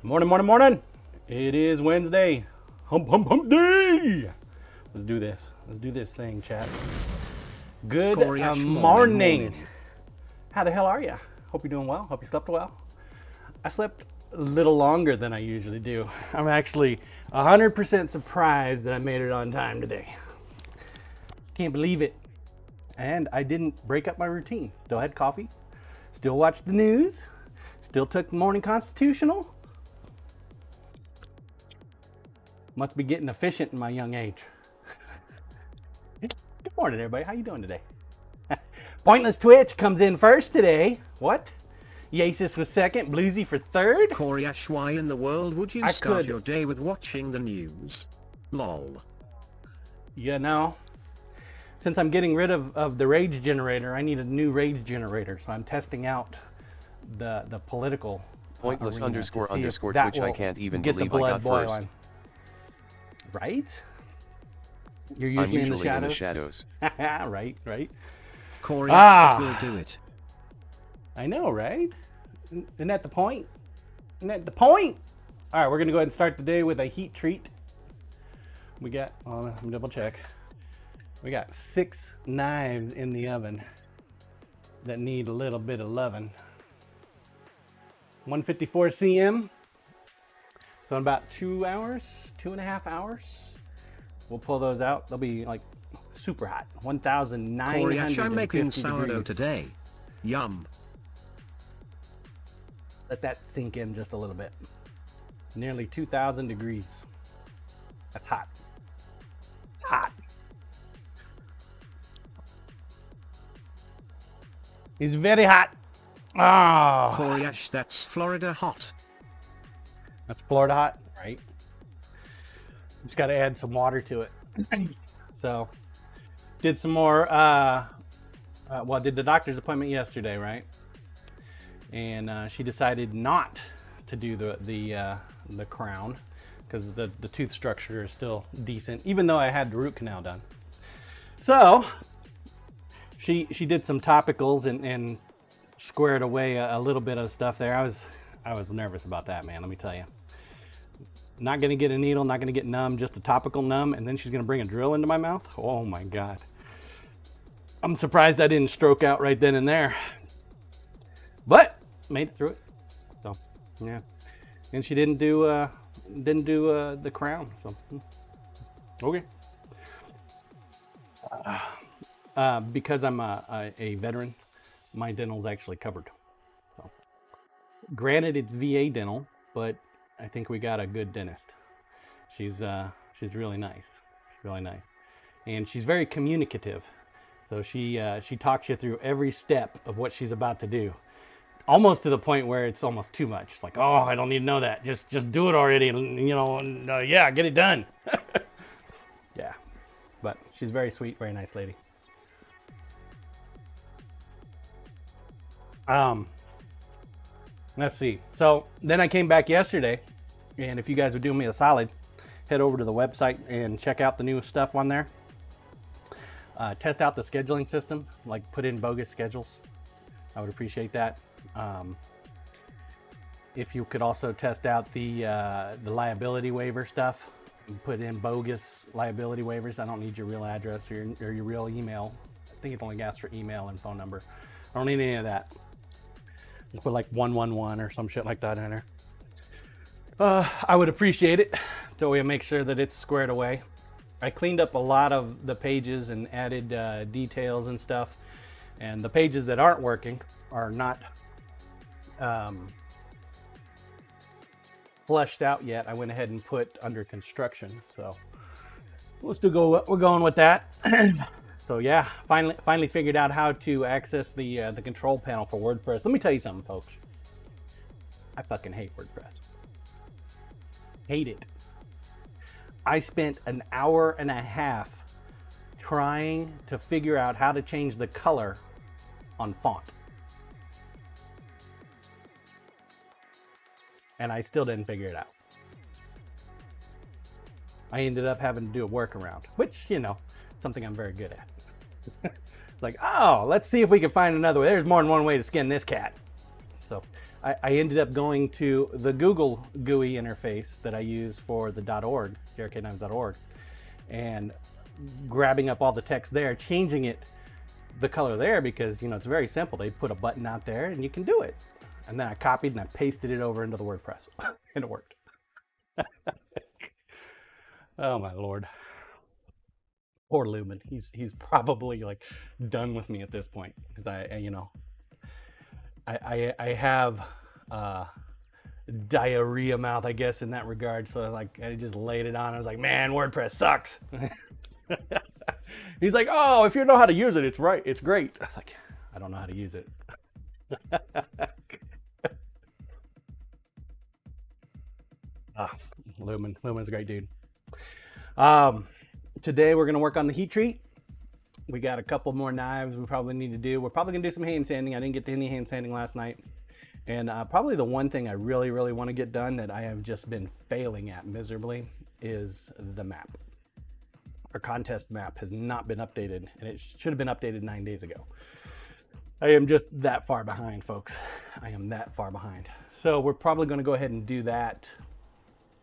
Morning, morning, morning. It is Wednesday. Hump, hump, hump day. Let's do this. Let's do this thing, chat. Good morning. How the hell are you? Hope you're doing well. Hope you slept well. I slept a little longer than I usually do. I'm actually 100% surprised that I made it on time today. Can't believe it. And I didn't break up my routine. Still had coffee. Still watched the news. Still took the morning constitutional. Must be getting efficient in my young age. Good morning, everybody. How you doing today? Pointless Twitch comes in first today. What? Yasis was second. Bluesy for third. Corey Ash, why in the world would you start your day with watching the news? Lol. You know, since I'm getting rid of the rage generator, I need a new rage generator. So I'm testing out the political Pointless underscore Twitch. I can't even believe I got first. Boiling. Right? You're usually in the shadows. Right. Corey Ash will do it. I know, right? Isn't that the point? Isn't that the point? All right, we're gonna go ahead and start the day with a heat treat. We got, let me double check. We got 6 knives in the oven that need a little bit of loving. 154 cm. So in about 2 hours, 2.5 hours, we'll pull those out. They'll be like super hot. 1,950 Corey Ash, I'm making sourdough degrees. today. Yum. Let that sink in just a little bit. Nearly 2,000 degrees. That's hot. It's hot. It's very hot. Oh. Corey Ash, that's Florida hot. That's Florida hot, right? Just got to add some water to it. So, did some more. Did the doctor's appointment yesterday, right? And she decided not to do the crown because the tooth structure is still decent, even though I had the root canal done. So she did some topicals and squared away a little bit of stuff there. I was nervous about that, man. Let me tell you. Not gonna get a needle, not gonna get numb, just a topical numb, and then she's gonna bring a drill into my mouth. Oh my God. I'm surprised I didn't stroke out right then and there. But made it through it. So yeah. And she didn't do the crown. So okay. Because I'm a veteran, my dental's actually covered. So granted, it's VA dental, but I think we got a good dentist. She's really nice. She's really nice, and she's very communicative. So she talks you through every step of what she's about to do, almost to the point where it's almost too much. It's like, oh, I don't need to know that. Just do it already, and yeah, get it done. Yeah, but she's very sweet, very nice lady. Let's see. So then I came back yesterday, and if you guys would do me a solid, head over to the website and check out the new stuff on there. Test out the scheduling system, like put in bogus schedules. I would appreciate that. If you could also test out the liability waiver stuff, and put in bogus liability waivers. I don't need your real address or your real email. I think it only asks for email and phone number. I don't need any of that. Just put like 111 or some shit like that in there. I would appreciate it, so we make sure that it's squared away. I cleaned up a lot of the pages and added details and stuff, and the pages that aren't working are not fleshed out yet. I went ahead and put under construction, so we're going with that. So yeah, finally figured out how to access the control panel for WordPress. Let me tell you something, folks. I fucking hate WordPress. Hate it. I spent an hour and a half trying to figure out how to change the color on font. And I still didn't figure it out. I ended up having to do a workaround, which, something I'm very good at. Like, oh, let's see if we can find another way. There's more than one way to skin this cat. So I ended up going to the Google GUI interface that I use for the .org, jrkknives.org, and grabbing up all the text there, changing it the color there because, you know, it's very simple. They put a button out there and you can do it. And then I copied and I pasted it over into the WordPress and it worked. Oh my Lord. Poor Lumen. He's probably like done with me at this point because I have diarrhea mouth, I guess, in that regard. So like I just laid it on. I was like, man, WordPress sucks. He's like, oh, if you know how to use it, it's right. It's great. I was like, I don't know how to use it. Lumen's a great dude. Today we're going to work on the heat treat. We got a couple more knives we probably need to do. We're probably going to do some hand sanding. I didn't get to any hand sanding last night. And probably the one thing I really want to get done that I have just been failing at miserably is the map. Our contest map has not been updated, and it should have been updated 9 days ago. I am just that far behind, folks. I am that far behind. So we're probably going to go ahead and do that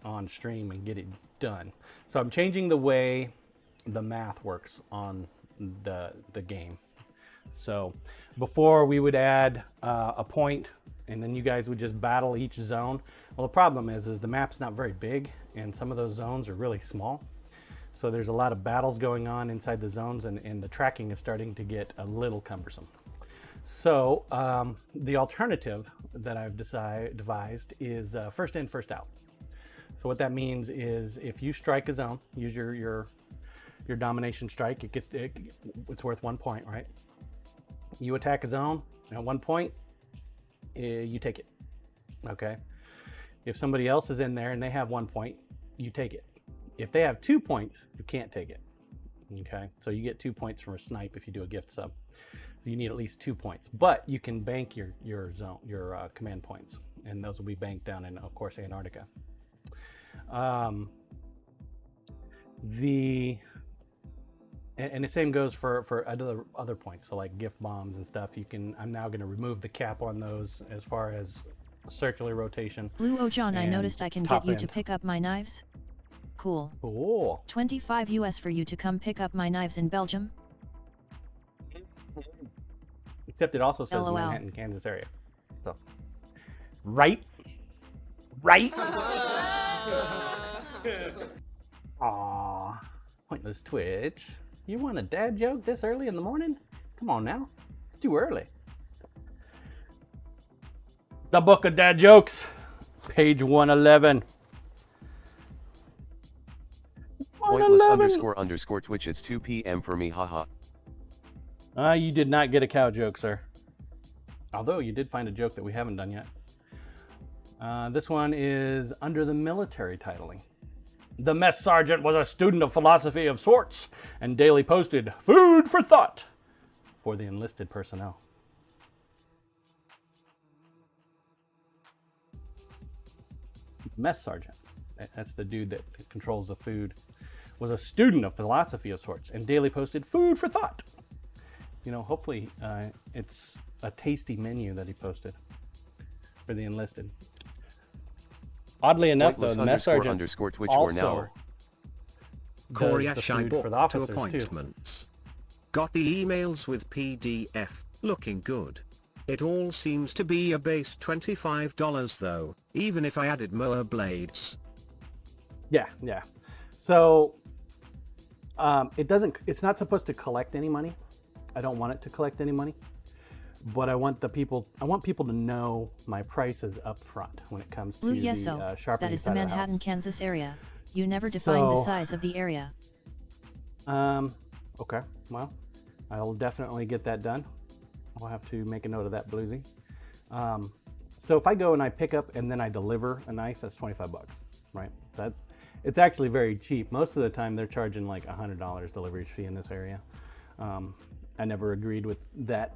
on stream and get it done. So I'm changing the way the math works on the game. So before we would add a point and then you guys would just battle each zone. Well, the problem is the map's not very big and some of those zones are really small. So there's a lot of battles going on inside the zones and the tracking is starting to get a little cumbersome. So the alternative that I've devised is first in, first out. So what that means is if you strike a zone, use your domination strike, it's worth 1 point, right? You attack a zone, at 1 point, you take it, okay? If somebody else is in there and they have 1 point, you take it. If they have 2 points, you can't take it, okay? So you get 2 points from a snipe if you do a gift sub. So you need at least 2 points, but you can bank your command points, and those will be banked down in, of course, Antarctica. And the same goes for other points. So like gift bombs and stuff, I'm now going to remove the cap on those as far as circular rotation. Blue John, I noticed I can get you to pick up my knives. Cool. Cool. 25 US for you to come pick up my knives in Belgium. Except it also says LOL. Manhattan, Kansas area. So, right? Right? Aww. Pointless Twitch. You want a dad joke this early in the morning? Come on now. It's too early. The Book of Dad Jokes. Page 111. Pointless __ Twitch. It's 2 p.m. for me, haha. You did not get a cow joke, sir. Although you did find a joke that we haven't done yet. This one is under the military titling. The mess sergeant was a student of philosophy of sorts and daily posted food for thought for the enlisted personnel. Mess sergeant, that's the dude that controls the food, was a student of philosophy of sorts and daily posted food for thought. You know, hopefully it's a tasty menu that he posted for the enlisted. Oddly enough, though, the mess sergeant Twitch also or now. Korea to appointments. Got the emails with PDF, looking good. It all seems to be a base $25 though, even if I added mower blades. Yeah. So it's not supposed to collect any money. I don't want it to collect any money. But I want people to know my prices up front when it comes to the sharpening. That is the Manhattan, Kansas area. You never defined the size of the area. Okay. Well, I'll definitely get that done. I'll have to make a note of that, Bluesy. So if I go and I pick up and then I deliver a knife, that's $25, right? It's actually very cheap. Most of the time they're charging like $100 delivery fee in this area. I never agreed with that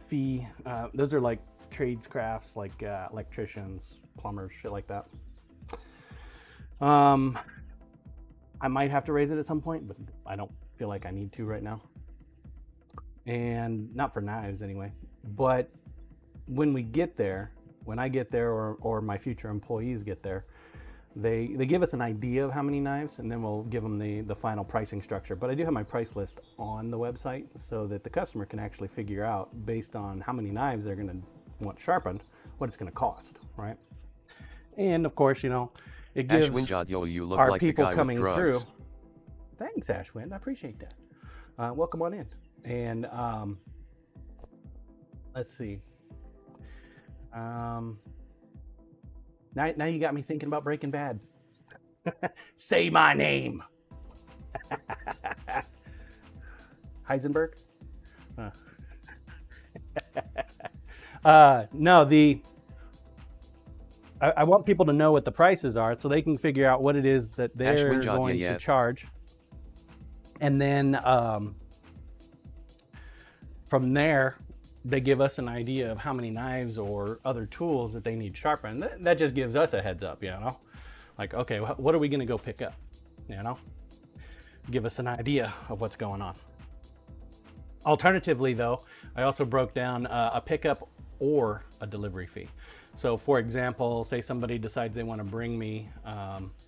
fee. Those are like trades crafts, like electricians, plumbers, shit like that. I might have to raise it at some point, but I don't feel like I need to right now. And not for knives anyway. But when we get there, when I get there or my future employees get there, they give us an idea of how many knives, and then we'll give them the final pricing structure. But I do have my price list on the website so that the customer can actually figure out, based on how many knives they're going to want sharpened, what it's going to cost, right? And of course, you know, it gives you look our like the people guy coming with through. drugs. Thanks, Ashwin. I appreciate that. Welcome on in. And let's see. Now you got me thinking about Breaking Bad. Say my name. Heisenberg? No, I want people to know what the prices are so they can figure out what it is that they're going to charge. And then from there, they give us an idea of how many knives or other tools that they need sharpened. That just gives us a heads up, you know? Like, okay, what are we going to go pick up? You know? Give us an idea of what's going on. Alternatively, though, I also broke down a pickup or a delivery fee. So, for example, say somebody decides they want to bring me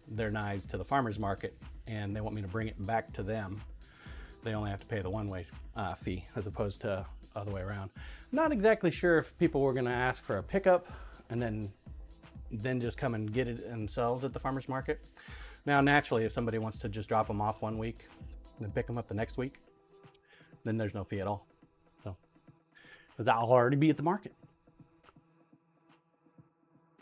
their knives to the farmer's market and they want me to bring it back to them. They only have to pay the one-way fee as opposed to other way around. Not exactly sure if people were going to ask for a pickup and then just come and get it themselves at the farmer's market. Now, naturally, if somebody wants to just drop them off one week and then pick them up the next week, then there's no fee at all. So, because I'll already be at the market.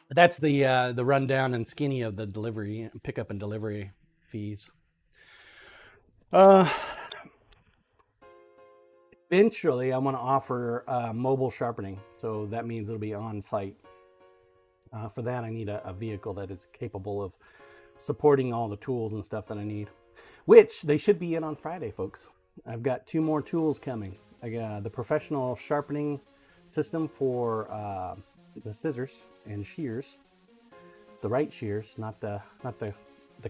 But that's the rundown and skinny of the delivery, pickup and delivery fees. Eventually, I want to offer mobile sharpening. So that means it'll be on site. For that, I need a vehicle that is capable of supporting all the tools and stuff that I need, which they should be in on Friday, folks. I've got 2 more tools coming. I got the professional sharpening system for the scissors and shears, the right shears, not the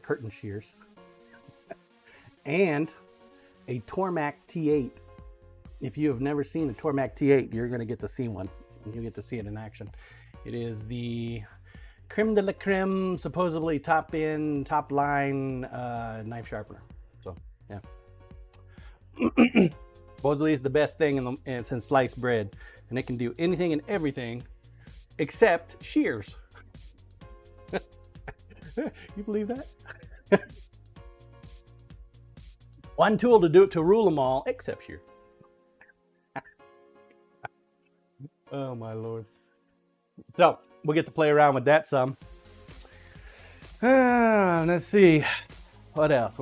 curtain shears, and a Tormac T8. If you have never seen a Tormac T8, you're going to get to see one, and you'll get to see it in action. It is the creme de la creme, supposedly top line knife sharpener. So yeah, supposedly it's the best thing since sliced bread, and it can do anything and everything except shears. You believe that? One tool to rule them all except shears. Oh my Lord. So we'll get to play around with that some. Let's see. What else?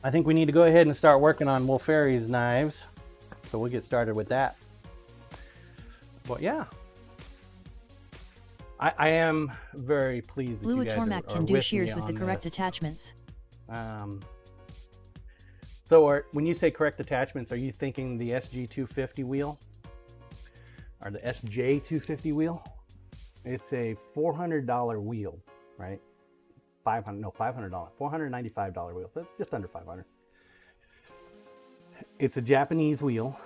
I think we need to go ahead and start working on Wolferi's knives. So we'll get started with that. But yeah. I am very pleased that Blue you guys Tormac can do shears with the correct attachments. So when you say correct attachments, are you thinking the SG250 wheel? Or the SJ250 wheel? It's a $400 wheel, right? $500, $495 wheel, so just under $500. It's a Japanese wheel,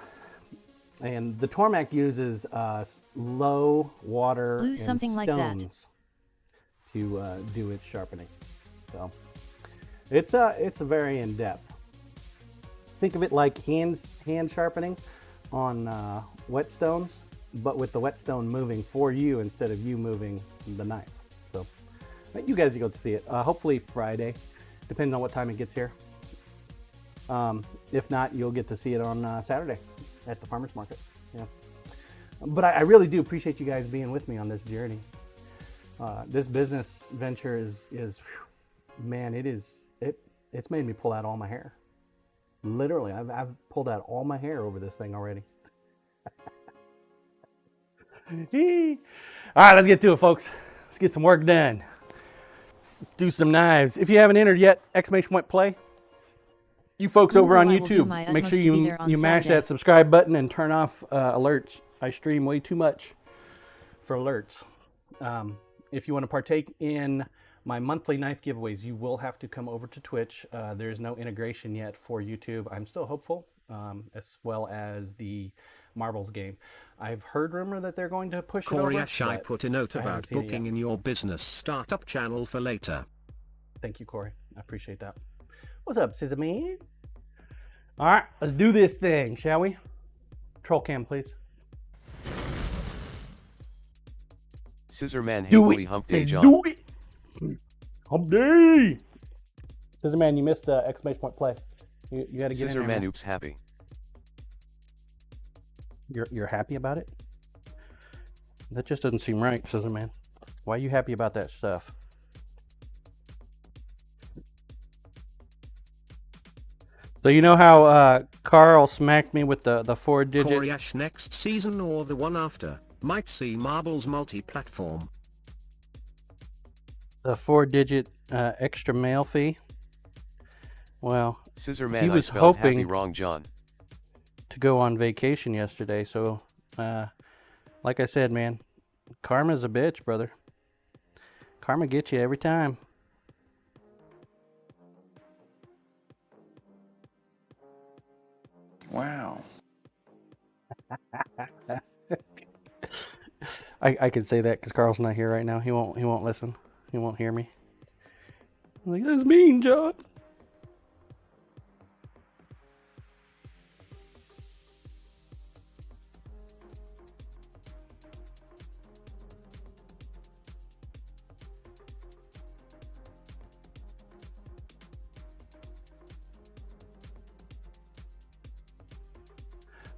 and the Tormac uses low water and stones to do its sharpening. So it's a very in-depth. Think of it like hand sharpening on whetstones, but with the whetstone moving for you instead of you moving the knife. So you guys go to see it. Hopefully Friday, depending on what time it gets here. If not, you'll get to see it on Saturday at the farmer's market. Yeah. But I really do appreciate you guys being with me on this journey. This business venture is man, it's made me pull out all my hair. Literally, I've pulled out all my hair over this thing already. All right, let's get to it, folks. Let's get some work done. Let's do some knives. If you haven't entered yet, !play. You folks over on YouTube, make sure you mash that subscribe button and turn off alerts. I stream way too much for alerts. If you want to partake in my monthly knife giveaways, you will have to come over to Twitch. There's no integration yet for YouTube. I'm still hopeful, as well as the marbles game. I've heard rumor that they're going to push it over. Corey I put a note I haven't about seen it booking yet. in your business startup channel for later. Thank you, Corey. I appreciate that. What's up, Sesame? All right, let's do this thing, shall we? Troll cam, please. Scissorman, hey Do boy, it. hump day, Let's John. do it. Hump day. Scissorman, you missed the exclamation point play. You got to get in there, Scissorman, man. oops, happy. You're happy about it? That just doesn't seem right, Scissorman. Why are you happy about that stuff? So you know how Carl smacked me with the 4-digit... Corey next season or the one after, might see Marbles multi-platform. The 4-digit extra mail fee? Well, Scissorman, he I was spelled happy hoping wrong, John. to go on vacation yesterday, so like I said, man, karma's a bitch, brother. Karma gets you every time. Wow. I can say that because Carl's not here right now. He won't listen. He won't hear me. I'm like, that's mean, John.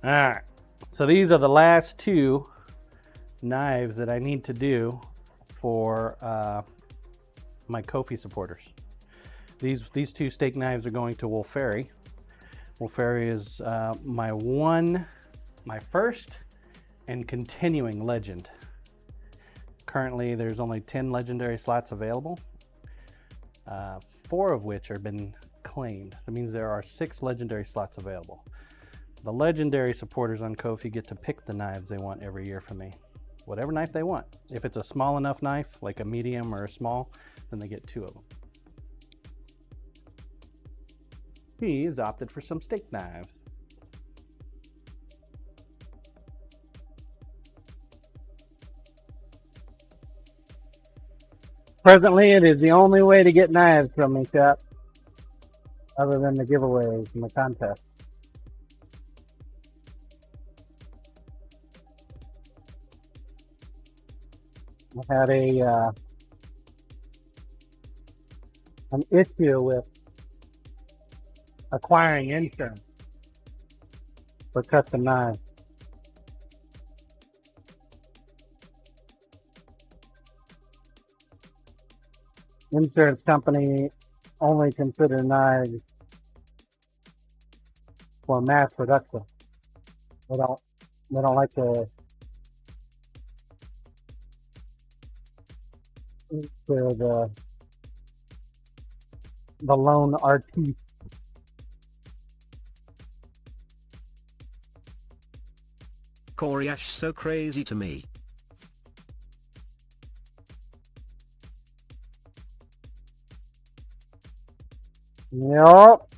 All right, so these are the last two knives that I need to do for my Ko-fi supporters. These two steak knives are going to Wolferi. Wolferi is my first and continuing legend. Currently, there's only 10 legendary slots available, 4 of which have been claimed. That means there are 6 legendary slots available. The legendary supporters on Ko-fi get to pick the knives they want every year from me. Whatever knife they want. If it's a small enough knife, like a medium or a small, then they get 2 of them. He has opted for some steak knives. Presently, it is the only way to get knives from me, chat, other than the giveaways and the contest. I had an issue with acquiring insurance for custom knives. Insurance company only consider knives for mass production. They don't like to the lone artiste. Corey so crazy to me. Yup.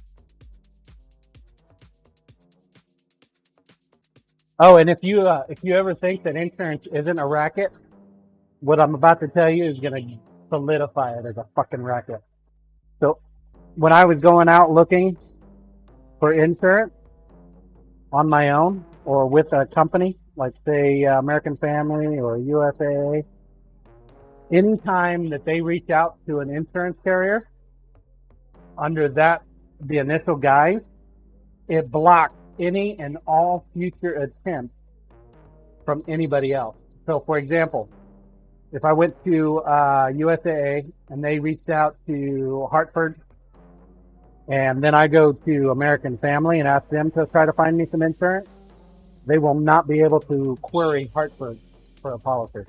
Oh, and if you ever think that insurance isn't a racket, what I'm about to tell you is going to solidify it as a fucking racket. So when I was going out looking for insurance on my own or with a company, like say American Family or USAA, anytime that they reach out to an insurance carrier under the initial guise, it blocks any and all future attempts from anybody else. So for example, if I went to USAA and they reached out to Hartford, and then I go to American Family and ask them to try to find me some insurance, they will not be able to query Hartford for a policy.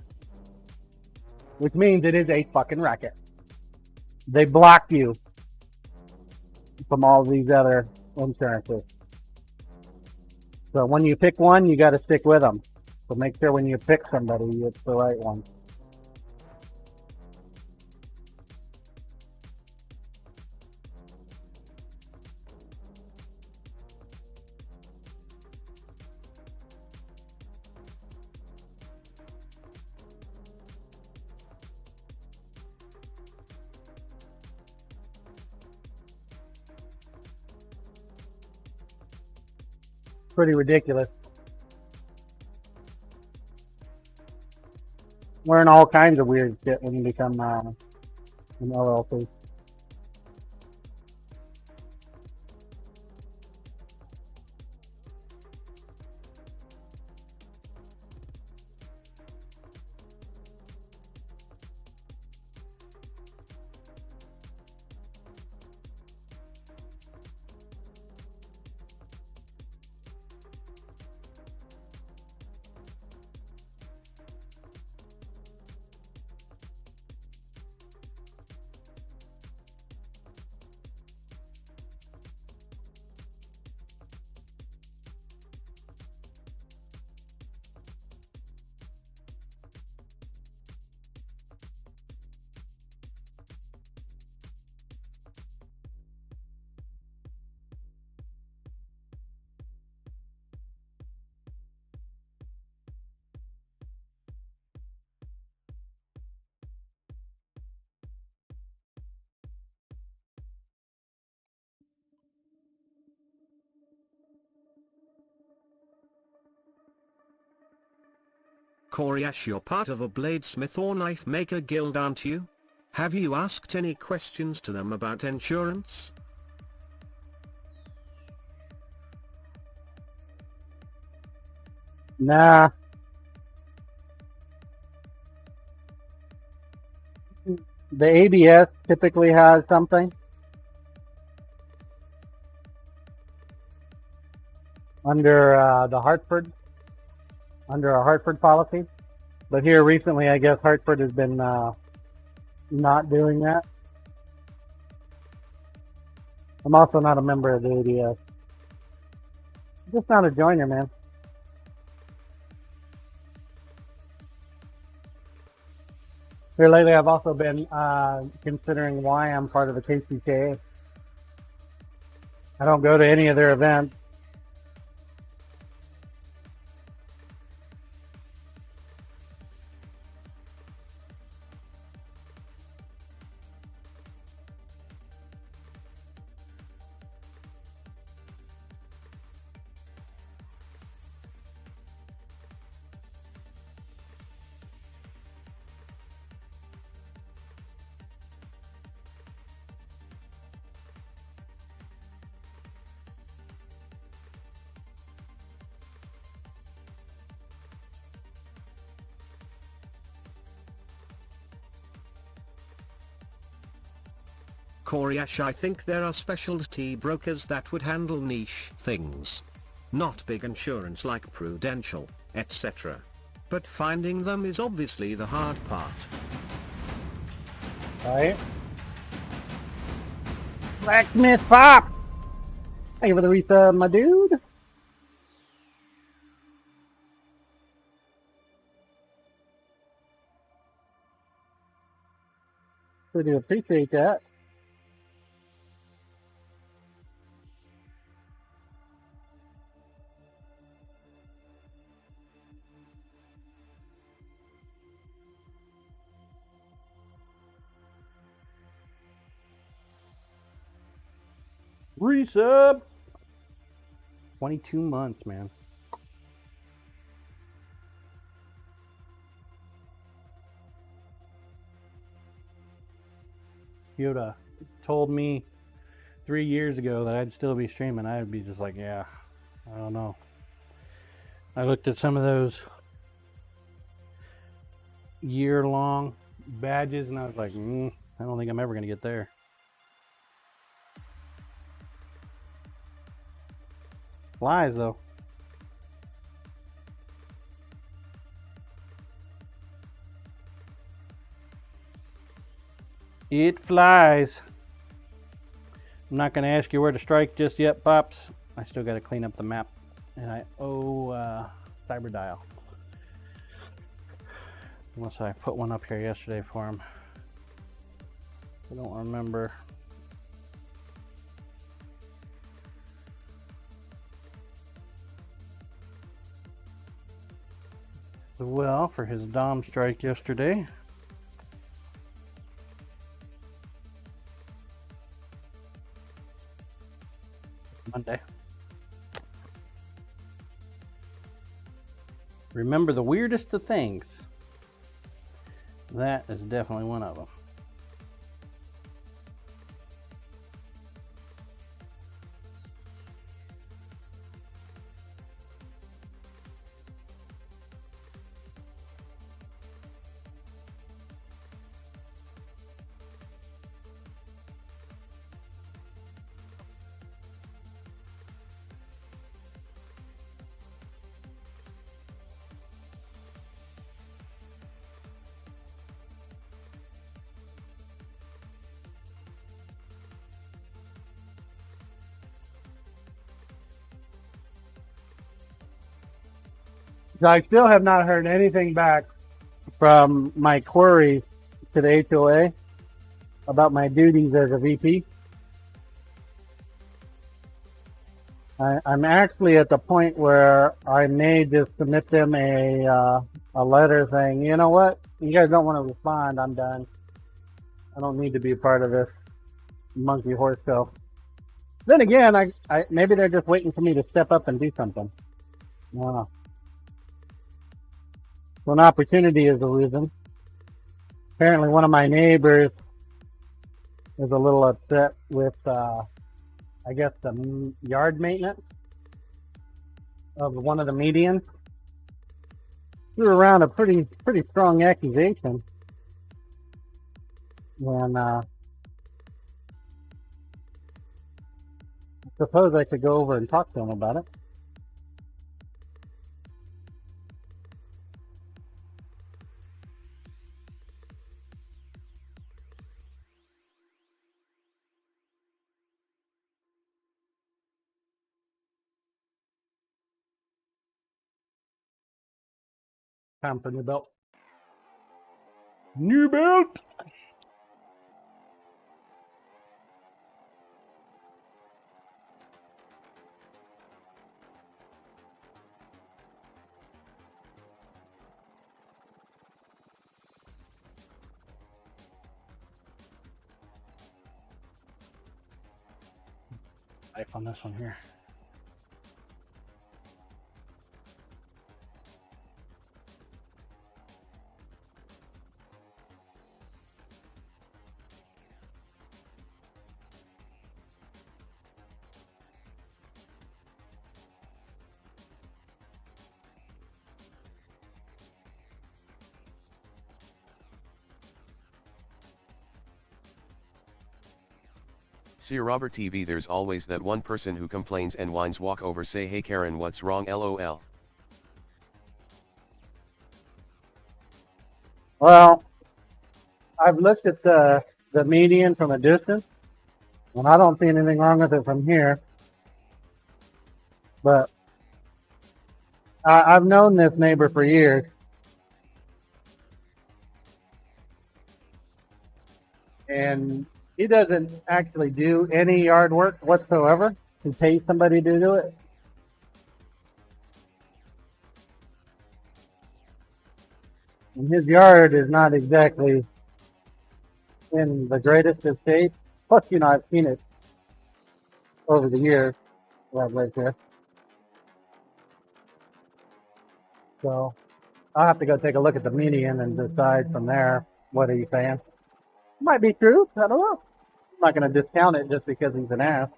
Which means it is a fucking racket. They block you from all these other insurances. So when you pick one, you got to stick with them. So make sure when you pick somebody, it's the right one. pretty ridiculous. Learn all kinds of weird shit when you become an LLC. Coriash, you're part of a bladesmith or knife maker guild, aren't you? Have you asked any questions to them about insurance? Nah. The ABS typically has something under the Hartford, under a Hartford policy. But here recently, I guess Hartford has been not doing that. I'm also not a member of the ABS. I'm just not a joiner, man. Here lately, I've also been considering why I'm part of the KCKA. I don't go to any of their events. Coriash, I think there are specialty brokers that would handle niche things. Not big insurance like Prudential, etc. But finding them is obviously the hard part. Right? Blacksmith Pops! Thank you for the resub, my dude. We do appreciate that. Resub! 22 months, man. If you'd have told me 3 years ago that I'd still be streaming, I'd be just like, yeah, I don't know. I looked at some of those year-long badges and I was like, I don't think I'm ever going to get there. Flies, though. It flies. I'm not going to ask you where to strike just yet, Pops. I still got to clean up the map. And I owe Cyberdial. Unless I put one up here yesterday for him. I don't remember. Well, for his Dom strike yesterday. Monday. Remember the weirdest of things. That is definitely one of them. So I still have not heard anything back from my query to the HOA about my duties as a VP. I'm actually at the point where I may just submit them a letter saying, you know what, you guys don't want to respond, I'm done. I don't need to be a part of this monkey horse show. Then again, I maybe they're just waiting for me to step up and do something. I don't know. So an opportunity has arisen. Apparently one of my neighbors is a little upset with, I guess, the yard maintenance of one of the medians. Threw around a pretty strong accusation. And I suppose I could go over and talk to him about it. Time for new belt. New belt! Life on this one here. See Robert TV, there's always that one person who complains and whines. Walk over, say hey Karen, what's wrong, lol. Well, I've looked at the median from a distance, and I don't see anything wrong with it from here. But I've known this neighbor for years. And he doesn't actually do any yard work whatsoever. He pays somebody to do it. And his yard is not exactly in the greatest of state. Plus, you know, I've seen it over the years that I've lived here. So I'll have to go take a look at the median and decide from there what he's saying. Might be true. I don't know. I'm not going to discount it just because he's an ass.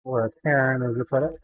Or a Karen, as you put it.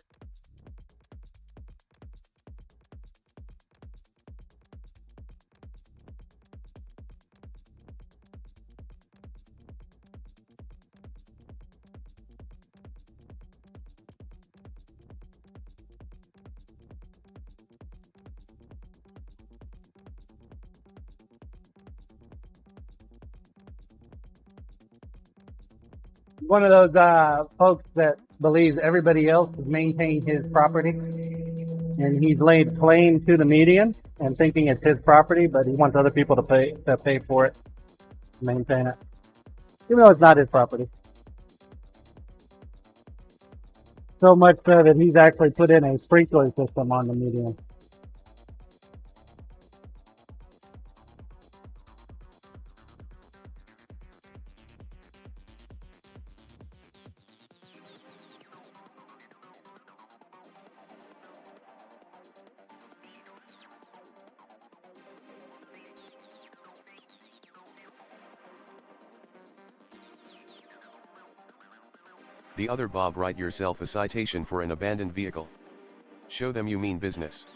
One of those folks that believes everybody else has maintained his property, and he's laid claim to the median and thinking it's his property, but he wants other people to pay for it, to maintain it, even though it's not his property. So much so that he's actually put in a sprinkler system on the median. The other Bob, write yourself a citation for an abandoned vehicle. Show them you mean business.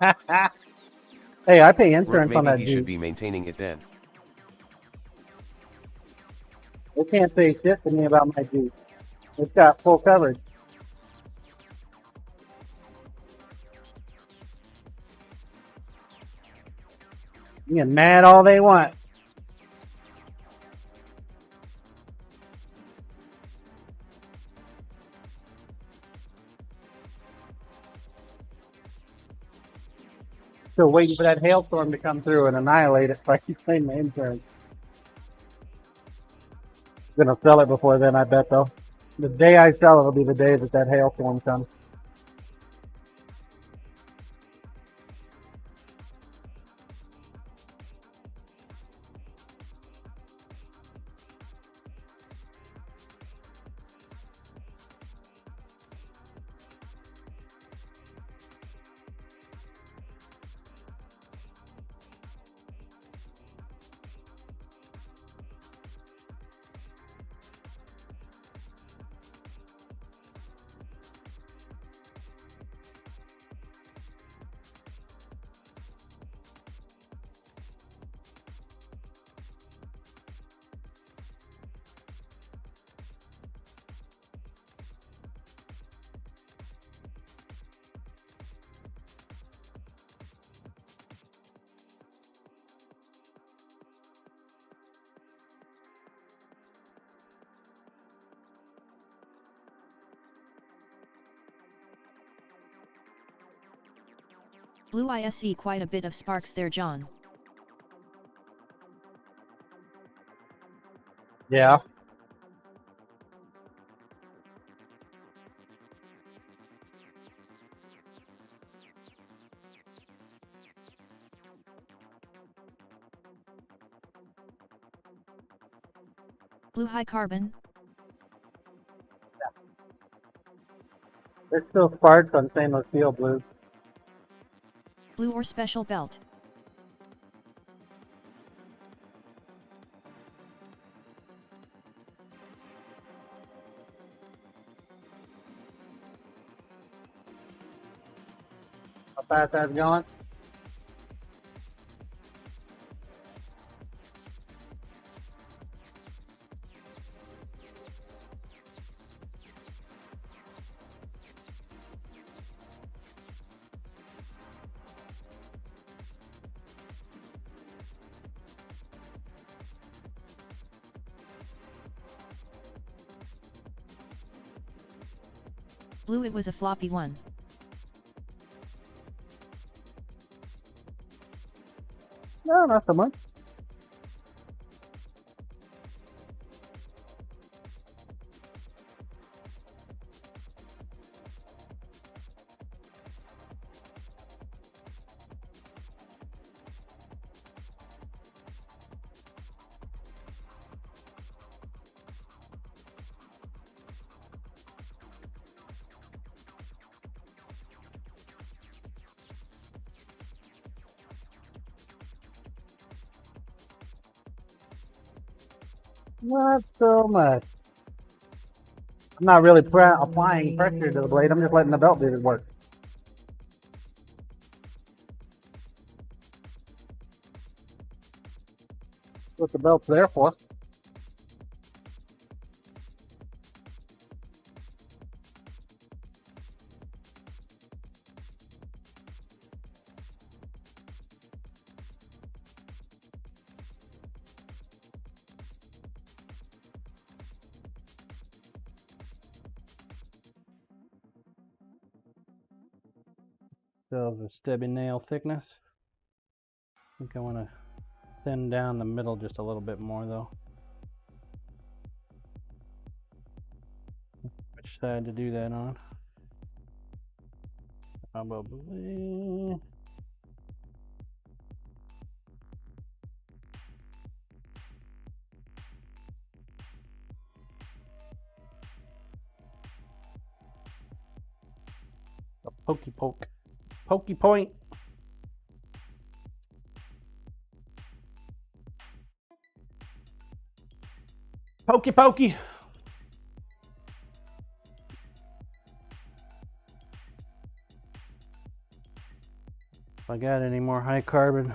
Hey, I pay Or insurance on maybe that he should Jeep. be maintaining it then. They can't say shit to me about my Jeep. It's got full coverage. You get mad all they want. Still waiting for that hailstorm to come through and annihilate it so I can claim my insurance. Gonna sell it before then, I bet though. The day I sell it will be the day that that hailstorm comes. Blue ISE quite a bit of sparks there, John. Yeah. Blue high carbon. There's still sparks on stainless steel blues. Blue or special belt. How fast that's going? Blue, it was a floppy one. No, not so much. Not so much. I'm not really applying pressure to the blade. I'm just letting the belt do the work. That's what the belt's there for. So the stubby nail thickness. I think I want to thin down the middle just a little bit more though. Which side to do that on? Probably. A pokey poke. Pokey point. Pokey pokey. If I got any more high carbon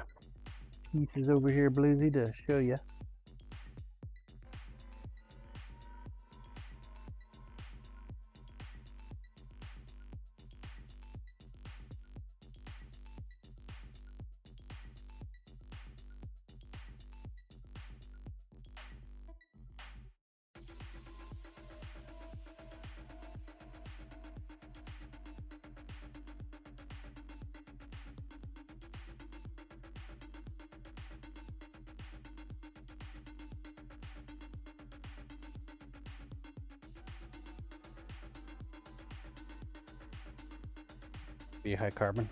pieces over here, Bluesy, to show you. Be high carbon.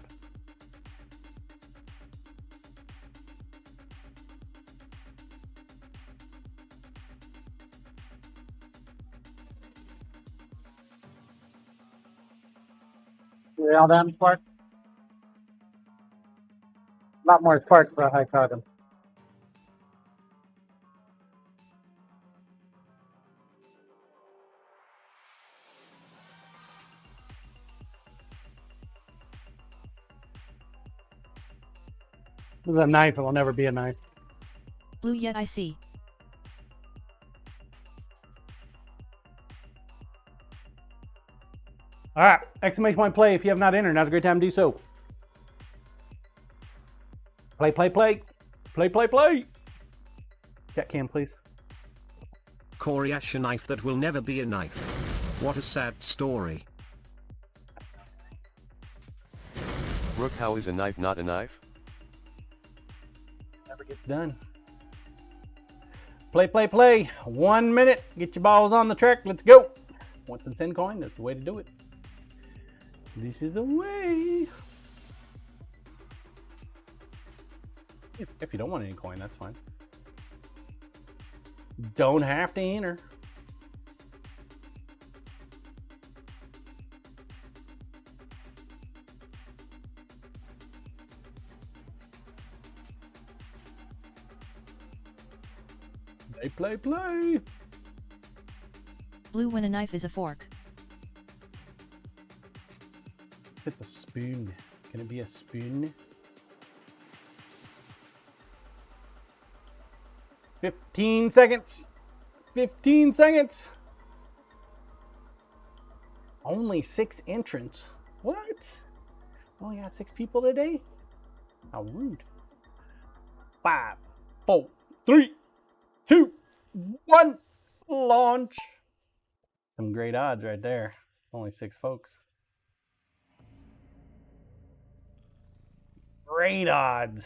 We all done, Spark? A lot more sparks for high carbon. This is a knife. It will never be a knife. Blue yet I see. All right. Exclamation point play. If you have not entered, now's a great time to do so. Play, play, play. Play, play, play. Chat cam, please. Corey Ash, a knife that will never be a knife. What a sad story. Rook, how is a knife not a knife? Never gets done. Play, play, play. 1 minute. Get your balls on the track. Let's go. Want some send coin? That's the way to do it. This is the way. If you don't want any coin, that's fine. Don't have to enter. Play, play, play. Blue, when a knife is a fork. It's a spoon. Can it be a spoon? 15 seconds. 15 seconds. Only 6 entrants. What? Only got 6 people today? How rude. 5, 4, 3, 2, 1. Launch. Some great odds right there. Only 6 folks. Great odds.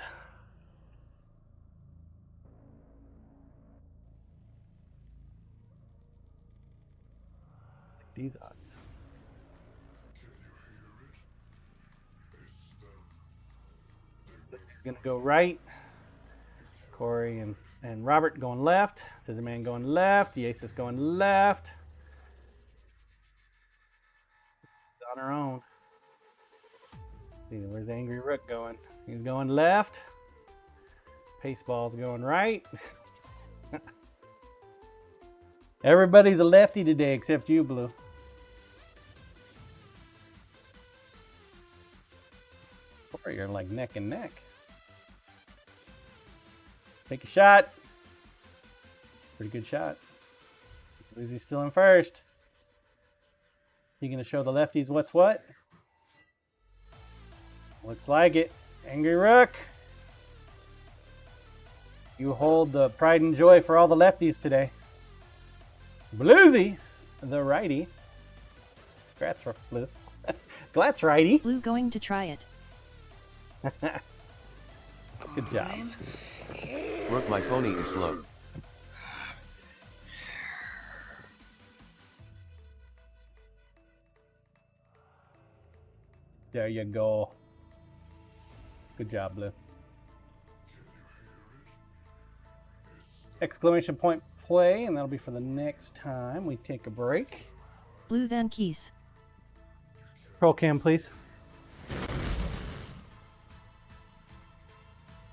These odds. It's gonna go right. Corey and Robert going left. Scissor Man going left. The Ace is going left. On her own. See, where's Angry Rook going? He's going left. Paceball's going right. Everybody's a lefty today except you, Blue. Or you're like neck and neck. Take a shot. Pretty good shot. Bluesy's still in first. You gonna show the lefties what's what? Looks like it. Angry Rook. You hold the pride and joy for all the lefties today. Bluesy, the righty. Congrats, Blue. Glad righty. Blue going to try it. Good job. Rook, my pony is slow. There you go. Good job, Blue. Exclamation point play, and that'll be for the next time we take a break. Blue then keys. Roll cam, please.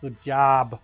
Good job.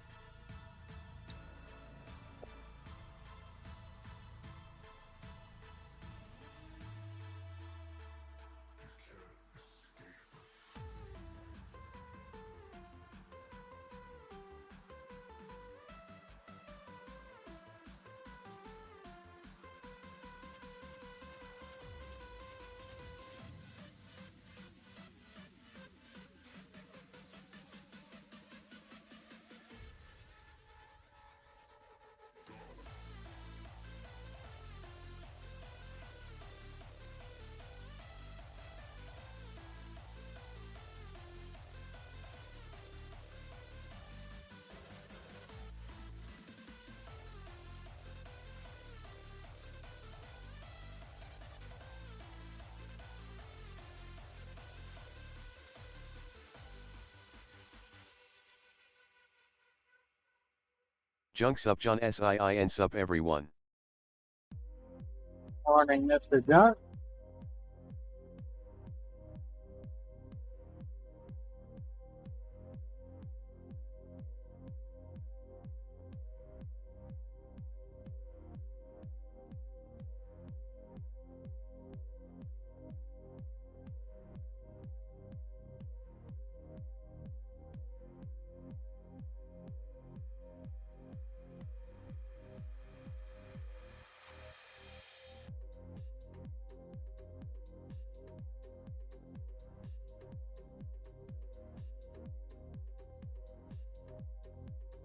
Junk sup John SIIN sup everyone. Morning, Mr. John.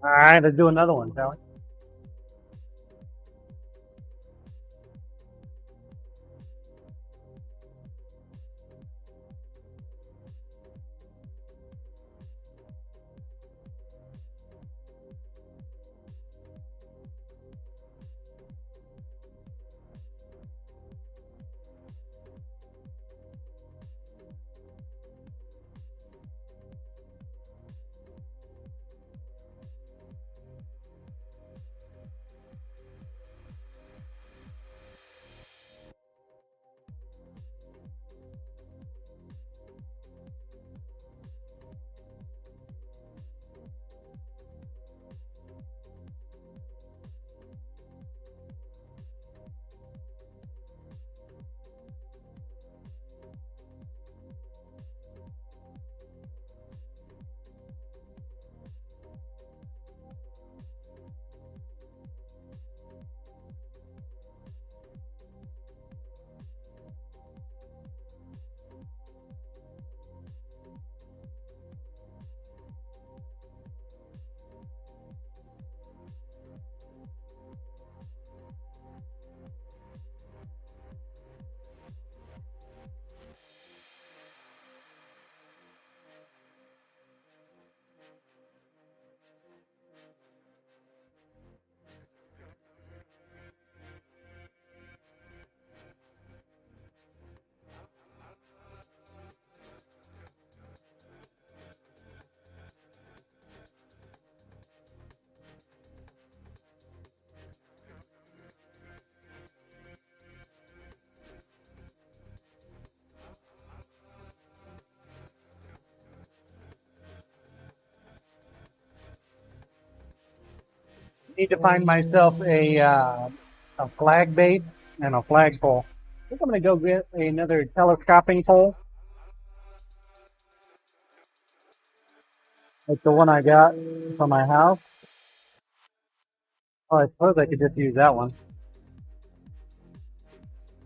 All right, let's do another one, shall we? Need to find myself a flag base and a flagpole. I think I'm gonna go get another telescoping pole, like the one I got for my house. Oh, I suppose I could just use that one.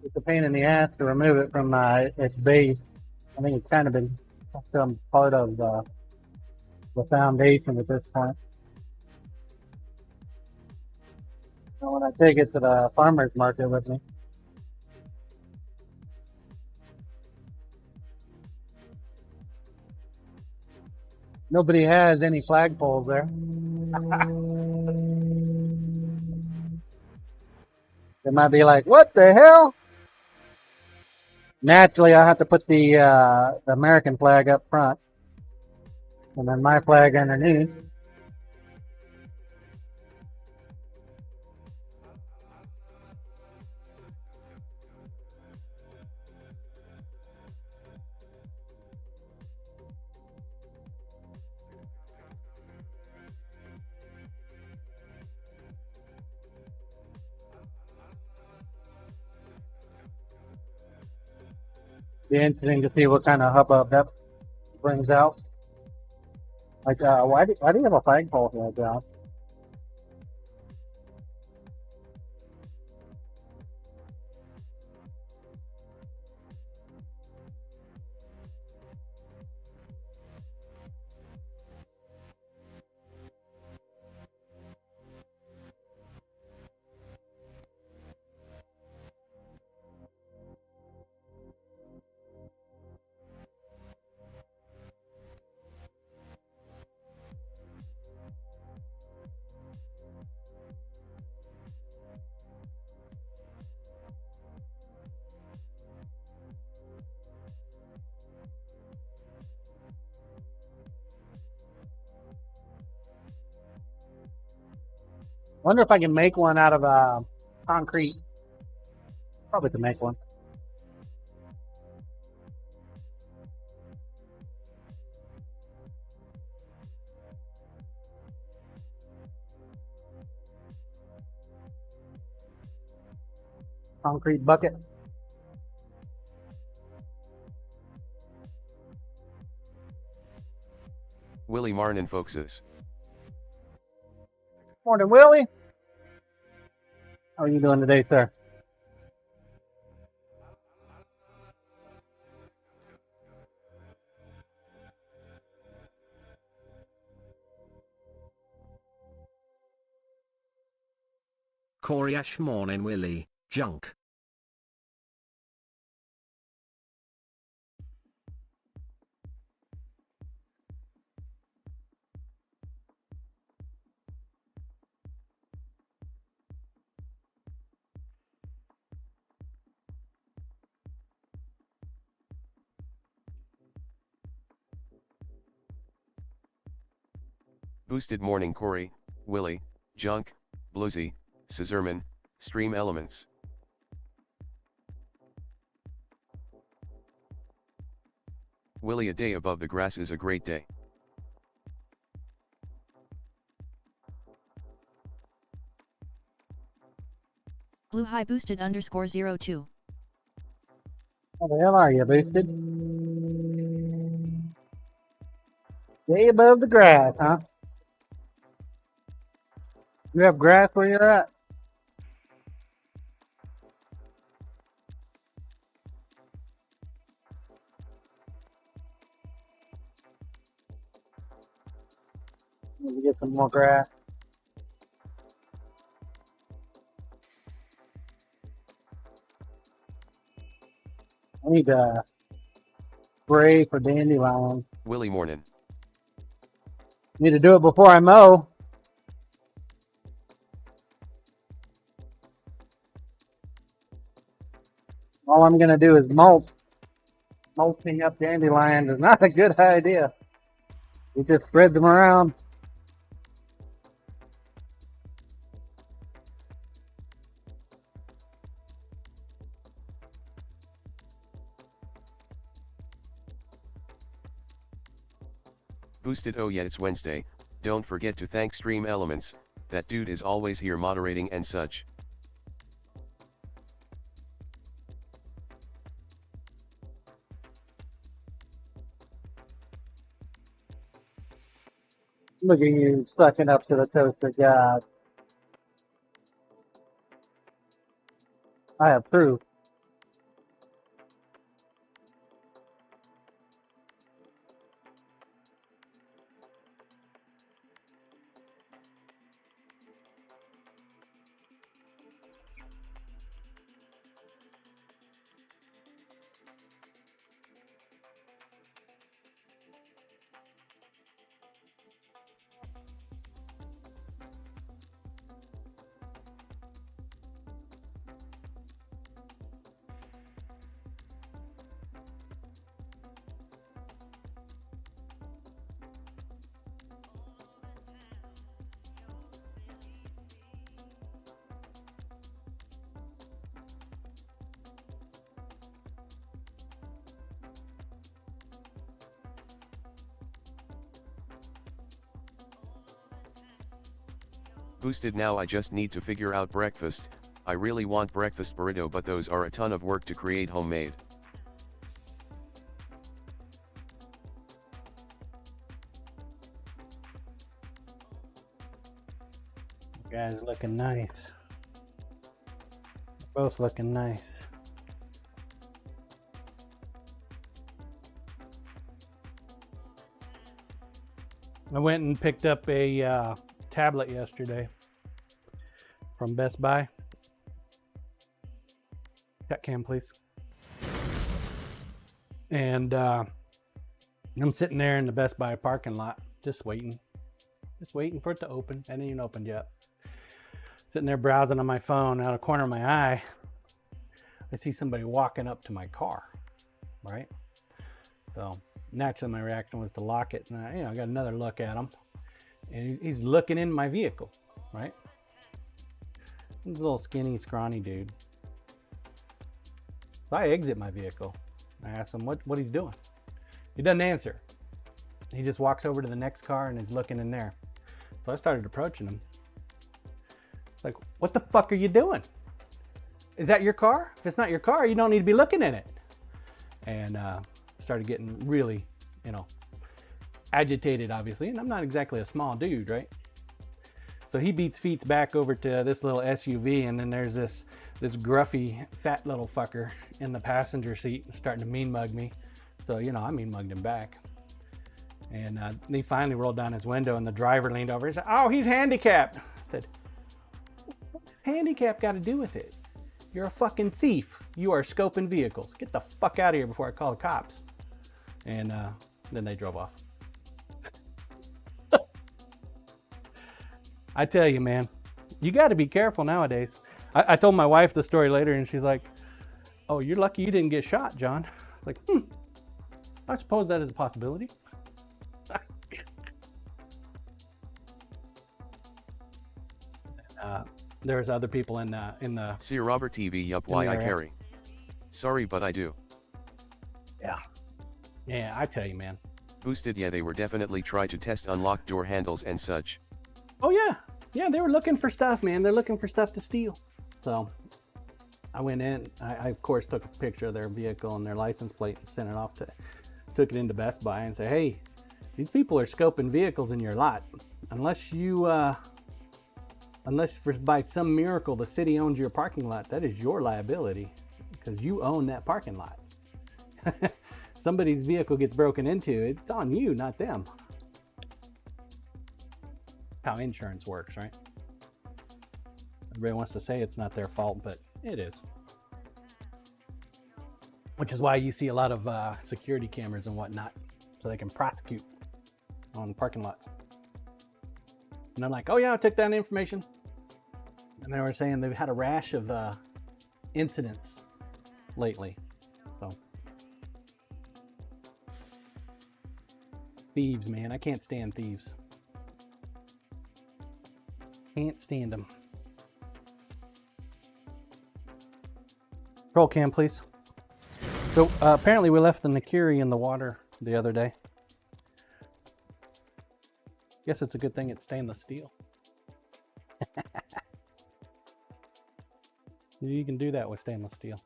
It's a pain in the ass to remove it from its base. I think it's kind of been some part of the foundation at this point. So when I take it to the farmer's market with me, nobody has any flagpoles there. They might be like, "What the hell?" Naturally, I have to put the American flag up front, and then my flag underneath. Be interesting to see what kind of hubbub that brings out. Like, why do you have a flagpole here, John? Wonder if I can make one out of concrete. Probably can make one. Concrete bucket. Willie Marnin Folkses. Morning, Willie. How are you doing today, sir? Corey Ash morning Willie, junk. Boosted morning Corey, Willie, Junk, Bluesy, Scissorman, Stream Elements. Willie, a day above the grass is a great day. Blue high boosted _02. How the hell are you, Boosted? Way above the grass, huh? You have grass where you're at? Need to get some more grass. I need to spray for dandelions. Willie Mornin. Need to do it before I mow. All I'm gonna do is mulch. Mulching up dandelions is not a good idea. You just spread them around. Boosted, oh yeah, it's Wednesday. Don't forget to thank Stream Elements, that dude is always here moderating and such. Look at you sucking up to the toaster god. I have proof. Boosted, now I just need to figure out breakfast. I really want breakfast burrito, but those are a ton of work to create homemade. You guys are looking nice. Both looking nice. I went and picked up a tablet yesterday from Best Buy. Cut cam, please. And I'm sitting there in the Best Buy parking lot, just waiting for it to open. It ain't even opened yet. Sitting there browsing on my phone. Out of the corner of my eye, I see somebody walking up to my car, right? So naturally, my reaction was to lock it, and I got another look at him, and he's looking in my vehicle, right? He's a little skinny, scrawny dude. So I exit my vehicle. I ask him what he's doing. He doesn't answer. He just walks over to the next car and is looking in there. So I started approaching him. Like, what the fuck are you doing? Is that your car? If it's not your car, you don't need to be looking in it. And started getting really, agitated, obviously. And I'm not exactly a small dude, right? So he beats feet back over to this little SUV, and then there's this gruffy, fat little fucker in the passenger seat starting to mean mug me. So, I mean mugged him back. And he finally rolled down his window, and the driver leaned over and said, "Oh, he's handicapped." I said, "What's handicap got to do with it? You're a fucking thief. You are scoping vehicles. Get the fuck out of here before I call the cops." And then they drove off. I tell you, man, you got to be careful nowadays. I told my wife the story later, and she's like, "Oh, you're lucky you didn't get shot, John." Like, I suppose that is a possibility. There's other people in the. See Robert TV. Yup, why I carry. Sorry, but I do. Yeah, I tell you, man. Boosted, yeah, they were definitely try to test unlocked door handles and such. Oh yeah, they were looking for stuff, man. They're looking for stuff to steal. So I went in. I of course took a picture of their vehicle and their license plate and sent it off took it into Best Buy and said, "Hey, these people are scoping vehicles in your lot. Unless by some miracle the city owns your parking lot, that is your liability because you own that parking lot. Somebody's vehicle gets broken into, it's on you, not them." How insurance works, right? Everybody wants to say it's not their fault, but it is. Which is why you see a lot of security cameras and whatnot, so they can prosecute on parking lots. And I'm like, "Oh yeah, I took down the information." And they were saying they've had a rash of incidents lately. So thieves, man, I can't stand thieves. Can't stand them. Roll cam, please. So apparently we left the Nakiri in the water the other day. Guess it's a good thing it's stainless steel. You can do that with stainless steel.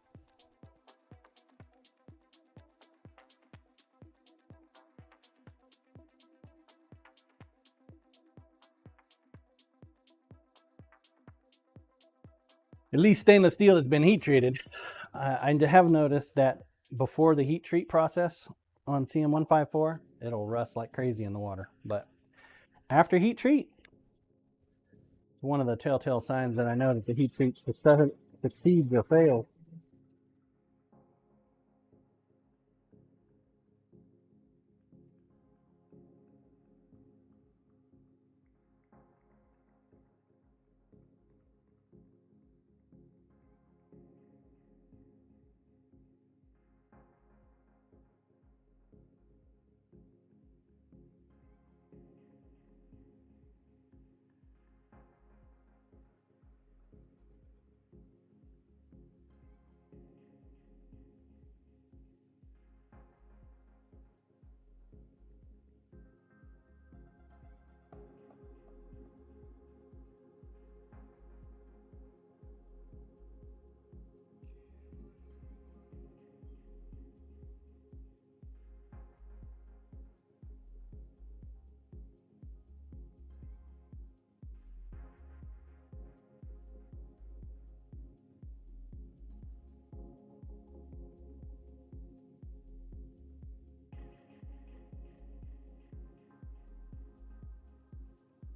At least stainless steel has been heat treated. I have noticed that before the heat treat process on CM154, it'll rust like crazy in the water. But after heat treat, one of the telltale signs that I know that the heat treat succeeds or fails.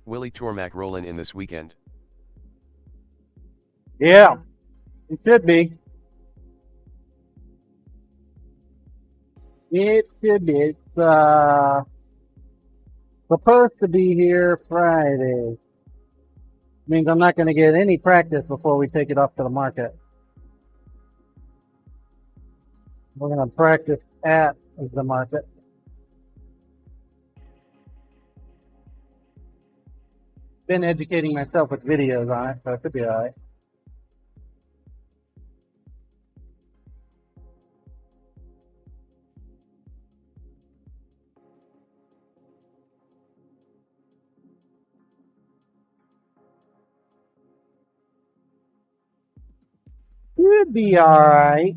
Willie Tormac rolling in this weekend. Yeah, it should be. It should be. It's supposed to be here Friday. Means I'm not going to get any practice before we take it off to the market. We're going to practice at the market. Been educating myself with videos on it, so it should be alright. should be alright.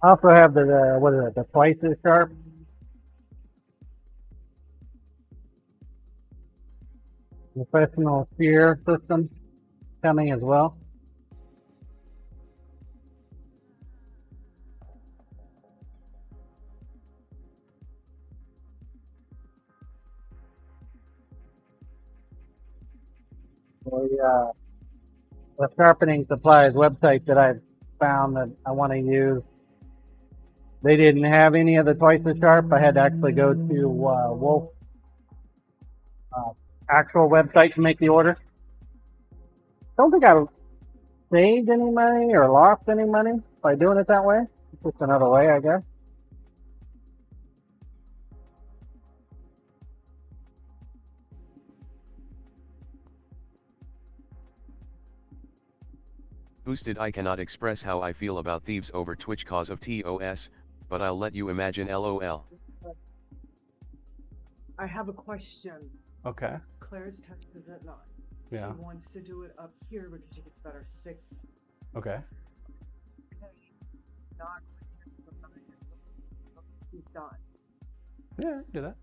I also have the what is it? The twice as sharp. Professional sphere system coming as well. The sharpening supplies website that I found that I want to use, they didn't have any of the twice as sharp. I had to actually go to Wolf actual website to make the order. Don't think I saved any money or lost any money by doing it that way. It's just another way, I guess. Boosted, I cannot express how I feel about thieves over Twitch cause of TOS, but I'll let you imagine LOL. I have a question. Okay. Claire's texted it not. Yeah. She wants to do it up here because she gets better sick. Okay. Not she's done. Yeah, do that.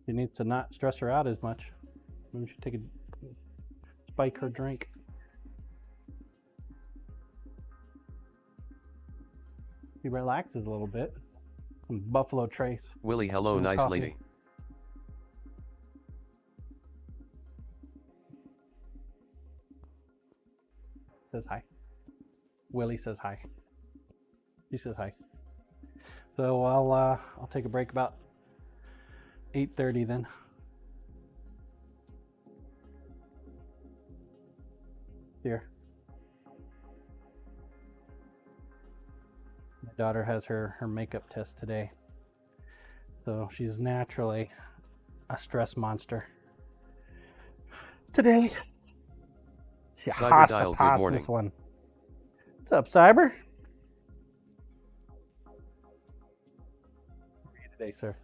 She needs to not stress her out as much. Maybe she should take a spike her drink. He relaxes a little bit. Some Buffalo Trace. Willie, hello, and nice coffee. lady. Says hi. Willie says hi. He says hi. So I'll take a break about 8:30 then. Here. My daughter has her makeup test today. So she's naturally a stress monster. Today. She Cyber has to Dial, good pass morning. this one. What's up, Cyber? How are you today, sir?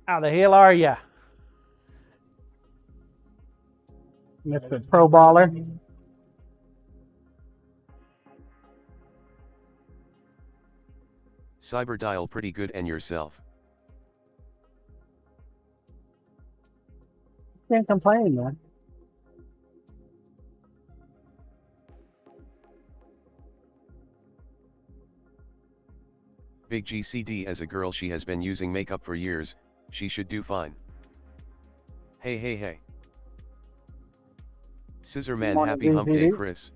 How the hell are ya? Mr. Pro Baller. Cyber Dial, pretty good, and yourself? Can't complain, man. Big GCD, as a girl she has been using makeup for years, she should do fine. Hey hey hey. Scissor Man, Morning, happy hump day, GCD. Chris.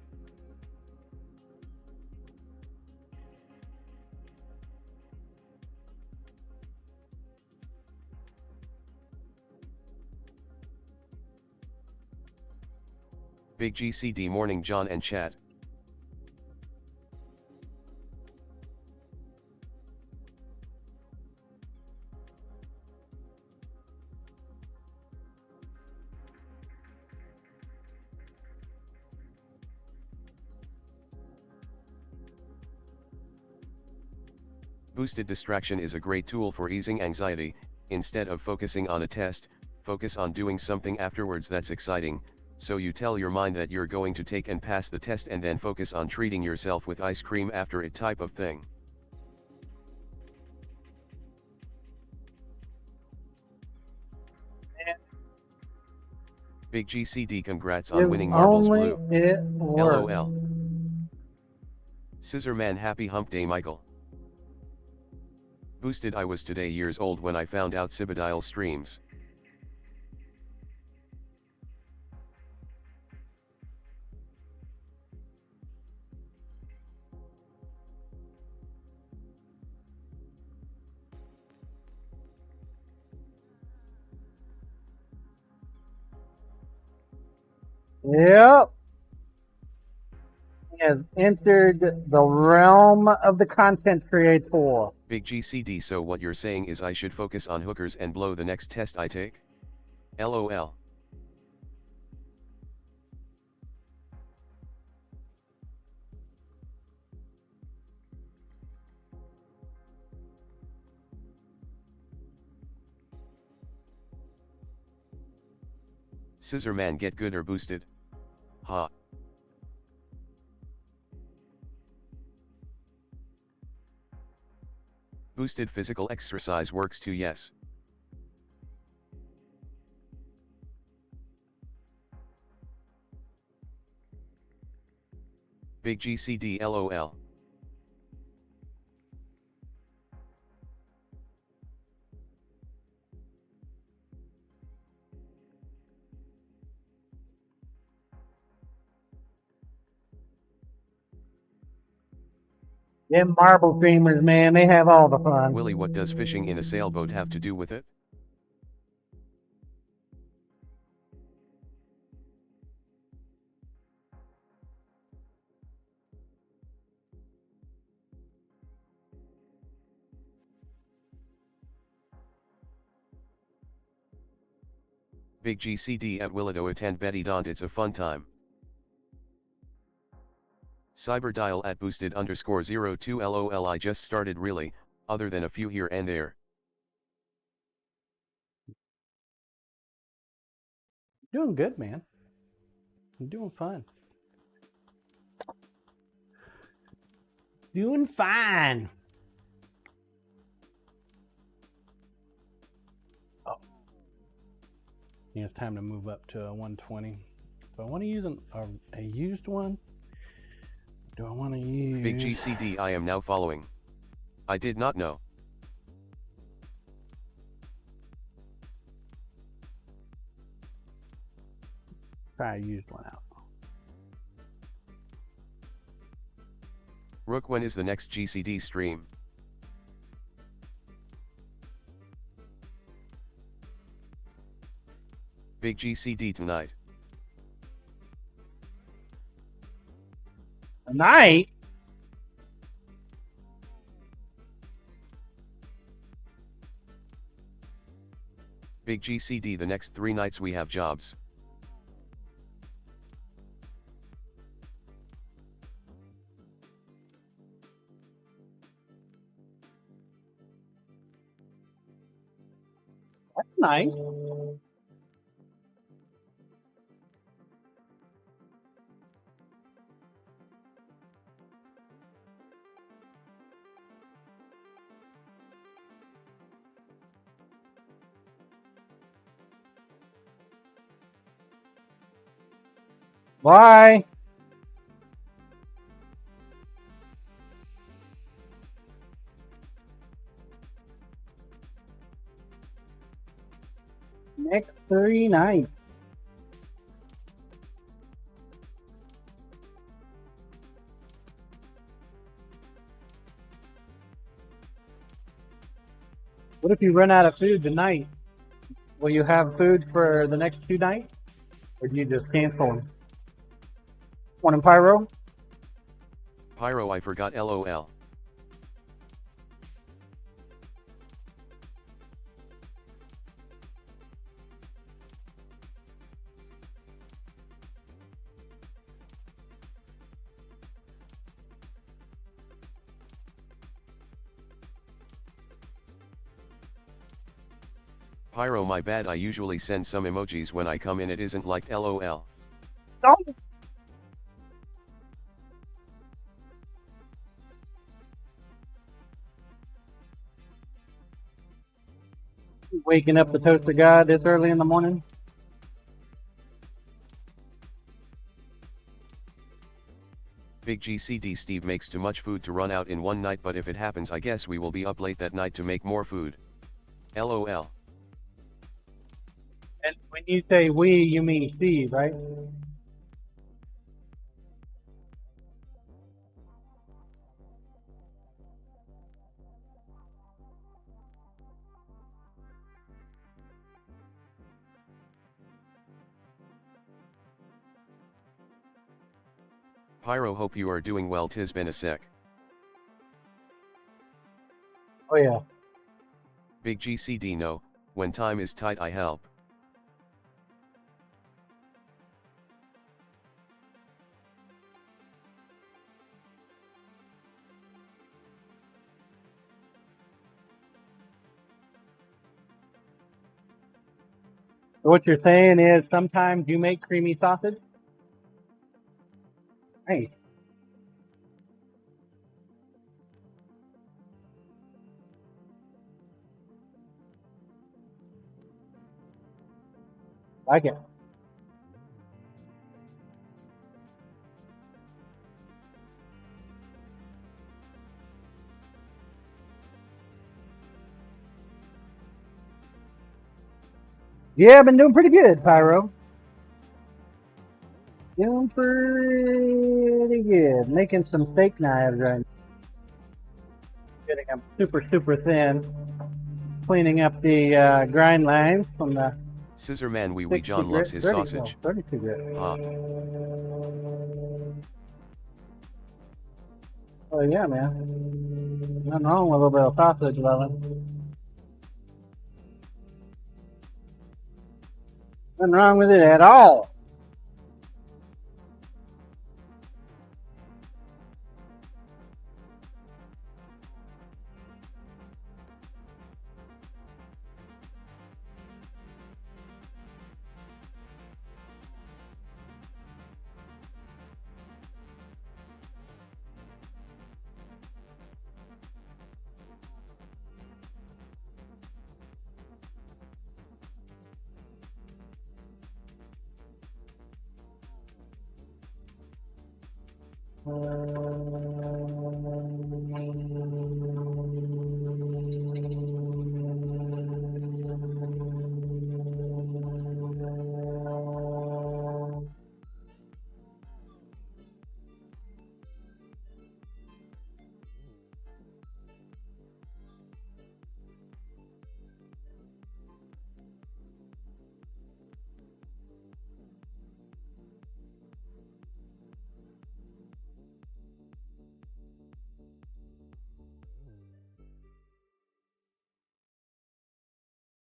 Big GCD, morning, John and chat. Boosted distraction is a great tool for easing anxiety. Instead of focusing on a test, focus on doing something afterwards that's exciting, so you tell your mind that you're going to take and pass the test, and then focus on treating yourself with ice cream after it, type of thing. Big GCD, congrats on winning Marbles Blue. LOL. Scissor Man, happy hump day, Michael. Boosted, I was today years old when I found out Cibadile streams. Yep. He has entered the realm of the content creator. Big GCD, so what you're saying is I should focus on hookers and blow the next test I take? LOL. Scissor man get good or boosted? Ha. Boosted physical exercise works too, yes. Big GCD LOL. Them marble streamers, man, they have all the fun. Willie, what does fishing in a sailboat have to do with it? Big GCD at Willido attend Betty Dont, it's a fun time. Cyberdial at boosted_02 LOL. I just started really, other than a few here and there. Doing good, man. I'm doing fine. Doing fine. Oh. Yeah, it's time to move up to a 120. Do I want to use a used one? Do I want to use... Big GCD, I am now following. I did not know. Try a used one out. Rook, when is the next GCD stream? Big GCD tonight. Tonight? Big GCD, the next 3 nights we have jobs. That's nice. Bye. Next 3 nights. What if you run out of food tonight? Will you have food for the next 2 nights? Or do you just cancel them? One in Pyro? Pyro, I forgot LOL. Pyro, my bad, I usually send some emojis when I come in, it isn't liked LOL. Don't. Waking up the toaster god this early in the morning? Big GCD, Steve makes too much food to run out in one night, but if it happens I guess we will be up late that night to make more food. LOL. And when you say we, you mean Steve, right? Pyro, hope you are doing well, 'tis been a sec. Oh yeah. Big GCD, no, when time is tight I help. So what you're saying is sometimes you make creamy sausage? Nice. Like it. Yeah, I've been doing pretty good, Pyro. Doing pretty good. Making some steak knives right now. Getting them super thin. Cleaning up the grind lines from the Scissor man wee 60 John grit, loves his 30, sausage. No, 32 grit. Ha. Oh yeah, man. Nothing wrong with a little bit of sausage loving. Nothing wrong with it at all.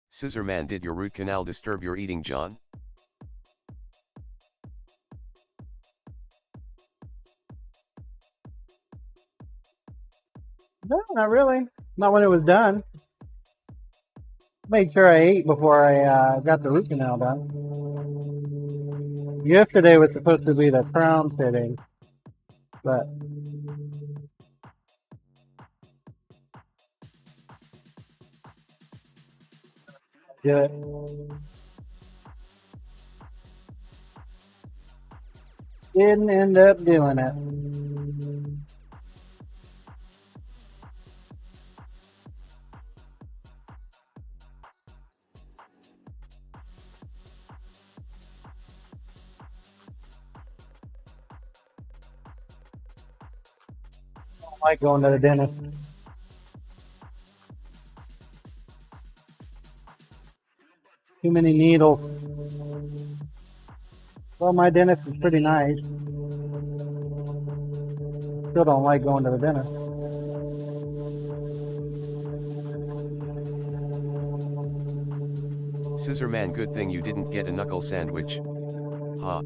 Scissor man, did your root canal disturb your eating, John? No, not really. Not when it was done. Made sure I ate before I got the root canal done. Yesterday was supposed to be the crown fitting, but do it. Didn't end up doing it. I don't like going to the dentist. Too many needles. Well, my dentist is pretty nice. Still don't like going to the dentist. Scissor man, good thing you didn't get a knuckle sandwich. Ha.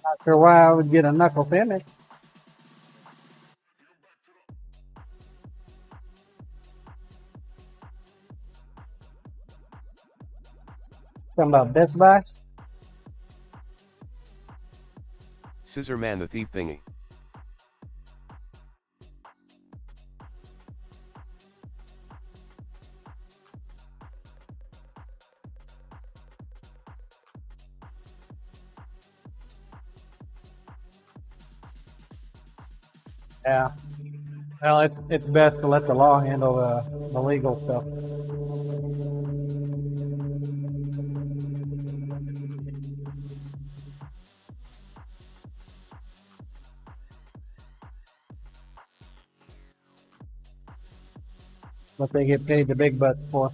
Not sure why I would get a knuckle finish. Talking about Best Buy? Scissor man, the thief thingy. Yeah. Well, it's best to let the law handle the legal stuff. What they get paid the big bucks for.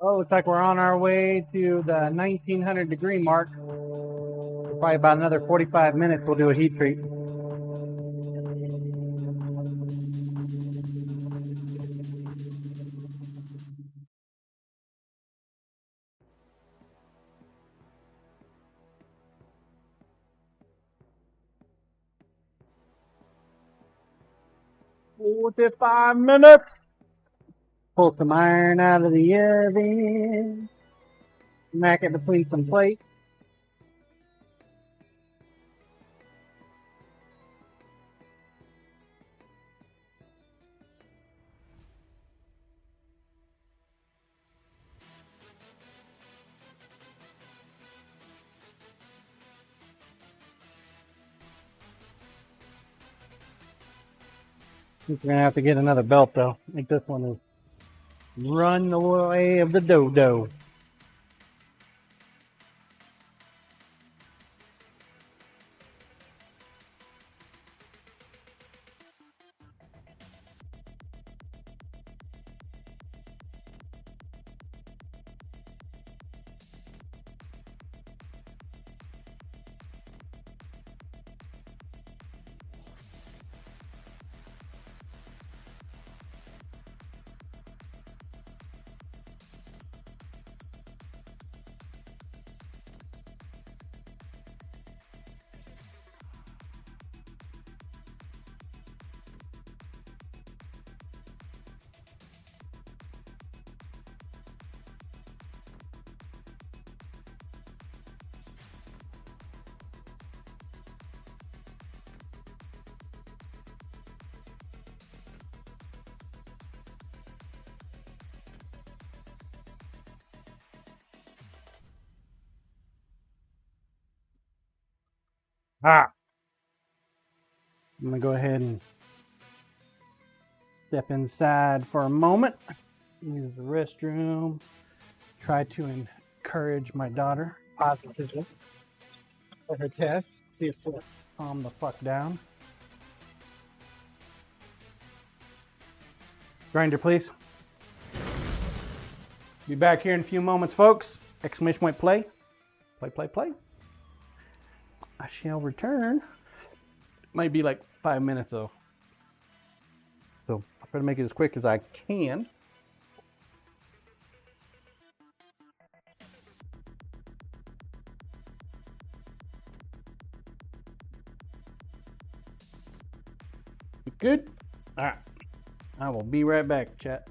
Oh, looks like we're on our way to the 1900 degree mark. Probably about another 45 minutes we'll do a heat treat. "45 minutes. Pull some iron out of the oven. Smack it between some plates. I think we're gonna have to get another belt though. I think this one is run the way of the dodo. Ah, I'm gonna go ahead and step inside for a moment. Use the restroom. Try to encourage my daughter positively for her test. See if she'll calm the fuck down. Grinder, please. Be back here in a few moments, folks. Exclamation point play. Play, play, play. I shall return. Might be like 5 minutes though. So I'll try to make it as quick as I can. You good? All right. I will be right back, chat.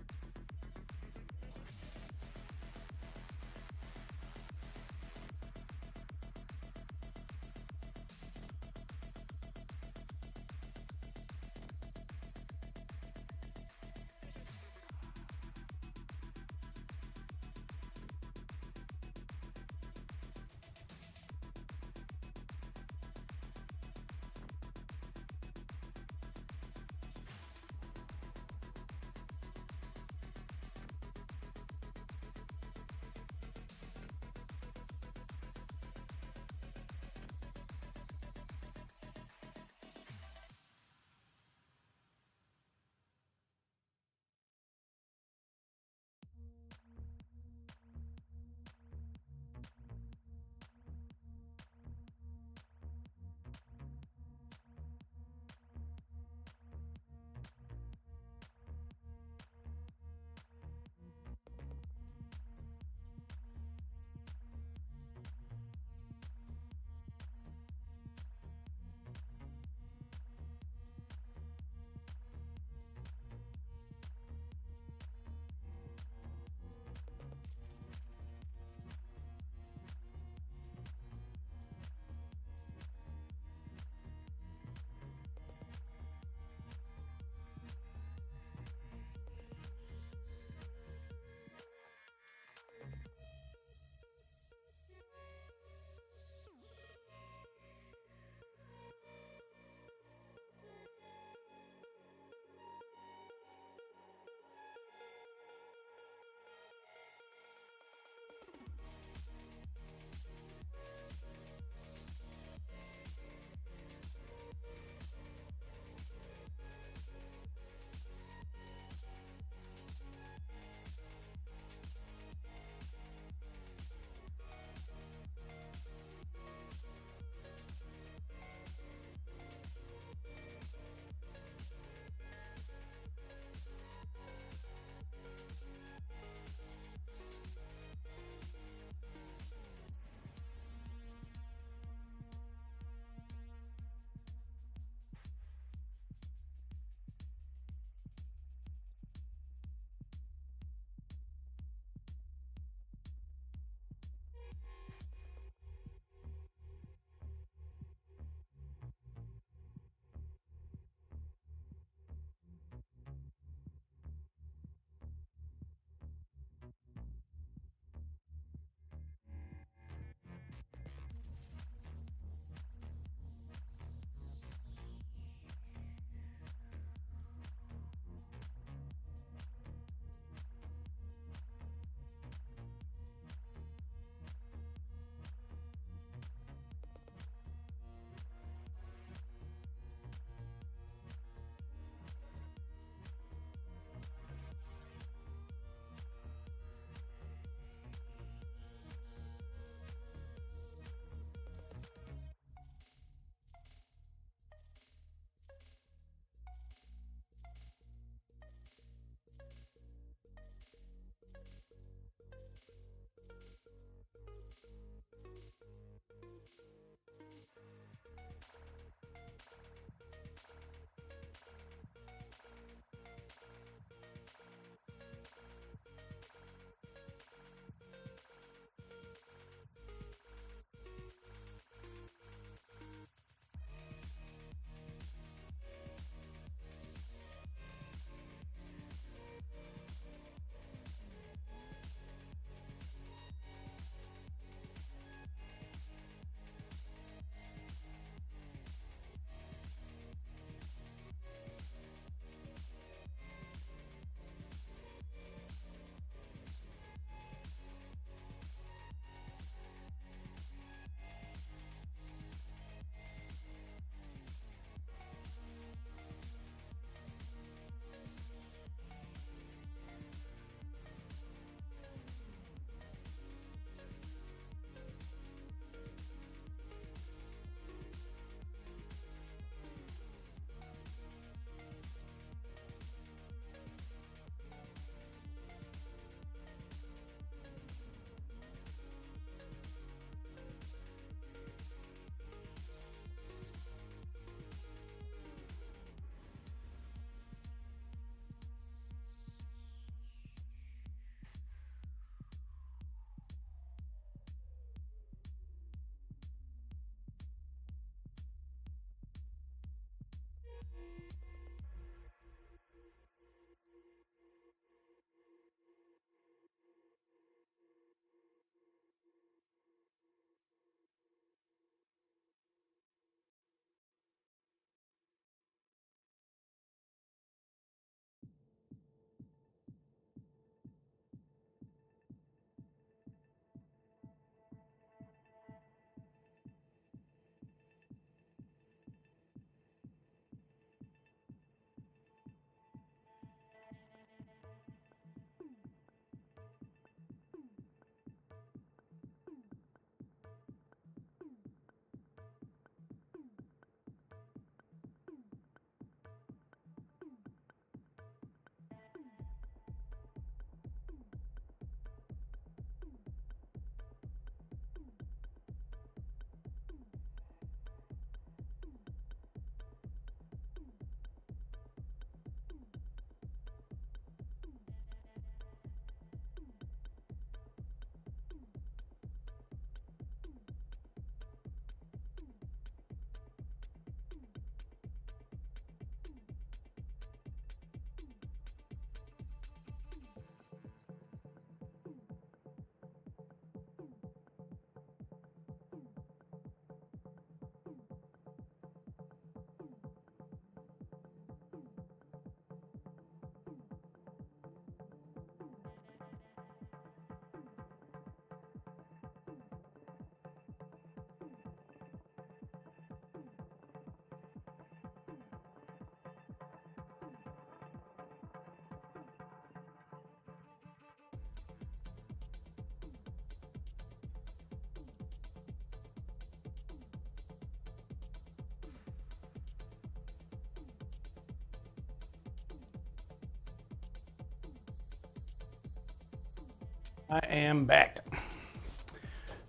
I am back.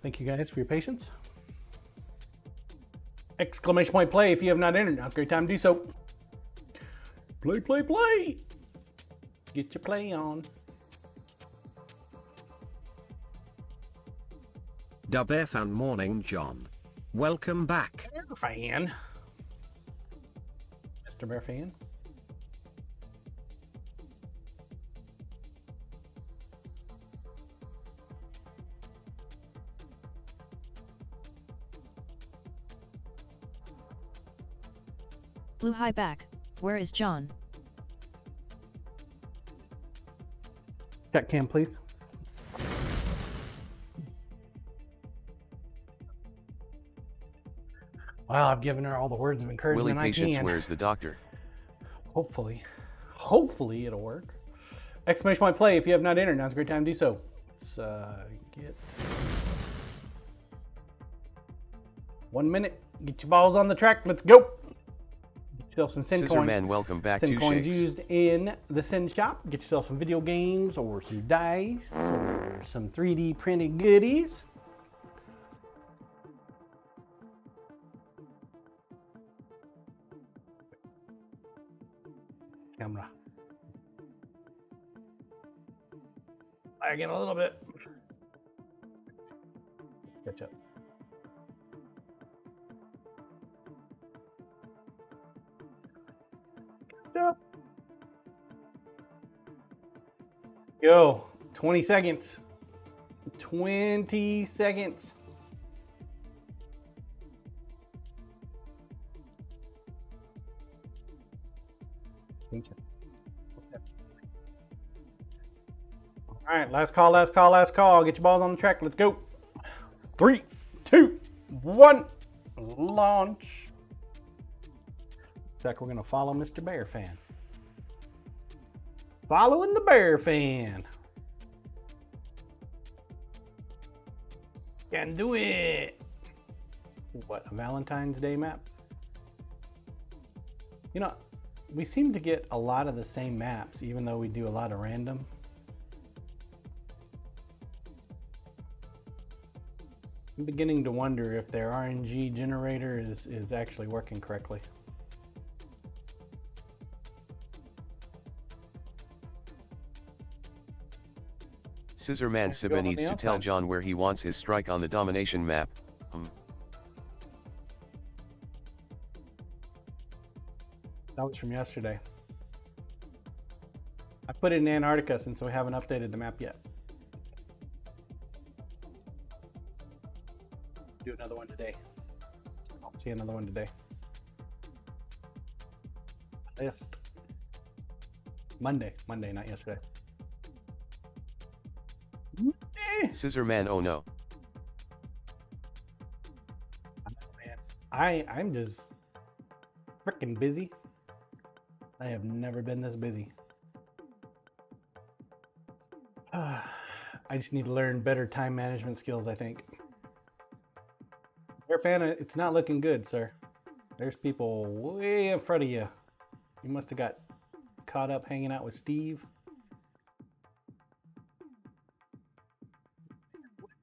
Thank you guys for your patience. Exclamation point play if you have not entered. Now's a great time to do so. Play, play, play. Get your play on. Da Bear Fan Morning John. Welcome back. Bear Fan. Mr. Bear Fan. Blue High back. Where is John? Chat cam, please. Well, I've given her all the words of encouragement Willie I Patience, can. where's the doctor? Hopefully it'll work. Exclamation point play if you have not entered. Now's a great time to do so. Let's get 1 minute. Get your balls on the track. Let's go. Get yourself some Sin coins. Scissorman, welcome back Sin to coins Shakes. used in the Sin shop. Get yourself some video games or some dice or some 3D printed goodies. Camera. Lagging a little bit. Catch up. Catch up. Go. 20 seconds. 20 seconds. All right, last call, last call, last call. Get your balls on the track. Let's go. 3, 2, 1. Launch. Looks like we're going to follow Mr. Bear Fan. Following the Bear Fan. Can do it. What, a Valentine's Day map? You know, we seem to get a lot of the same maps, even though we do a lot of random. I'm beginning to wonder if their RNG generator is actually working correctly. Scissorman Siba needs to tell John where he wants his strike on the domination map. That was from yesterday. I put it in Antarctica since we haven't updated the map yet. Do another one today. I'll see another one today. List. Monday, not yesterday. Scissorman, oh no. I'm just freaking busy. I have never been this busy. I just need to learn better time management skills, I think. Bear Fan, it's not looking good, sir. There's people way in front of you. You must have got caught up hanging out with Steve.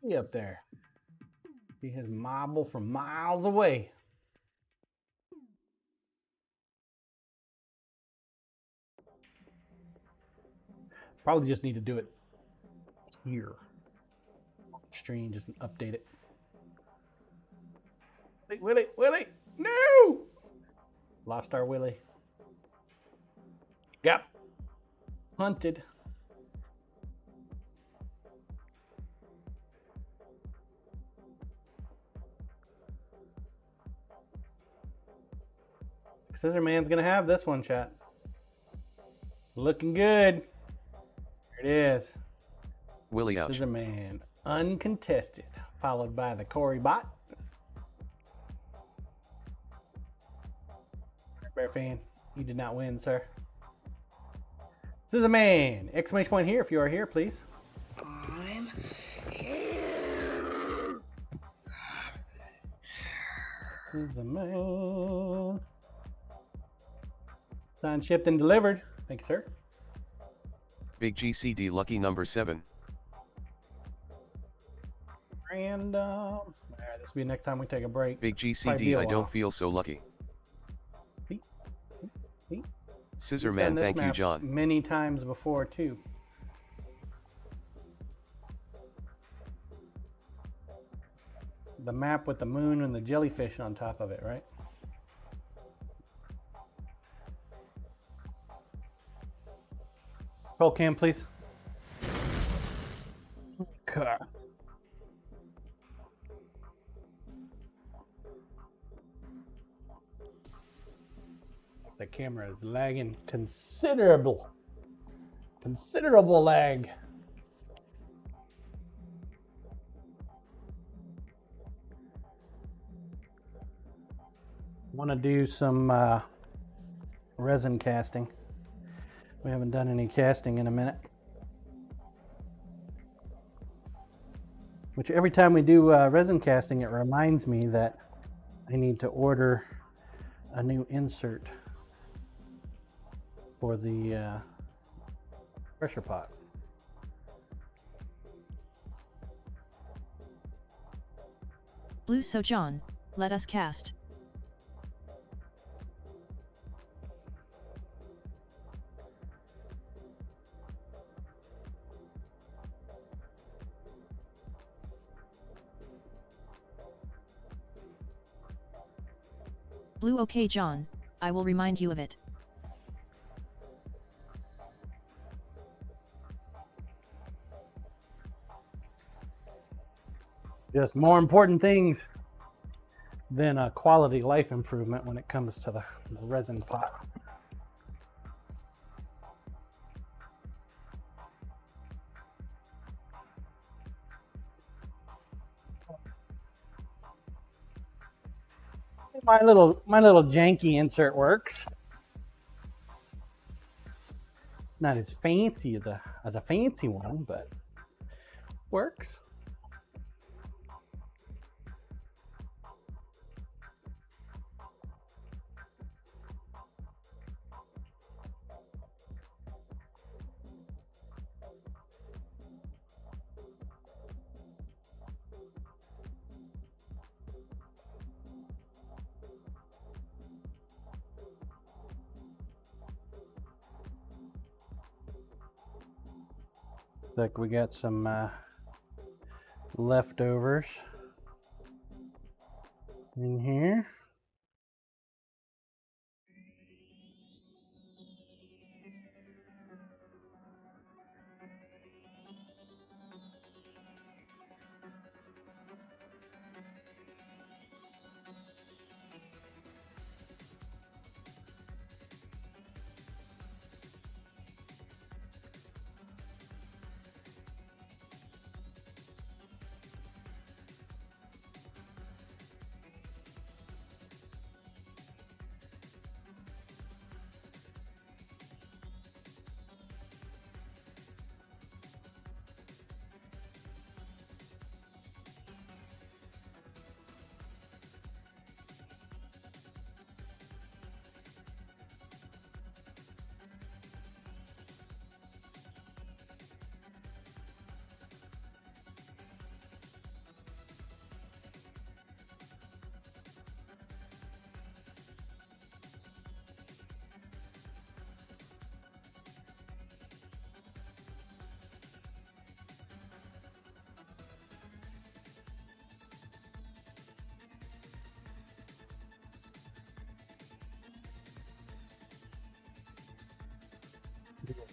Way up there. See his marble from miles away. Probably just need to do it here. Stream, just update it. Willie, no! Lost our Willie. Yep. Hunted. Scissorman's gonna have this one, chat. Looking good. There it is. Willie ouch. Scissorman, uncontested, followed by the Corey bot. Bear Fan, you did not win, sir. Scissorman, exclamation point here if you are here, please. I'm here. Scissorman. Signed, shipped, and delivered. Thank you, sir. Big GCD lucky number 7. random. All right, this will be next time we take a break. Big Probably be GCD, a I don't while. feel so lucky. See? See? Scissor We've Man, done this thank you, map John. many times before too. The map with the moon and the jellyfish on top of it, right? Roll cam, please. Okay. The camera is lagging considerable lag. Want to do some resin casting. We haven't done any casting in a minute. Which every time we do resin casting, it reminds me that I need to order a new insert for the pressure pot. Blue so John, let us cast. Blue okay John, I will remind you of it. Just more important things than a quality life improvement when it comes to the resin pot. My little janky insert works. Not as fancy as a fancy one, but works. Like we got some leftovers in here.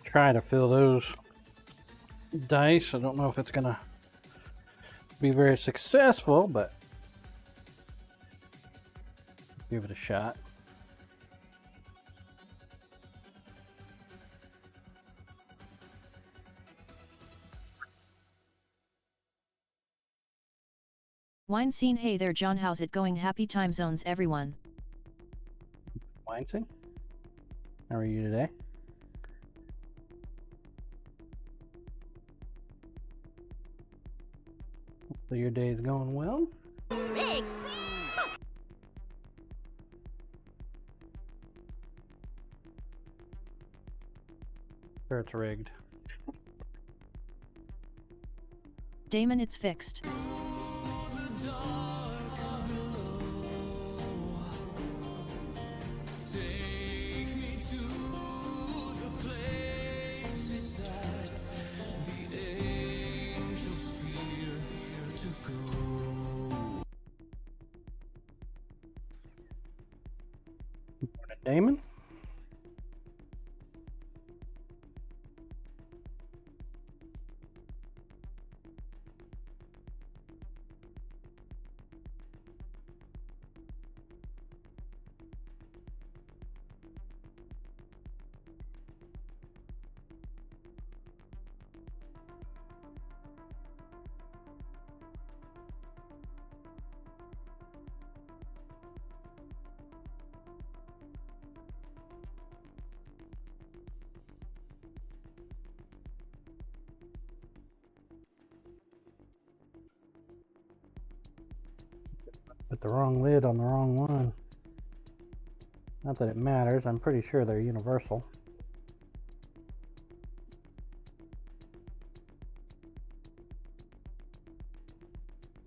Try to fill those dice. I don't know if it's gonna be very successful, but give it a shot. Wine scene hey there John how's it going happy time zones everyone. Wine scene? How are you today? So your day is going well? Sure, it's rigged. Damon it's fixed. Damon? Put the wrong lid on the wrong one. Not that it matters, I'm pretty sure they're universal.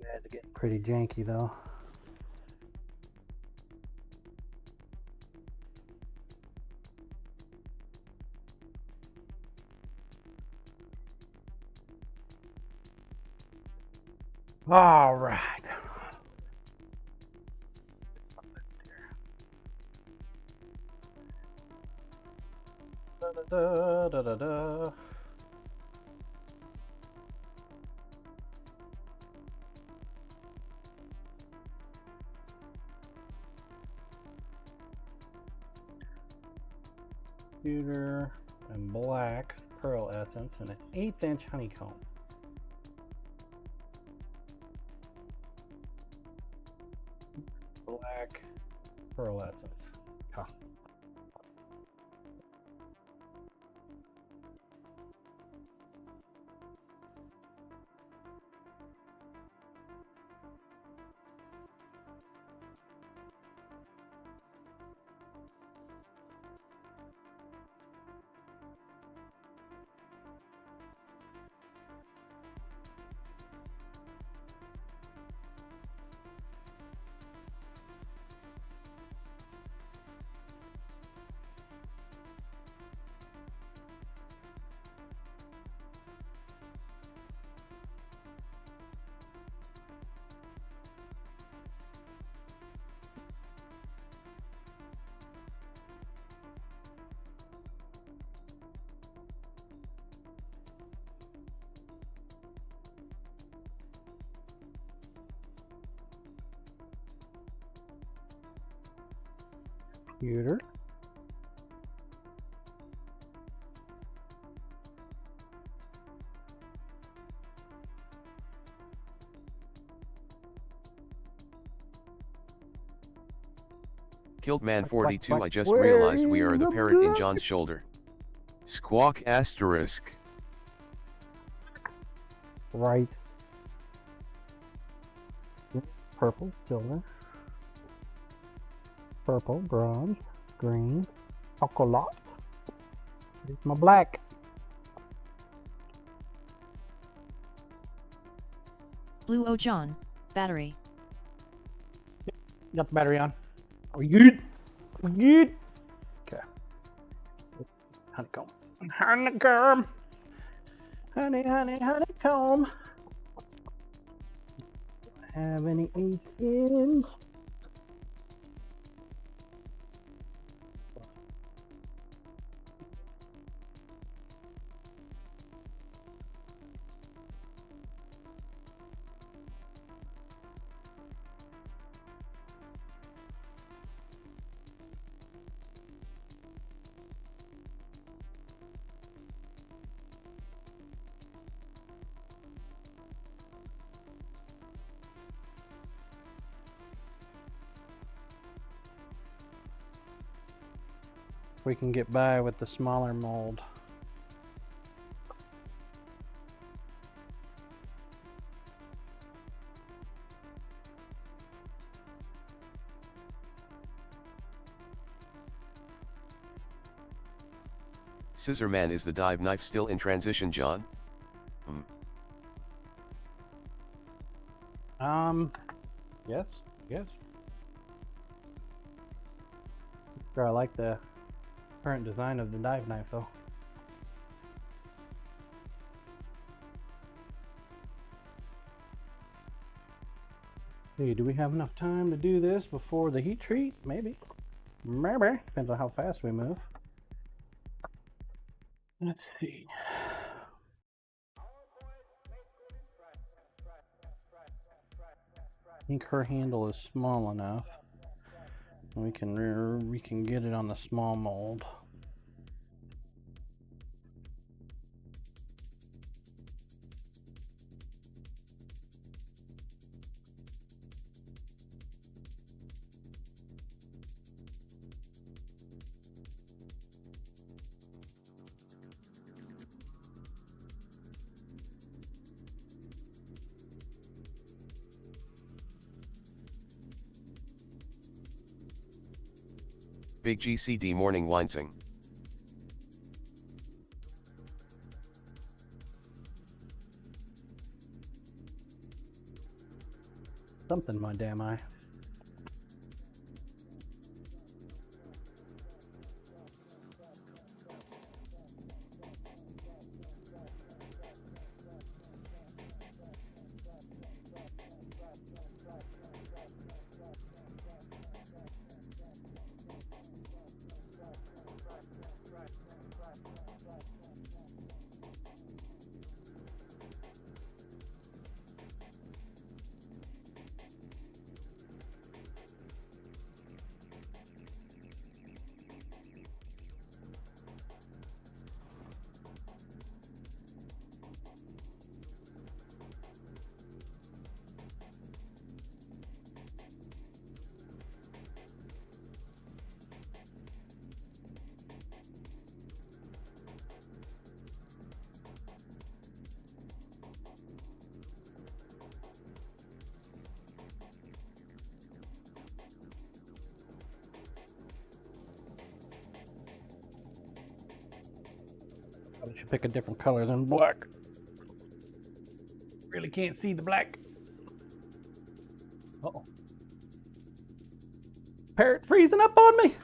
Yeah, it's getting pretty janky though. All right. Da, da, da, da. Pewter and black pearl essence and an 1/8 inch honeycomb. Black pearl essence. Huh. Pewter. Killed man Quack, 42. quack, I just quack. realized we are the Where parrot in is John's shoulder. Squawk asterisk. Right. Purple, silver. Purple, bronze, green, chocolate. Here's my black. Blue O John, battery. Got the battery on. Are we good? We good? Okay. Honeycomb. Honeycomb. Honey, honey, honeycomb. Have any 1/8 inch? We can get by with the smaller mold. Scissor man, is the dive knife still in transition, John? Yes, yes. Sure, I like the current design of the dive knife though. Hey, do we have enough time to do this before the heat treat? Maybe. Maybe. Depends on how fast we move. Let's see. I think her handle is small enough. We can get it on the small mold. Big GCD morning wincing. Something, my damn eye. Probably should pick a different color than black. Really can't see the black. Uh-oh. Parrot freezing up on me.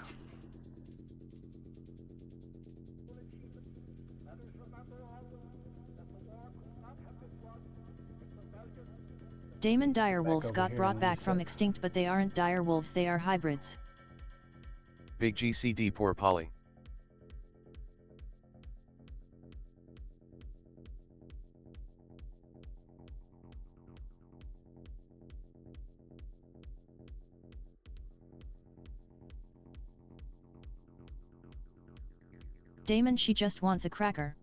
Damon direwolves over got here brought and back from reset. extinct, but they aren't direwolves, they are hybrids. Big GCD poor Polly. Damon, she just wants a cracker.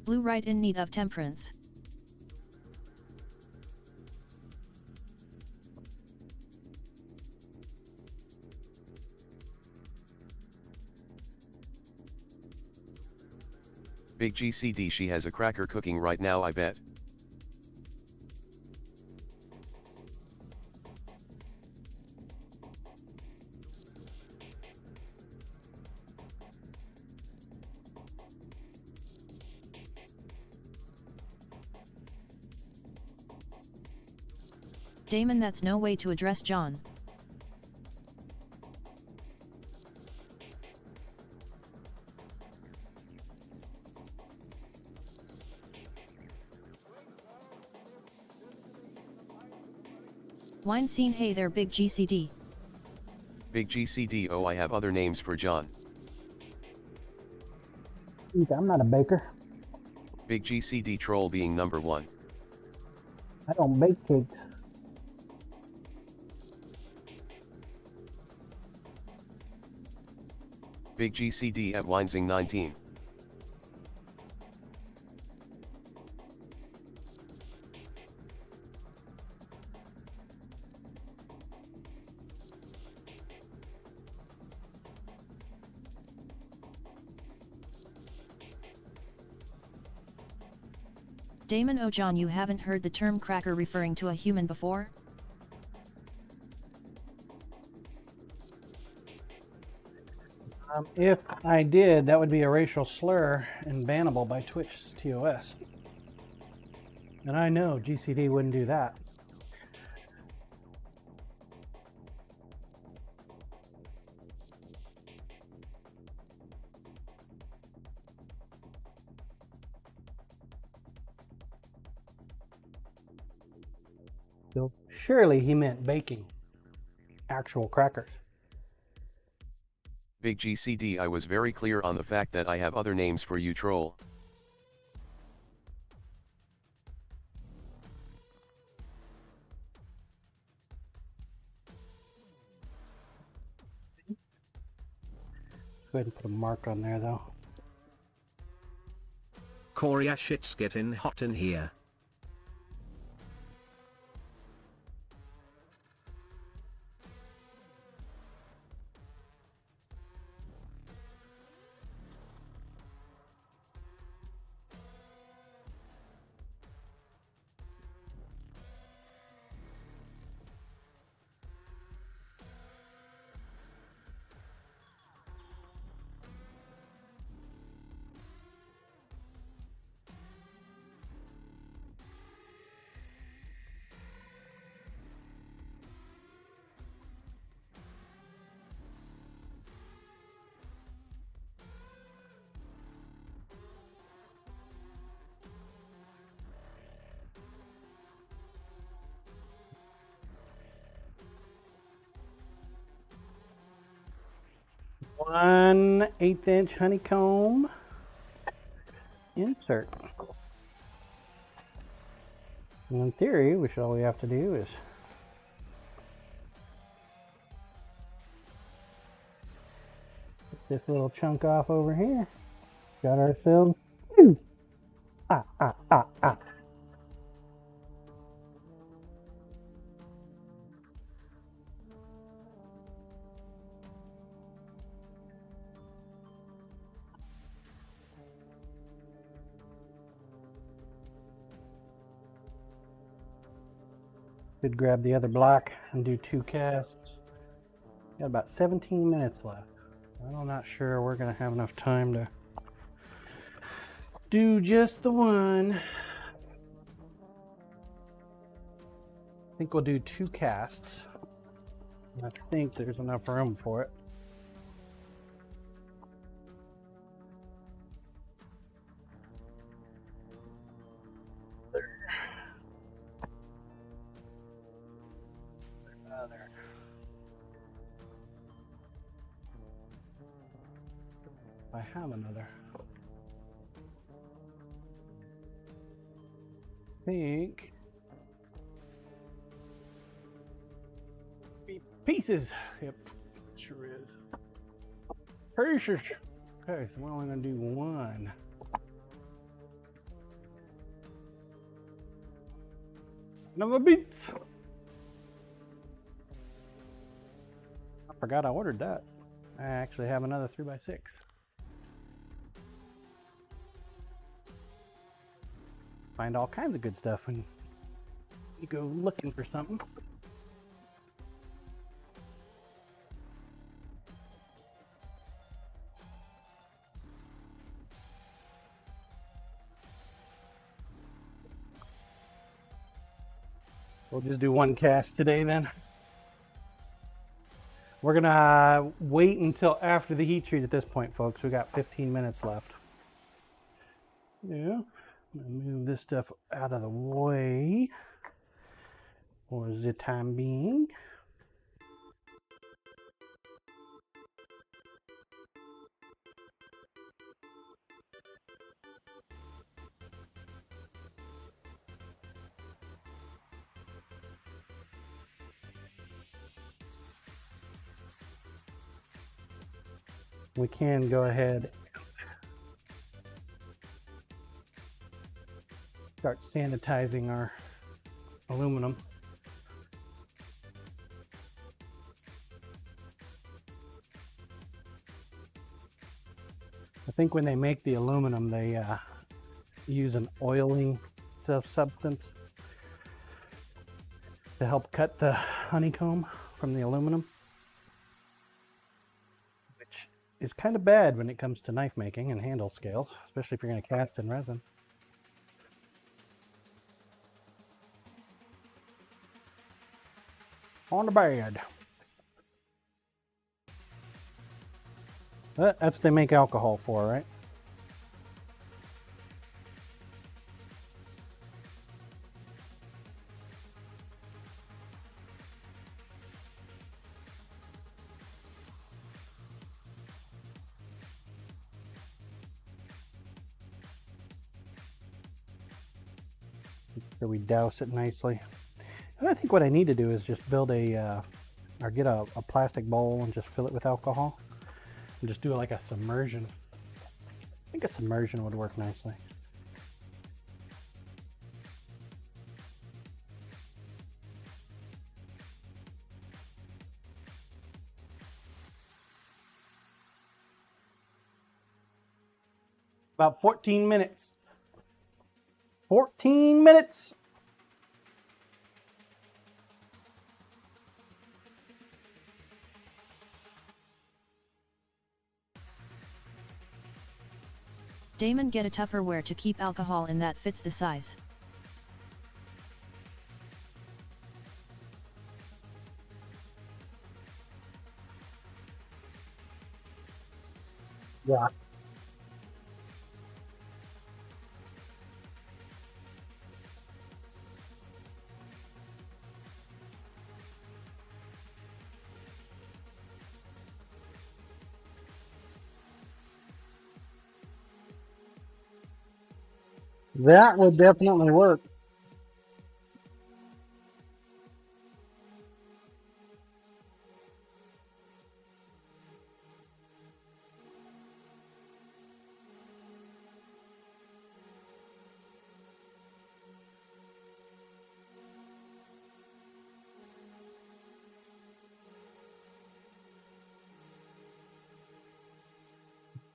Blue right in need of temperance. Big GCD, she has a cracker cooking right now, I bet. Damon, that's no way to address John. Wine scene, hey there, Big GCD. Big GCD, oh, I have other names for John. I'm not a baker. Big GCD troll being number one. I don't bake cakes. Big GCD at Winesing 19. Damon, oh John, you haven't heard the term cracker referring to a human before? If I did, that would be a racial slur and bannable by Twitch TOS. And I know GCD wouldn't do that. So surely he meant baking actual crackers. Big GCD, I was very clear on the fact that I have other names for you, troll. Go ahead and put a mark on there though. Korea shit's getting hot in here. One 1/8" honeycomb insert. And in theory, which all we have to do is get this little chunk off over here. Got ourselves ah. Could grab the other block and do 2 casts. Got about 17 minutes left. I'm not sure we're gonna have enough time to do just the one. I think we'll do 2 casts. I think there's enough room for it. There. I have another. I think pieces. Yep, sure is. Pieces. Okay, so we're only gonna do 1. Another beat. I forgot I ordered that. I actually have another 3x6. Find all kinds of good stuff when you go looking for something. We'll just do 1 cast today then. We're gonna wait until after the heat treat at this point, folks. We got 15 minutes left. Yeah, I'm gonna move this stuff out of the way for the time being. We can go ahead and start sanitizing our aluminum. I think when they make the aluminum, they use an oiling substance to help cut the honeycomb from the aluminum, which is kind of bad when it comes to knife making and handle scales, especially if you're going to cast in resin. On the bed. That's what they make alcohol for, right? So we douse it nicely. And I think what I need to do is just build or get a plastic bowl and just fill it with alcohol. And just do like a submersion. I think a submersion would work nicely. About 14 minutes. 14 minutes. Damon, get a Tupperware to keep alcohol in that fits the size. Yeah. That would definitely work.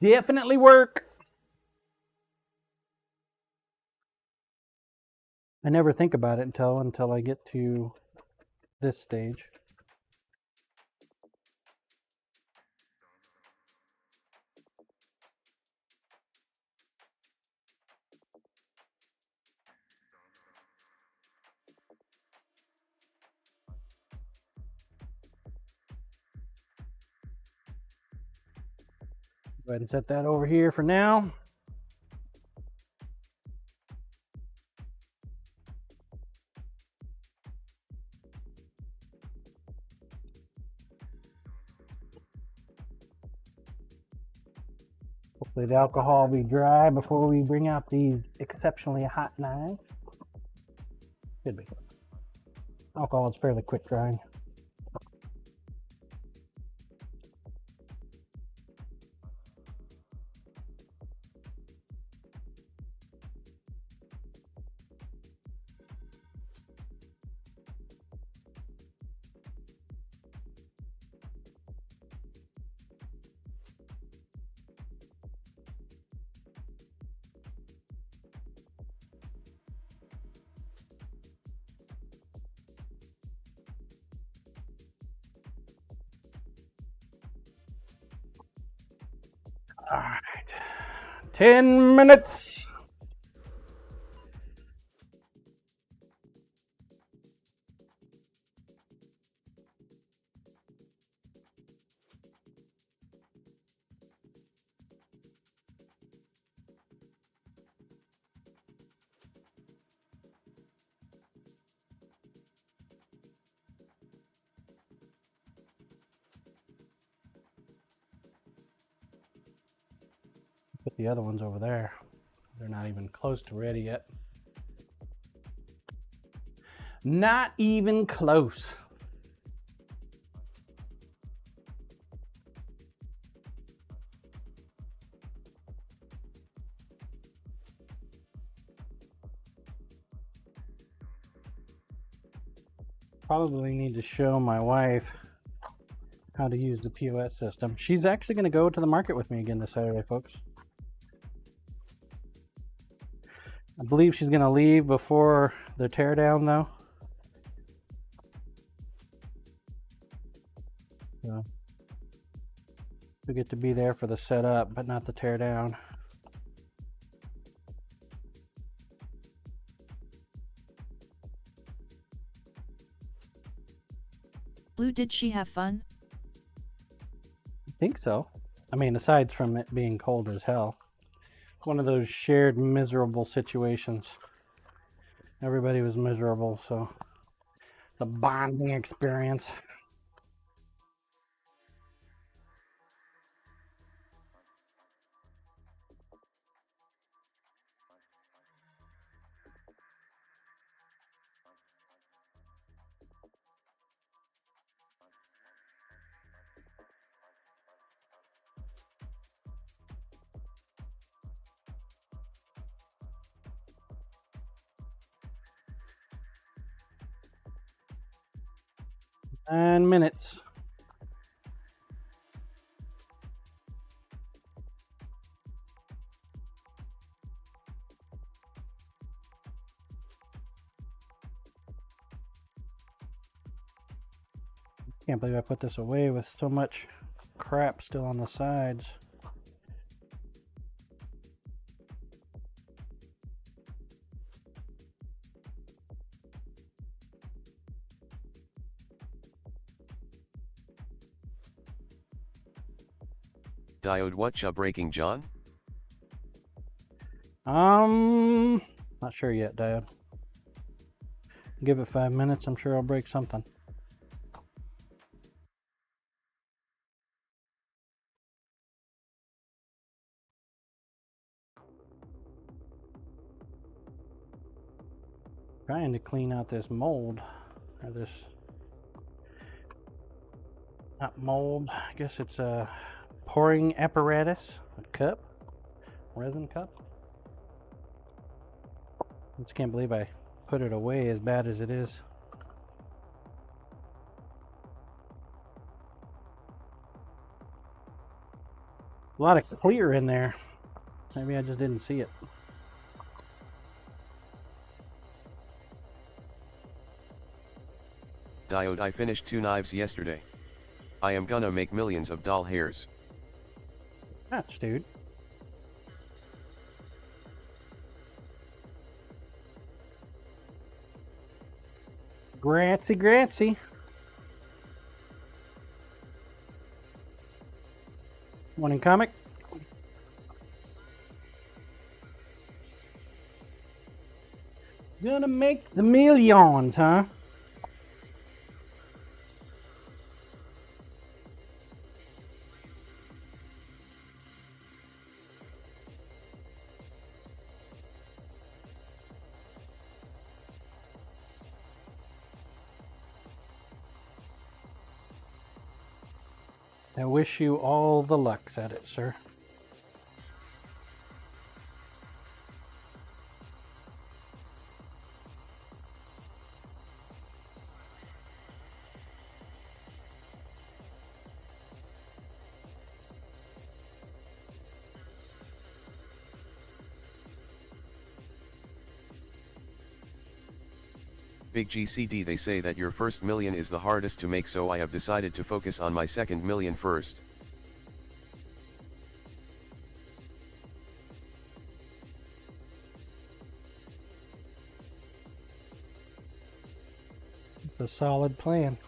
Definitely work. I never think about it until I get to this stage. Go ahead and set that over here for now. Hopefully the alcohol will be dry before we bring out these exceptionally hot knives. Should be. Alcohol is fairly quick drying. All right, 10 minutes. Put the other ones over there. They're not even close to ready yet. Not even close. Probably need to show my wife how to use the POS system. She's actually going to go to the market with me again this Saturday, folks. I believe she's going to leave before the teardown, though. So We get to be there for the setup, but not the tear down. Blue, did she have fun? I think so. I mean, aside from it being cold as hell. One of those shared miserable situations. Everybody was miserable, so it's a bonding experience. And minutes. Can't believe I put this away with so much crap still on the sides. Diode, whatcha breaking, John? Not sure yet, Dad. Give it 5 minutes, I'm sure I'll break something. Trying to clean out this mold, or this, not mold, I guess it's a pouring apparatus, a cup, resin cup. I just can't believe I put it away as bad as it is. A lot of clear in there. Maybe I just didn't see it. Diode, I finished 2 knives yesterday. I am gonna make millions of doll hairs. That's dude. Grazie, grazie. Morning comic. Gonna make the millions, huh? I wish you all the lucks at it, sir. Big GCD, they say that your first million is the hardest to make, so I have decided to focus on my second million first. It's a solid plan.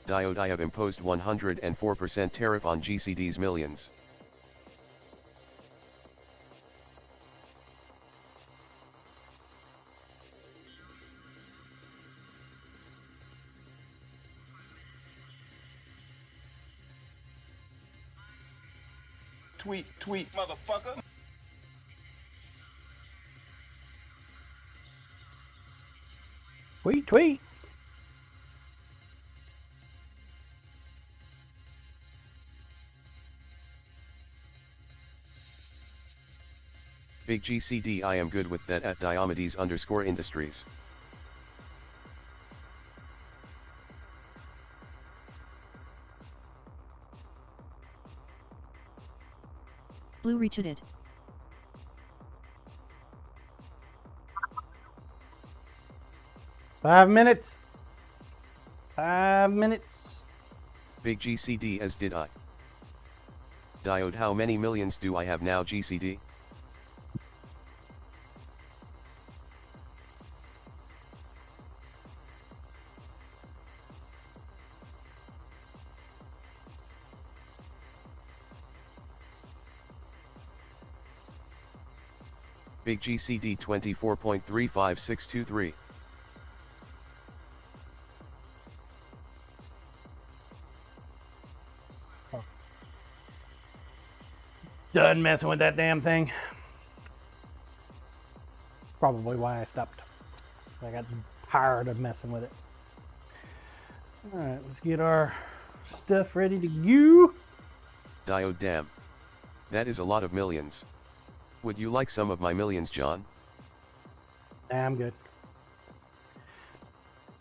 Diode, I have imposed 104% tariff on GCD's millions. Tweet, tweet, motherfucker. Tweet, tweet. Big GCD, I am good with that at Diomedes_Industries. Blue retweeted. 5 minutes. 5 minutes. Big GCD as did I. Diode, how many millions do I have now, GCD? Big GCD 24.35623. Done messing with that damn thing. Probably why I stopped. I got tired of messing with it. Alright, let's get our stuff ready to go. Diode, damn. That is a lot of millions. Would you like some of my millions, John? Nah, I'm good.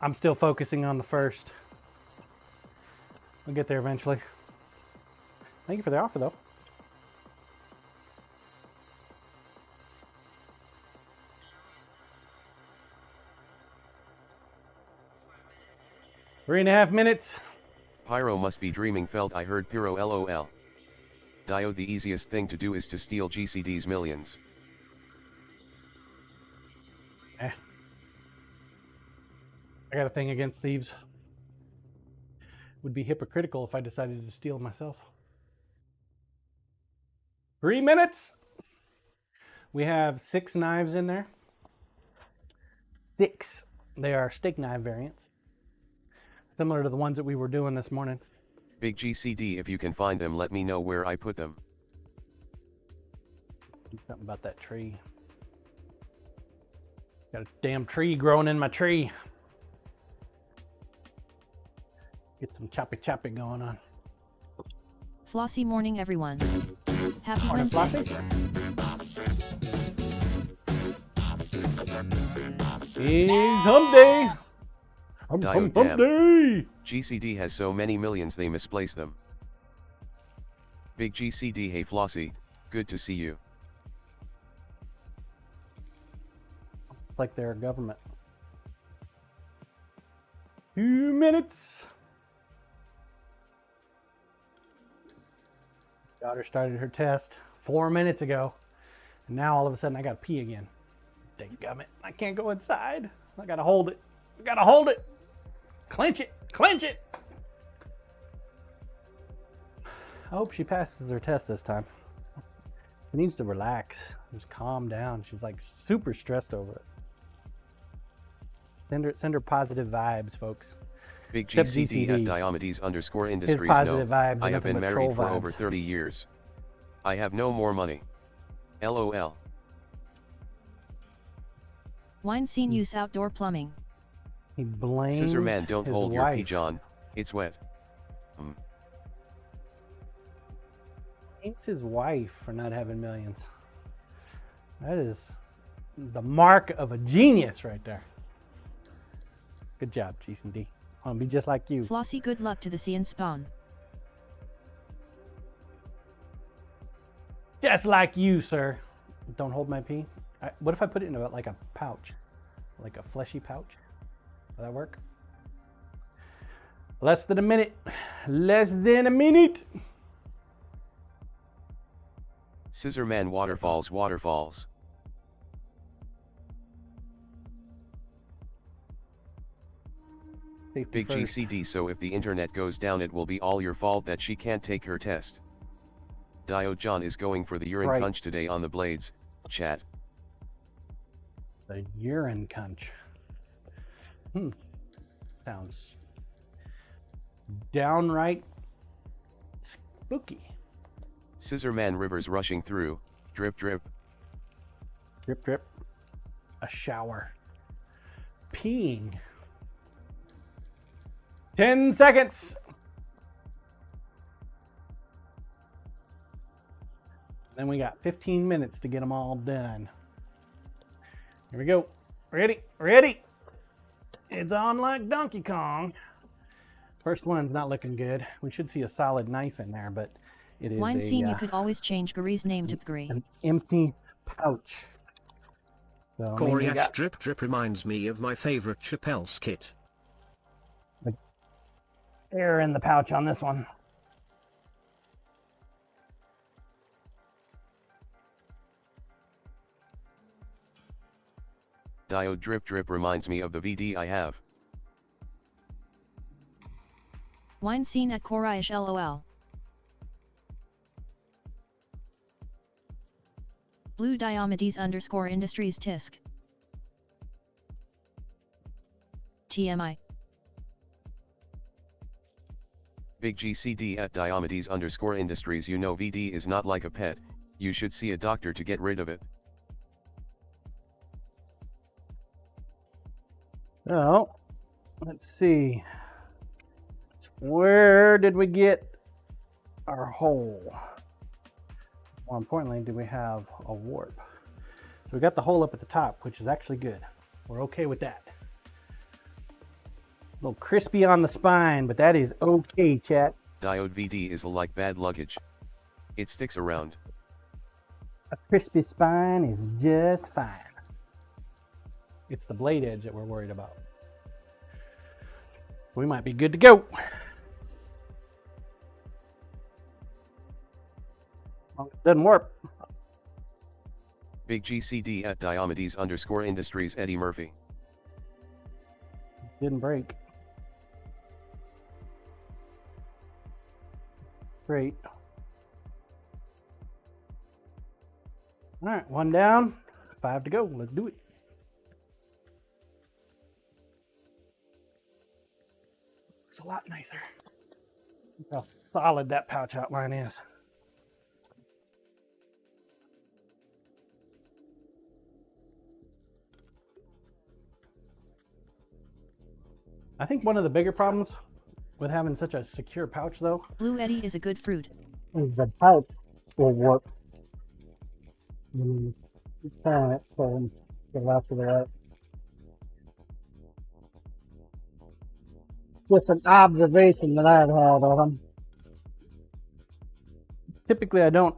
I'm still focusing on the first. We'll get there eventually. Thank you for the offer, though. Three and a half minutes. Pyro must be dreaming, felt I heard Pyro LOL. Diode, the easiest thing to do is to steal GCD's millions. I got a thing against thieves. Would be hypocritical if I decided to steal myself. 3 minutes. We have 6 knives in there. 6. They are steak knife variants. Similar to the ones that we were doing this morning. Big GCD, if you can find them, let me know where I put them. Do something about that tree. Got a damn tree growing in my tree. Get some choppy going on. Flossy morning, everyone. Happy Morning, Wednesday. It's hump day. Diode, Hump damn. day. GCD has so many millions they misplace them. Big GCD, hey Flossie, good to see you. It's like they're a government. 2 minutes. Daughter started her test 4 minutes ago. And now all of a sudden I gotta pee again. Dadgummit. I can't go inside. I gotta hold it. I gotta hold it. Clench it. Clench it. I hope she passes her test this time. She needs to relax. Just calm down. She's like super stressed over it. Send her positive vibes, folks. Big Except GCD at GCD. Diomedes_industries. positive No, vibes are I have nothing been but married troll for over vibes. 30 years. I have no more money. LOL. Wine scene use outdoor plumbing. He blames Scissor man, don't his hold your pee, wife. John. It's wet. Hates his wife for not having millions. That is the mark of a genius right there. Good job, GCD. I want to be just like you. Flossy, good luck to the sea and spawn. Just like you, sir. Don't hold my pee. What if I put it in like a pouch? Like a fleshy pouch? Will that work? Less than a minute. Less than a minute. Scissor man, waterfalls, waterfalls. Safety Big first. GCD, so if the internet goes down it will be all your fault that she can't take her test. Diode, John is going for the urine Right. punch today on the blades, chat. The urine cunch. Sounds downright spooky. Scissor man, rivers rushing through, drip drip. Drip, drip. A shower. Peeing. 10 seconds. Then we got 15 minutes to get them all done. Here we go. Ready? Ready? It's on like Donkey Kong. First one's not looking good. We should see a solid knife in there, but it is Wine scene, you could always change Gary's name to Gary. an empty pouch. So, I mean, Corey you Ash got drip drip reminds me of my favorite Chappelle's kit. air in the pouch on this one. Diode drip drip reminds me of the VD I have. Wine scene at Koraish LOL. Blue Diomedes _ Industries Tisk. TMI. Big GCD at Diomedes _ Industries. You know VD is not like a pet, you should see a doctor to get rid of it. So, let's see. Where did we get our hole? More importantly, do we have a warp? So we got the hole up at the top, which is actually good. We're okay with that. A little crispy on the spine, but that is okay, chat. Diode VD is like bad luggage. It sticks around. A crispy spine is just fine. It's the blade edge that we're worried about. We might be good to go. Well, it doesn't work. Big GCD at Diomedes _ Industries. Eddie Murphy. Didn't break. Great. All right, one down, 5 to go. Let's do it. It's a lot nicer. Look how solid that pouch outline is. I think one of the bigger problems with having such a secure pouch, though, Blue Eddie is a good fruit. is the pouch will work. Turn it so the left to the right. Just an observation that I've had of them. Typically, I don't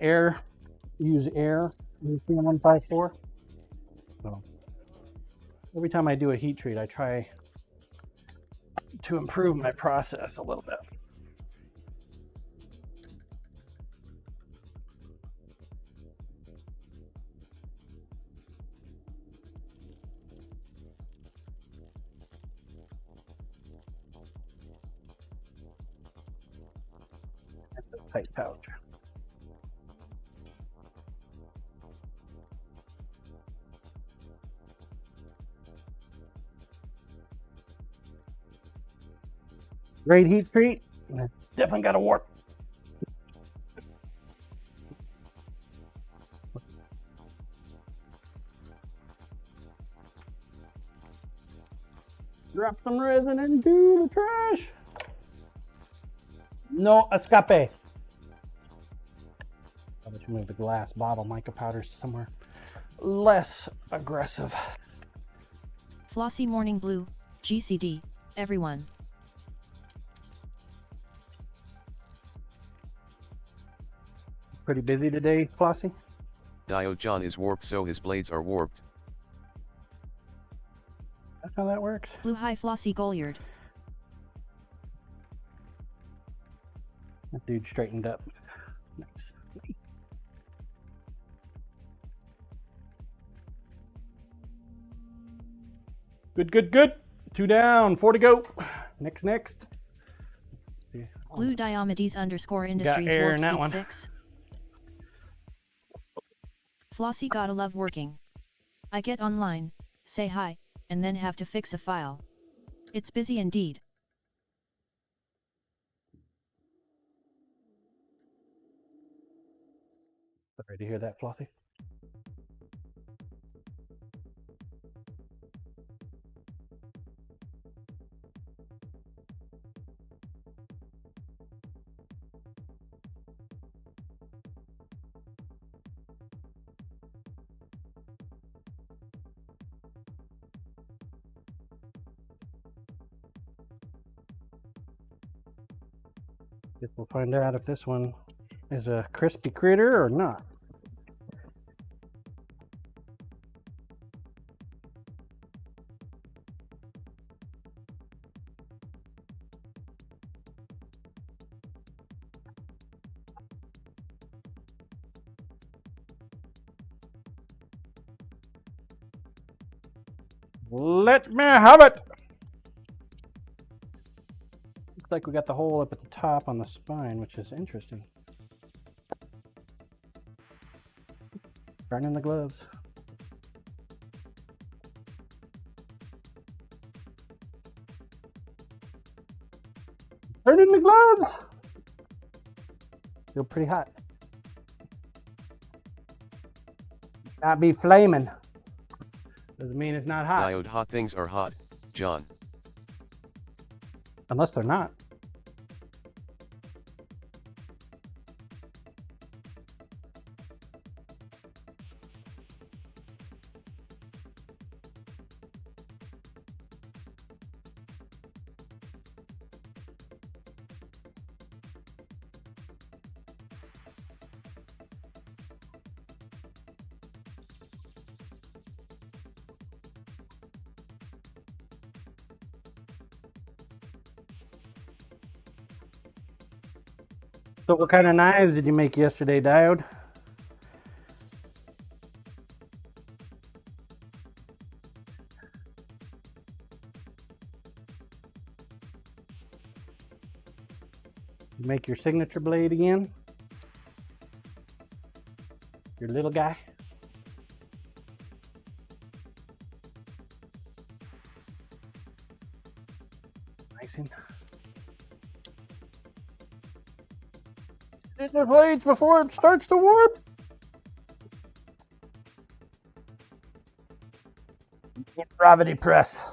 use air in the 154. So every time I do a heat treat, I try to improve my process a little bit. That's a tight pouch. Great heat treat. It's definitely got a warp. Drop some resin into the trash. No escape. Probably should move the glass bottle mica powders somewhere less aggressive. Flossy Morning Blue, GCD, everyone. Pretty busy today, Flossie? Diode John is warped, so his blades are warped. That's how that works. Blue High Flossy Goliard. That dude straightened up. Nice. Good, good, good. 2 down, 4 to go. Next. Blue Diomedes _ Industries air warp in that speed one. 6. Flossy gotta love working. I get online, say hi, and then have to fix a file. It's busy indeed. Sorry to hear that, Flossie. Guess we'll find out if this one is a crispy critter or not. Let me have it. Looks like we got the hole up at the top on the spine, which is interesting. Burning the gloves. Burning the gloves. Feel pretty hot. Not be flaming. Doesn't mean it's not hot. Diode hot things are hot, John. Unless they're not. So what kind of knives did you make yesterday, Diode? You make your signature blade again? Your little guy? Nice. Hit the blades before it starts to warp. Gravity press.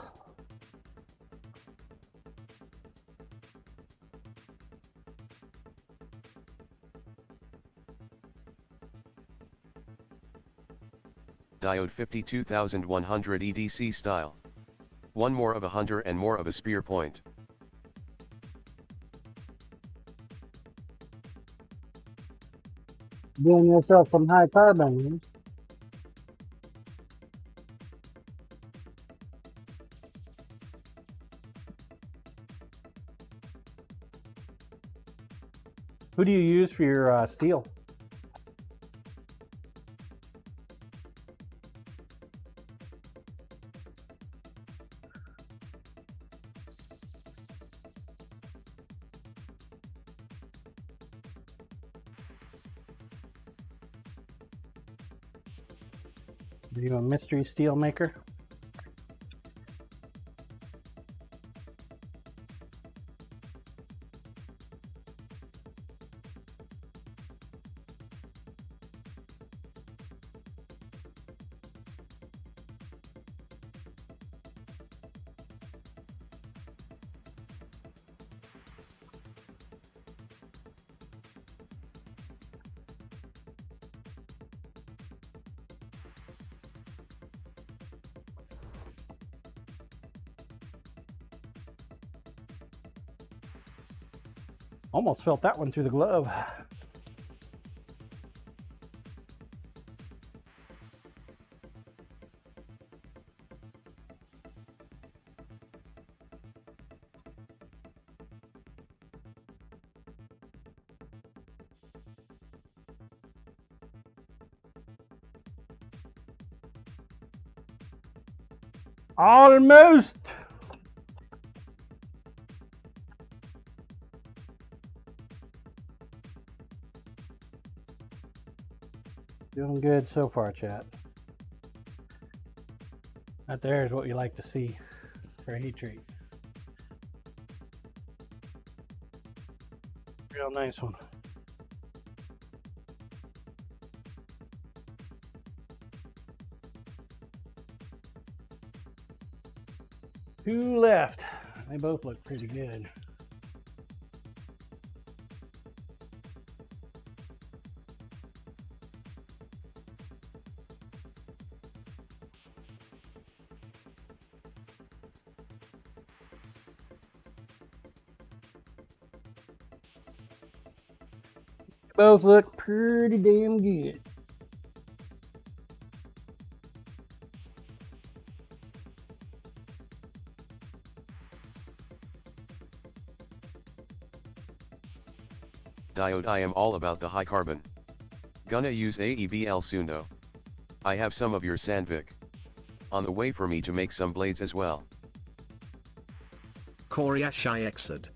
Diode 52100 EDC style. One more of a hunter and more of a spear point. Doing yourself some high carbon. Who do you use for your steel? Are you a mystery steel maker? Almost felt that one through the glove. Almost. Doing good so far, chat. That there is what you like to see for a heat treat. Real nice one. Two left. They both look pretty good. Both look pretty damn good. Diode, I am all about the high carbon. Gonna use AEBL soon though. I have some of your Sandvik. On the way for me to make some blades as well. Koryashai Exed.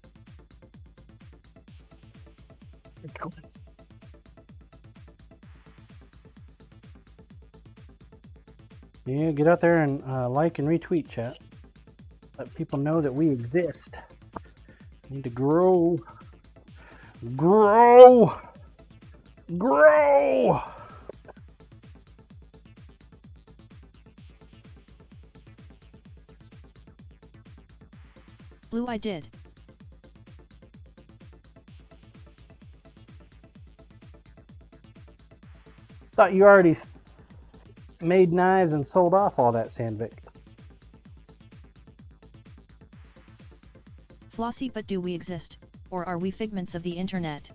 Yeah, get out there and like and retweet, chat. Let people know that we exist. Need to grow. Grow! Grow! Blue, I did. Thought you already made knives and sold off all that, Sandvik. Flossie, but do we exist, or are we figments of the internet?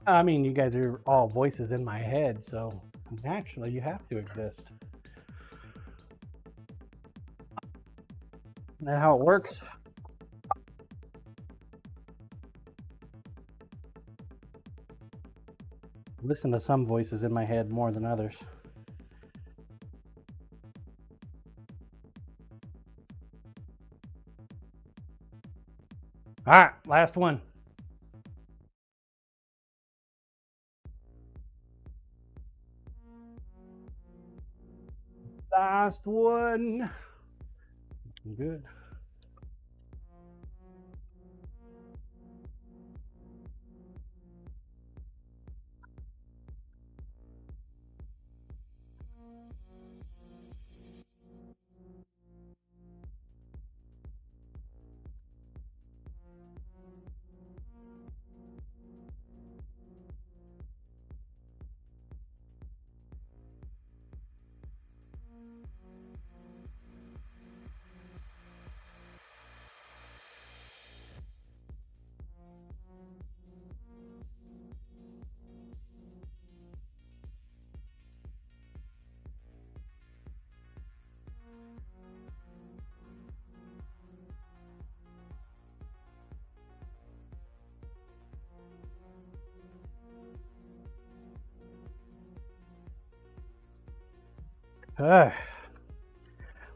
I mean, you guys are all voices in my head, so naturally you have to exist. Isn't that how it works? Listen to some voices in my head more than others. All right, last one. Last one. Good.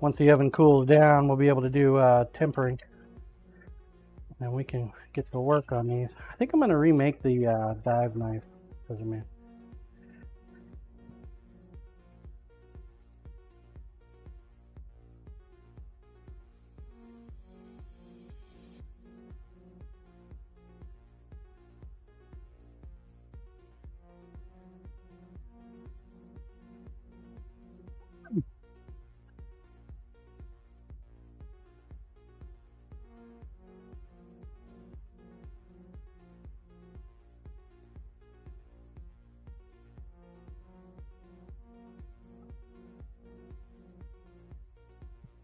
Once the oven cools down, we'll be able to do tempering. And we can get to work on these. I think I'm going to remake the dive knife. Man.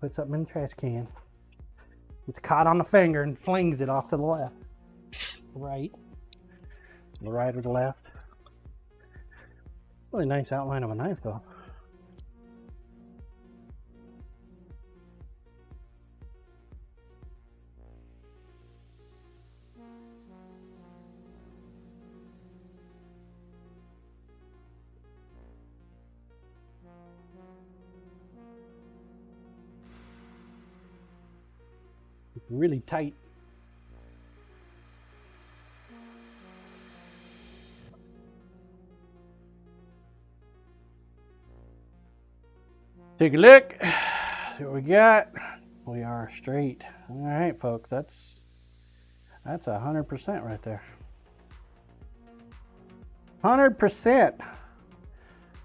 Put something in the trash can. It's caught on the finger and flings it off to the left. Right. The right or the left. Really nice outline of a knife though. Really tight. Take a look. See what we got. We are straight. All right, folks. That's 100% right there. 100%.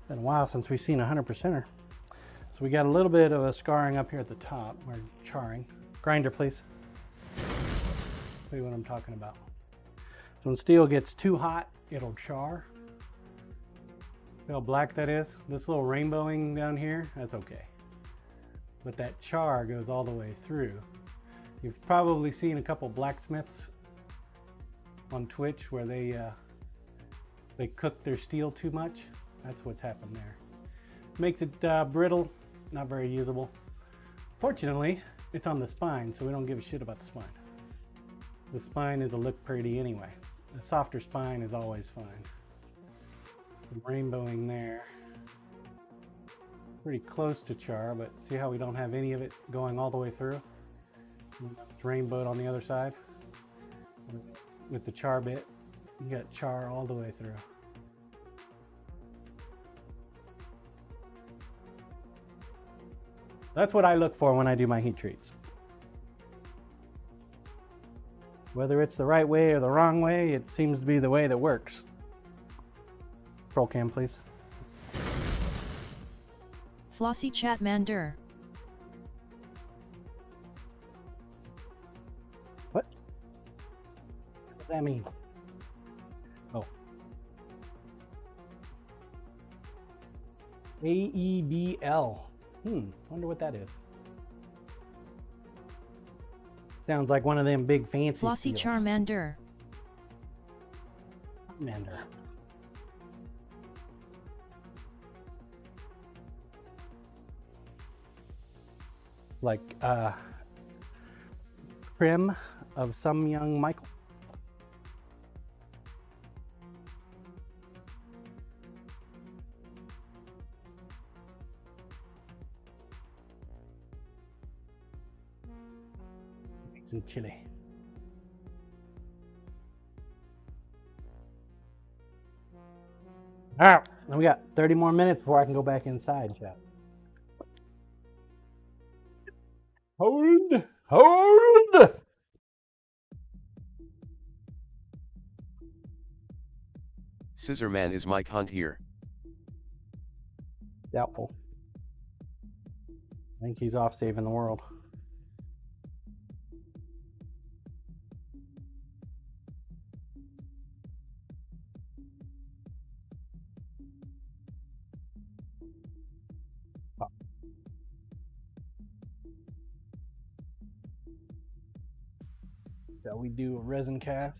Been a while since we've seen a 100%er. So we got a little bit of a scarring up here at the top. We're charring. Grinder, please. See what I'm talking about. So when steel gets too hot, it'll char. See how black that is? This little rainbowing down here, that's okay. But that char goes all the way through. You've probably seen a couple blacksmiths on Twitch where they cook their steel too much. That's what's happened there. Makes it brittle, not very usable. Fortunately, It's on the spine, so we don't give a shit about the spine. The spine is a look pretty anyway. A softer spine is always fine. Some rainbowing there. Pretty close to char, but see how we don't have any of it going all the way through? It's rainbowed on the other side. With the char bit, you got char all the way through. That's what I look for when I do my heat treats. Whether it's the right way or the wrong way, it seems to be the way that works. Roll cam, please. Flossy Chat Mander. What? What does that mean? Oh. AEBL. Wonder what that is. Sounds like one of them big fancy Flossy steels. Charmander. Charmander. Like Prim of some young Michael. Some chili. All right, and we got 30 more minutes before I can go back inside, chat. Hold. Scissor Man, is Mike Hunt here? Doubtful. I think he's off saving the world. Shall we do a resin cast?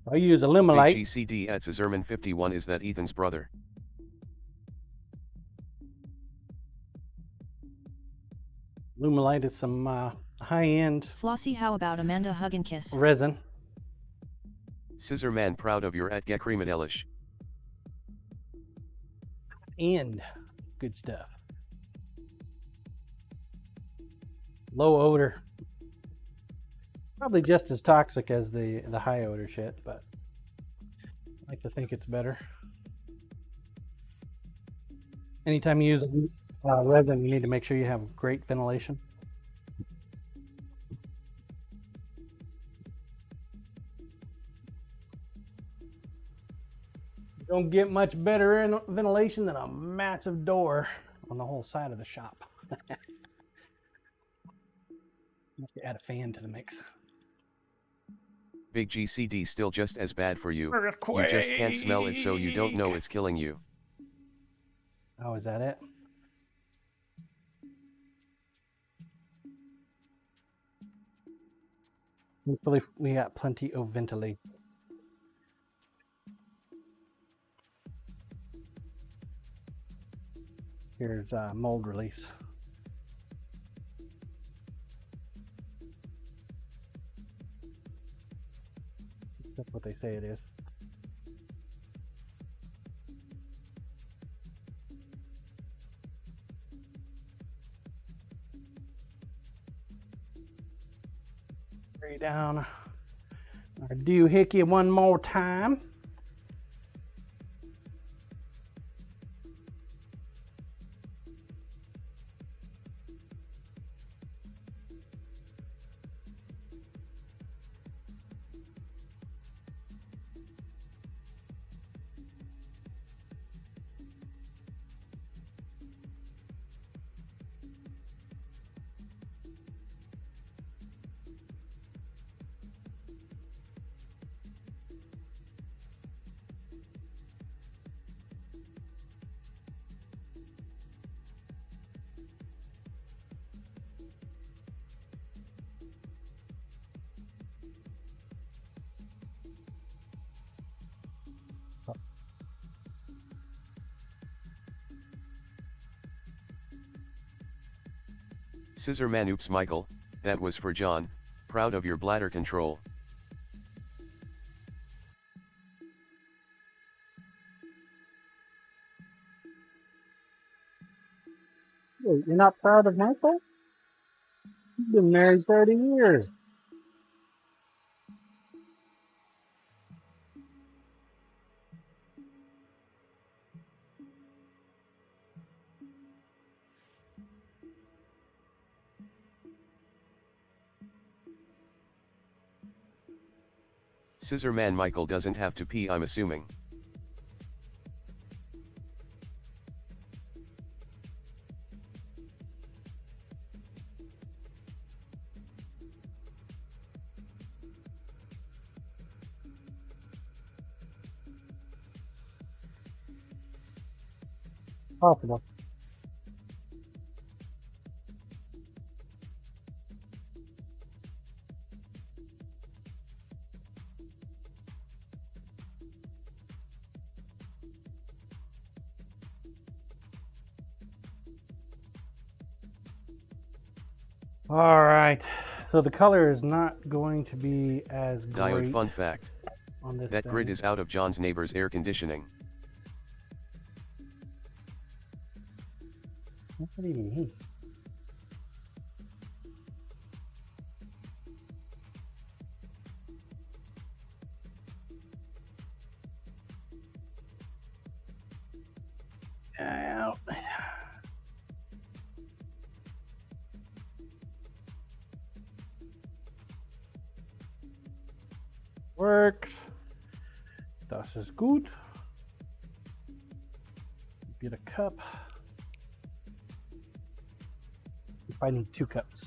I use Illuminate. Big GCD at Scissorman 51, is that Ethan's brother? Illuminate is some high-end Flossy, how about Amanda Hug and Kiss? resin. Scissor Man, proud of your at Gekremadelish. And good stuff. Low odor. Probably just as toxic as the high odor shit, but I like to think it's better. Anytime you use resin, you need to make sure you have great ventilation. You don't get much better ventilation than a massive door on the whole side of the shop. You have to add a fan to the mix. Big GCD, still just as bad for you. You just can't smell it, so you don't know it's killing you. Oh, is that it? Hopefully we got plenty of ventilation. Here's mold release. That's what they say it is. Spray down our doohickey one more time. Scissor man, oops Michael, that was for John, proud of your bladder control. Wait, you're not proud of Michael? You've been married 30 years. Scissor man Michael doesn't have to pee, I'm assuming. Possible. All right, so the color is not going to be as Diode great fun fact. on this That grid thing. is out of John's neighbor's air conditioning. What's that even mean? Out. Works. Das ist gut. Get a cup. I need 2 cups.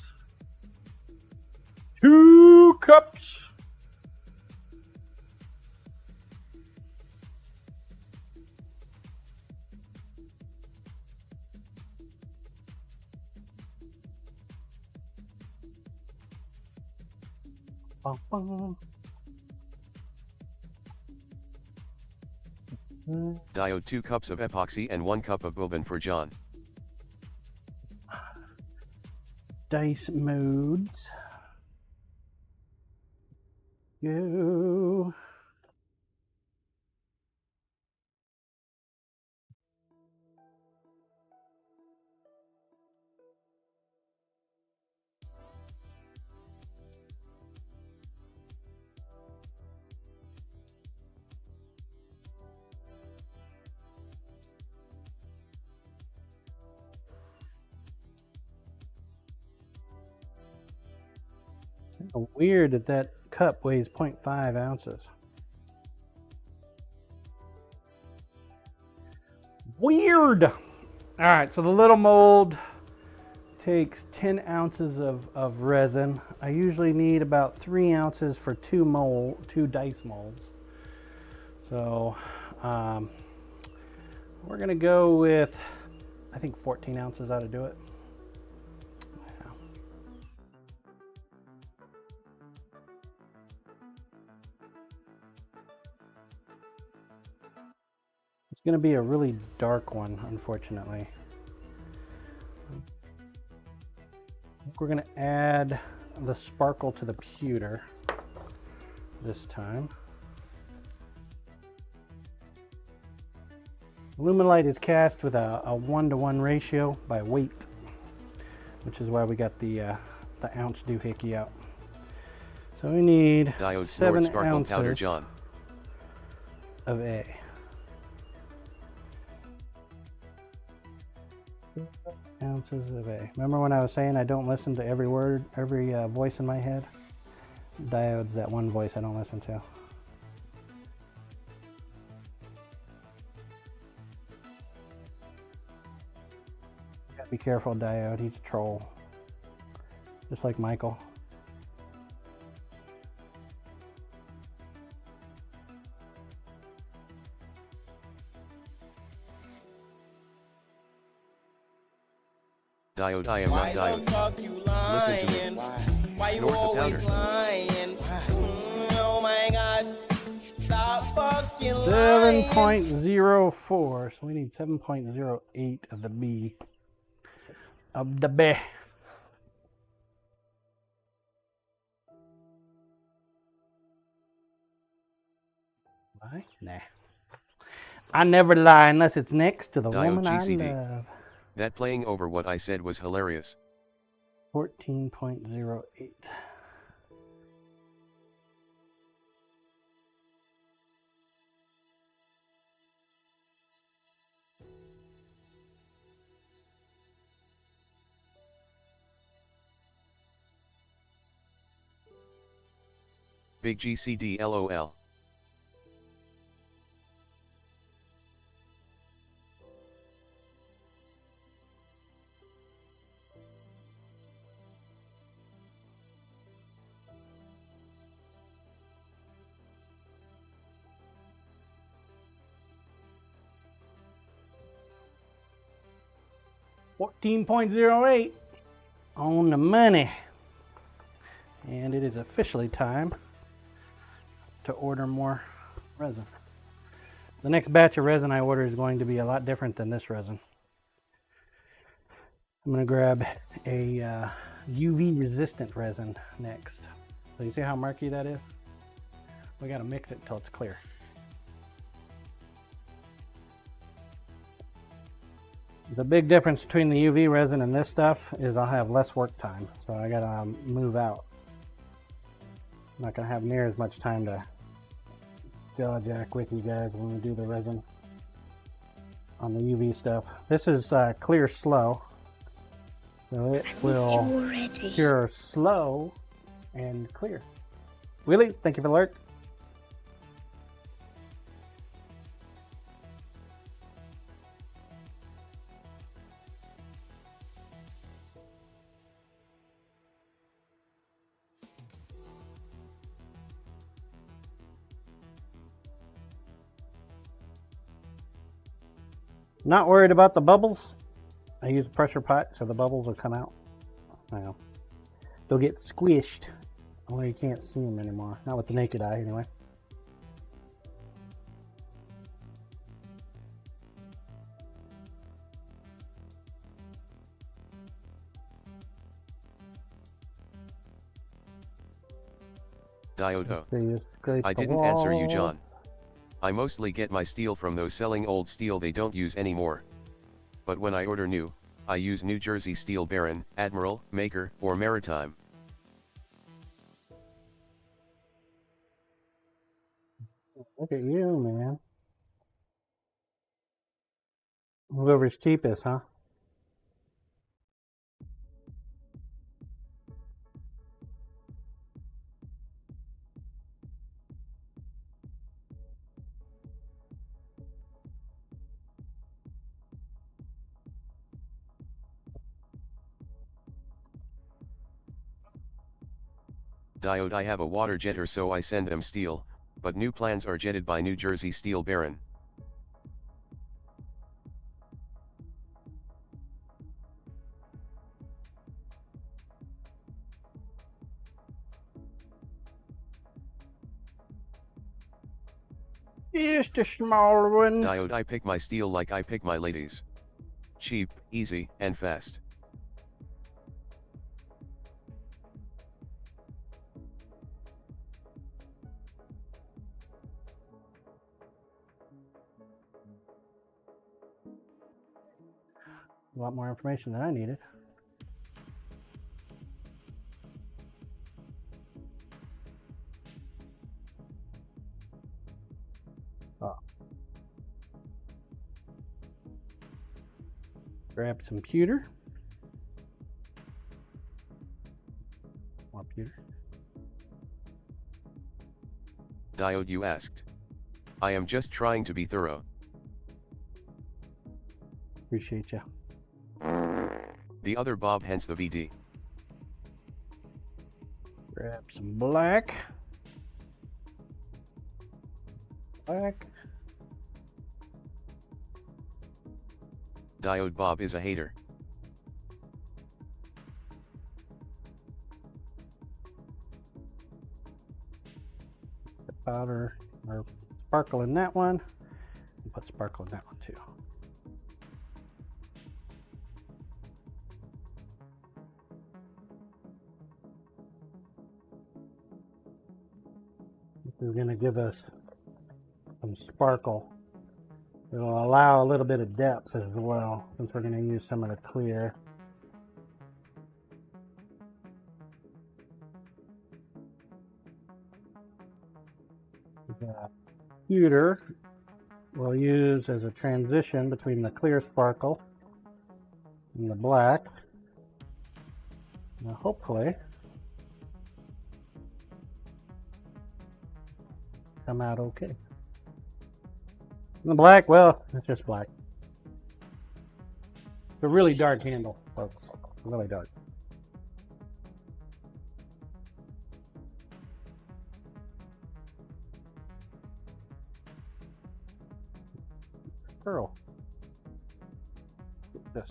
2 cups. Bum, bum. Diode 2 cups of epoxy and 1 cup of bourbon for John. Dice modes. Go. Weird that that cup weighs 0.5 ounces. Weird. All right, so the little mold takes 10 ounces of resin. I usually need about 3 ounces for 2 dice molds. So we're gonna go with, I think 14 ounces ought to do it. It's going to be a really dark one, unfortunately. We're going to add the sparkle to the pewter this time. Luminolite is cast with a 1-to-1 ratio by weight, which is why we got the ounce doohickey out. So we need Diode 7 snort sparkle ounces powder John. of A. Ounces of A. Remember when I was saying I don't listen to every word, every voice in my head? Diode's that one voice I don't listen to. Gotta be careful, Diode. He's a troll. Just like Michael. Diode, I am not Diode. Listen to me. Snort the powder. Oh my god. Stop fucking 7.04. So we need 7.08 of the B. Of the B. Lie? Nah. I never lie unless it's next to the Diode woman I GCD. love. That playing over what I said was hilarious. 14.08. Big GCD LOL. $14.08 on the money. And it is officially time to order more resin. The next batch of resin I order is going to be a lot different than this resin. I'm going to grab a UV resistant resin next. So you see how murky that is? We got to mix it until it's clear. The big difference between the UV resin and this stuff is I'll have less work time, so I gotta move out. I'm not gonna have near as much time to jack with you guys when we do the resin on the UV stuff. This is clear slow, so it will cure slow and clear. Willie, thank you for the alert. Not worried about the bubbles. I use a pressure pot so the bubbles will come out. Now, they'll get squished, only you can't see them anymore. Not with the naked eye, anyway. Diodo. So you scrape I the didn't answer you, wall. John. I mostly get my steel from those selling old steel they don't use anymore. But when I order new, I use New Jersey Steel Baron, Admiral, Maker, or Maritime. Look at you, man. Whoever's cheapest, huh? Diode, I have a water jetter, so I send them steel, but new plans are jetted by New Jersey Steel Baron. Just a small one. Diode, I pick my steel like I pick my ladies. Cheap, easy, and fast. A lot more information than I needed. Oh. Grab some pewter. More pewter. Diode, you asked. I am just trying to be thorough. Appreciate you. The other Bob, hence the VD. Grab some black. Black. Diode Bob is a hater. Powder or sparkle in that one. And put sparkle in that one too. This is going to give us some sparkle. It'll allow a little bit of depth as well, since we're going to use some of the clear. The pewter we'll use as a transition between the clear sparkle and the black. Now hopefully come out okay. And the black, well, it's just black. It's a really dark handle, folks. Really dark. Pearl. This.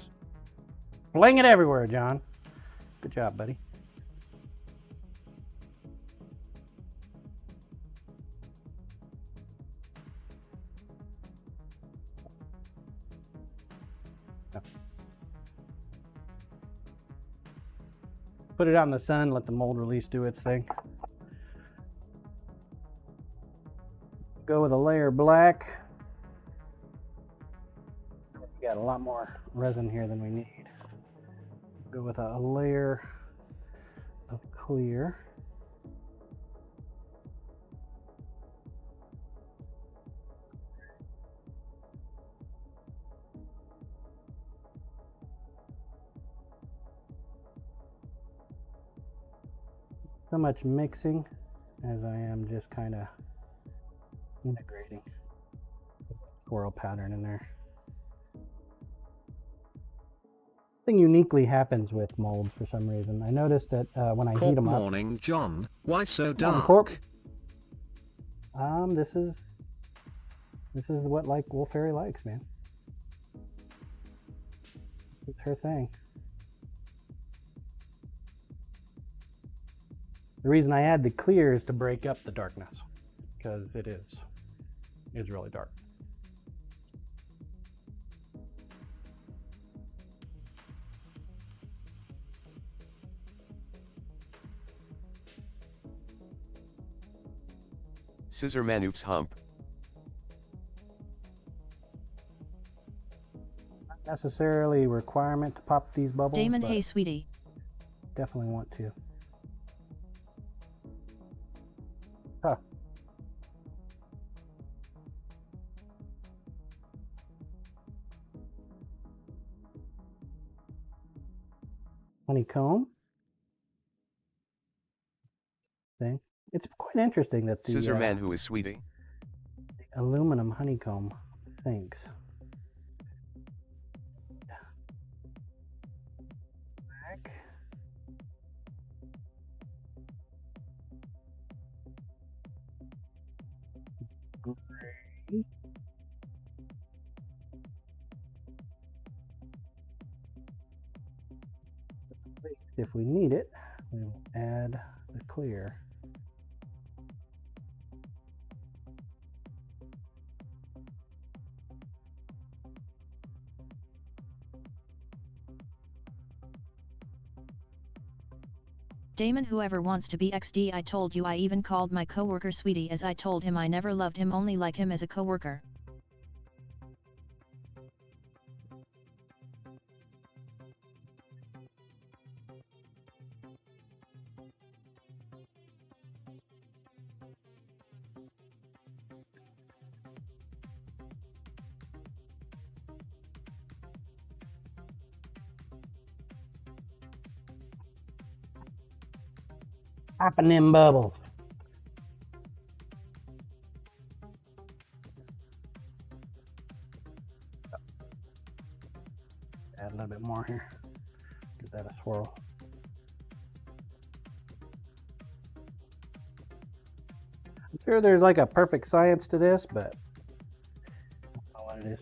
Fling it everywhere, John. Good job, buddy. Put it out in the sun, let the mold release do its thing. Go with a layer black. We got a lot more resin here than we need. Go with a layer of clear. So much mixing as I am just kind of integrating the swirl pattern in there. Something uniquely happens with molds for some reason. I noticed that when I heat them up. Good morning, John. Why so dark? Corp. This is what Wolf Fairy likes, man. It's her thing. The reason I add the clear is to break up the darkness, because it is really dark. Scissor man oops hump. Not necessarily a requirement to pop these bubbles. Damon, but hey sweetie. definitely want to. Huh. Honeycomb thing. It's quite interesting that the Scissor man who is sweetie. aluminum honeycomb thinks. Back. Gray. If we need it, we will add the clear. Damon, whoever wants to be XD, I told you. I even called my coworker sweetie, as I told him I never loved him, only like him as a coworker. Popping them bubbles. Add a little bit more here. Give that a swirl. I'm sure there's like a perfect science to this, but I don't know what it is.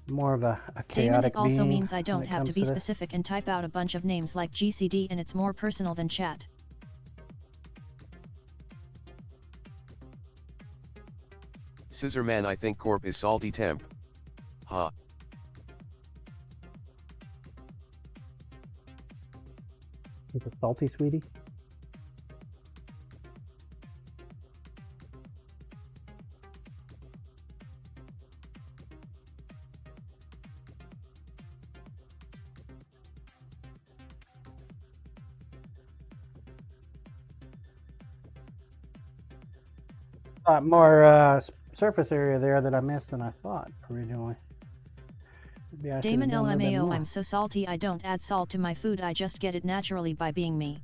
More of a Damon, chaotic it also being means I when don't it have comes to be this. specific and type out a bunch of names like GCD, and it's more personal than chat. Scissor man, I think corp is salty temp. Ha. Is it salty, sweetie? A lot more surface area there that I missed than I thought originally. Maybe I should've Damon done a little bit LMAO, more. I'm so salty I don't add salt to my food, I just get it naturally by being me.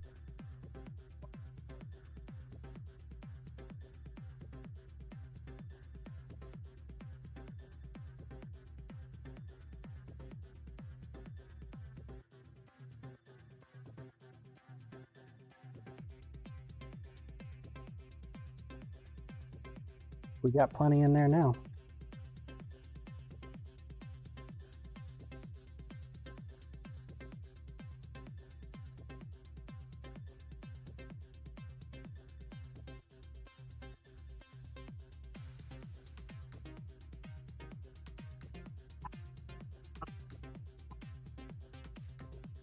We got plenty in there now.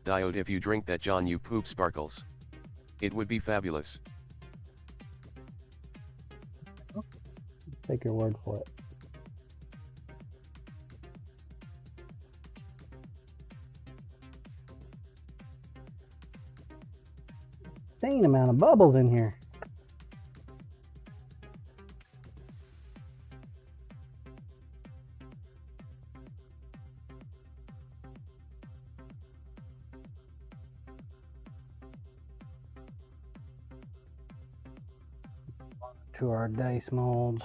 Diode, if you drink that, John, you poop sparkles. It would be fabulous. Take your word for it. Insane amount of bubbles in here. To our dice molds.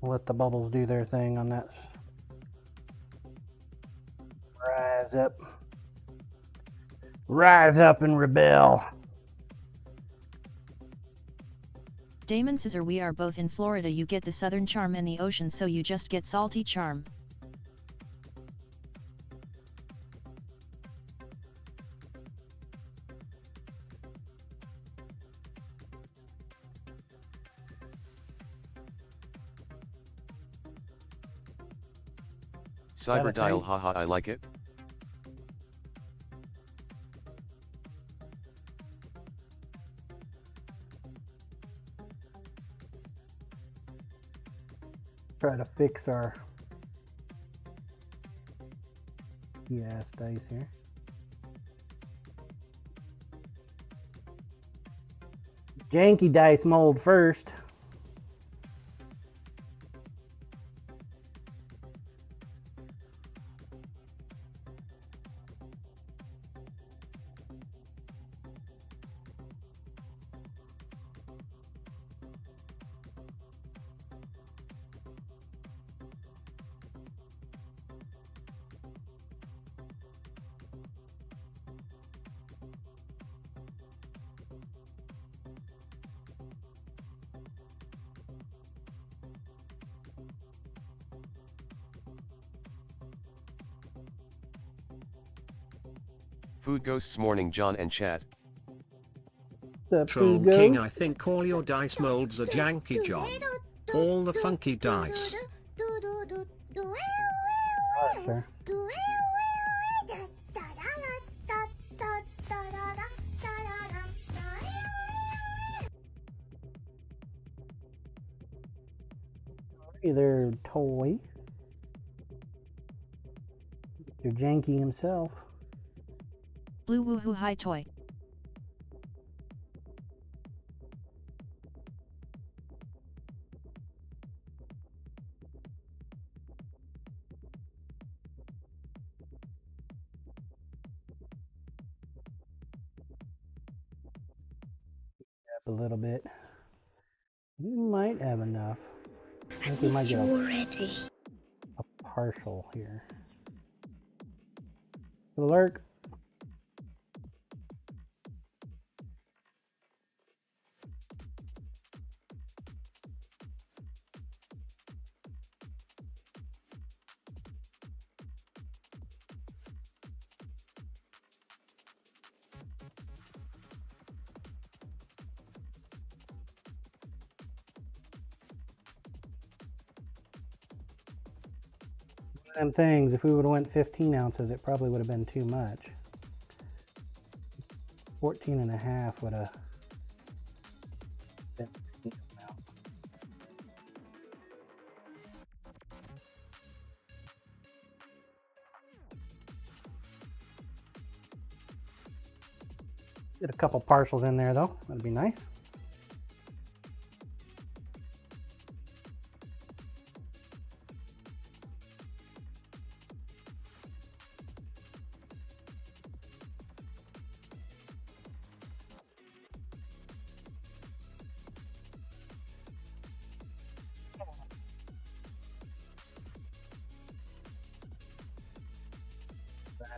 Let the bubbles do their thing on that. Rise up. Rise up and rebel. Damon Scissor, we are both in Florida, you get the southern charm and the ocean, so you just get salty charm. Cyber dial, haha, I like it. Try to fix our ass dice here. Janky dice mold first. Food Ghosts morning, John and chat. Troll King, I think all your dice molds are janky, John. All the funky dice. Sure. Either toy. Mr. Janky himself. Blue woohoo hi toy. A little bit. We might have enough. I think we might get a partial here. Lurk. Them things, if we would have went 15 ounces, it probably would have been too much. 14 and a half would have been a decent amount. Get a couple partials in there though, that'd be nice.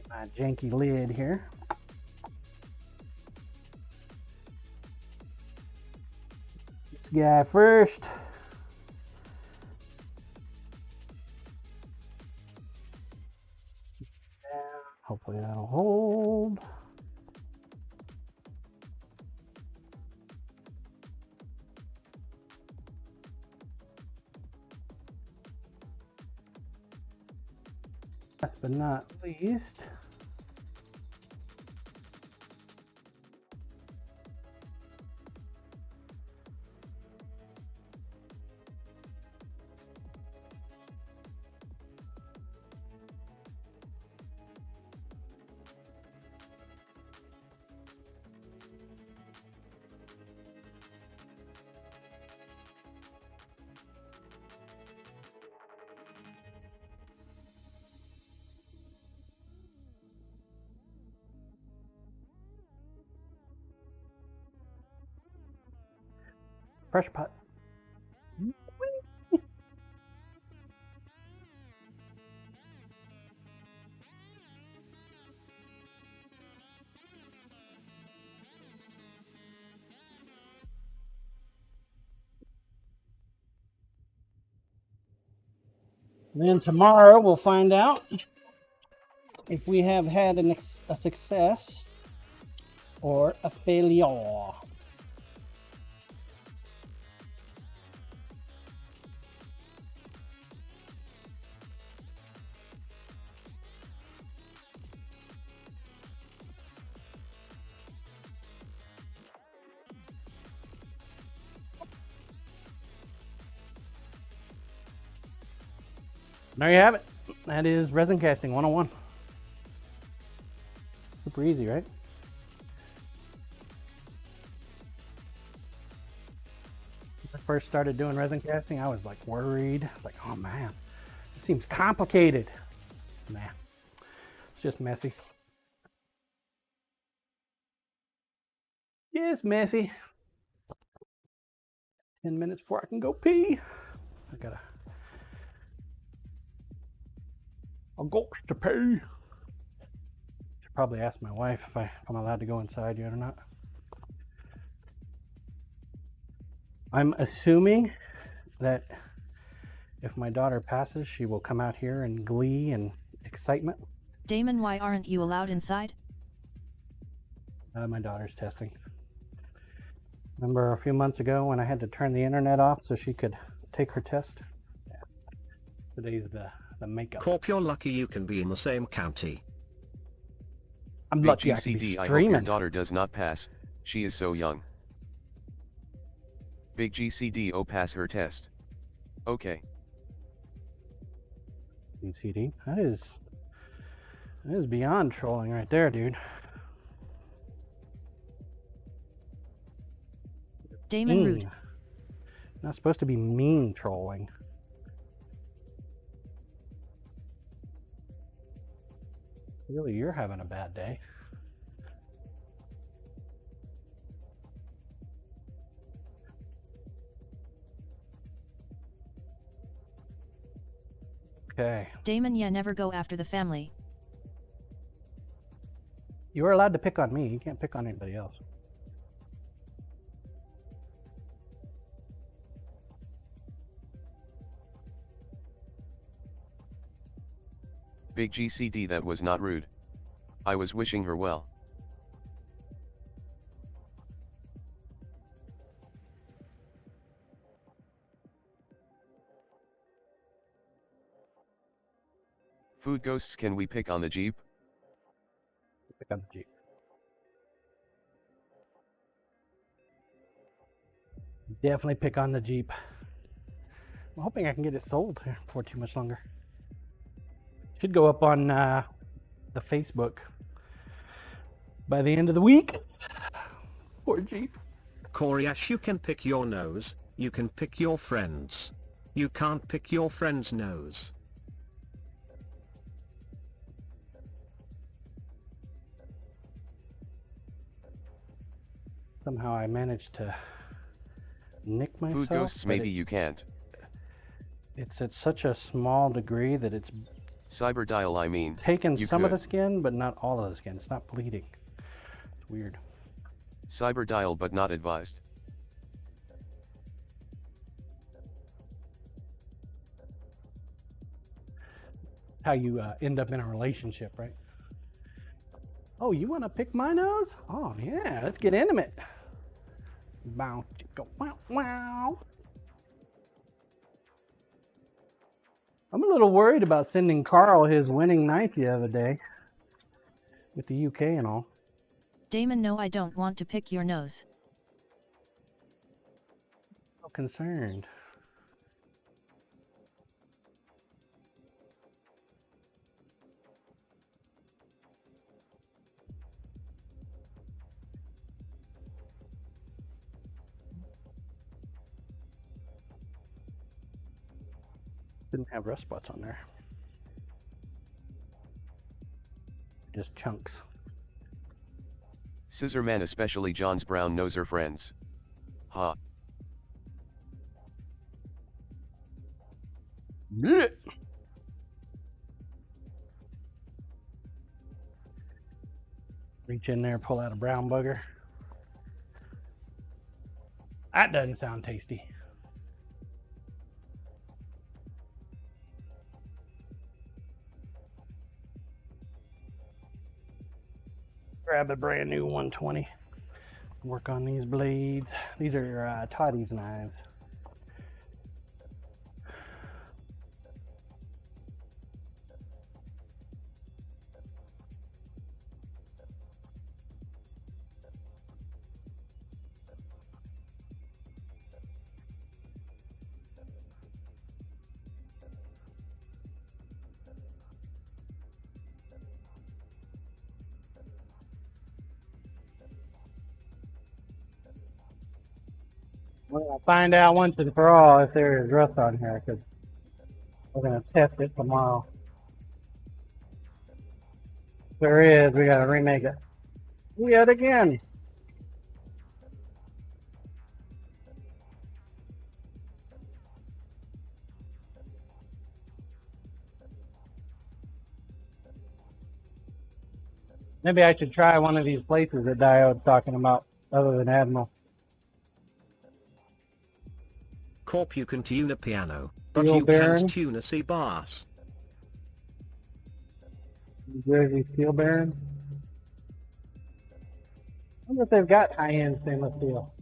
My janky lid here. This guy first. Hopefully that'll hold. Last but not least, pressure pot. Then tomorrow we'll find out if we have had a success or a failure. There you have it. That is resin casting 101. Super easy, right? When I first started doing resin casting, I was like worried. Like, oh man, it seems complicated. Nah, it's just messy. Just messy. 10 minutes before I can go pee. I'll go to pee. Should probably ask my wife if I'm allowed to go inside yet or not. I'm assuming that if my daughter passes, she will come out here in glee and excitement. Damon, why aren't you allowed inside? My daughter's testing. Remember a few months ago when I had to turn the internet off so she could take her test? Yeah. Today's the makeup. Corp, you're lucky you can be in the same county. I'm lucky I can be GCD, I hope streaming. your daughter does not pass, she is so young. Big GCD, oh, pass her test. Okay. GCD, that is beyond trolling right there, dude. Damon Root. Not supposed to be mean trolling. Really, you're having a bad day. Okay. Damon, yeah, never go after the family. You are allowed to pick on me. You can't pick on anybody else. Big GCD, that was not rude. I was wishing her well. Food ghosts, can we pick on the Jeep? Pick on the Jeep. Definitely pick on the Jeep. I'm hoping I can get it sold before too much longer. Should go up on the Facebook by the end of the week. Poor Jeep. Coriash, you can pick your nose, you can pick your friends. You can't pick your friend's nose. Somehow I managed to nick myself. Food ghosts, maybe you can't. It's at such a small degree that it's Cyberdial, I mean. Taking You some of could. the skin, but not all of the skin. It's not bleeding. It's weird. Cyberdial, but not advised. How you end up in a relationship, right? Oh, you want to pick my nose? Oh, yeah, let's get intimate. Bow, go, wow, wow. I'm a little worried about sending Carl his winning knife the other day with the UK and all. Damon, no, I don't want to pick your nose. So concerned. Didn't have rust spots on there. Just chunks. Scissorman, especially John's brown noser friends. Ha. Blech. Reach in there, pull out a brown bugger. That doesn't sound tasty. Grab a brand new 120. Work on these blades. These are Toddy's knives. Well, I'll find out once and for all if there is rust on here, because we're going to test it tomorrow. If there is, we got to remake it yet again. Maybe I should try one of these places that Diode's talking about, other than Admiral. Corp, you can tune a piano, but Steel you Baron? can't tune a C bass. Jersey Steel Baron. I wonder if they've got high-end stainless steel.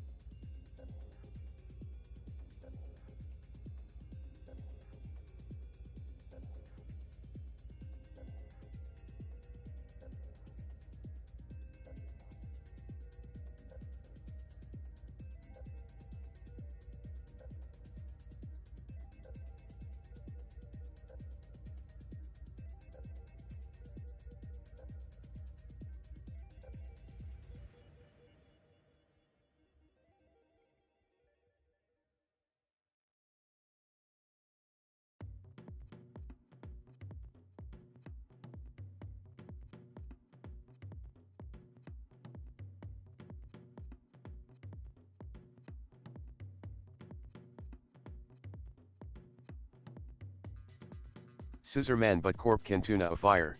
Scissorman, but Corp can tune a fire.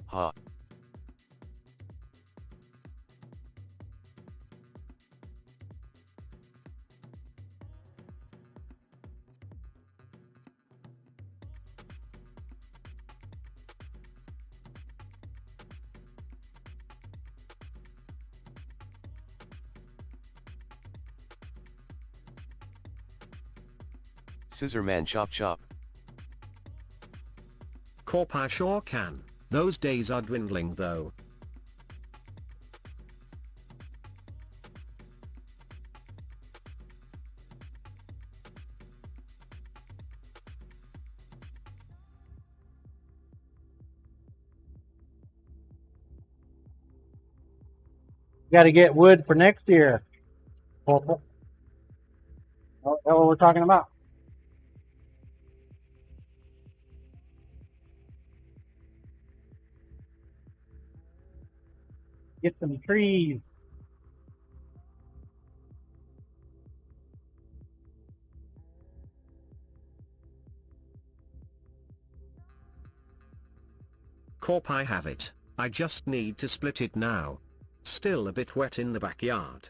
Ha. Scissorman, chop chop. Corp, I sure can. Those days are dwindling though. Got to get wood for next year. Corporal. That's what we're talking about. Get some trees. Corp, I have it. I just need to split it now. Still a bit wet in the backyard.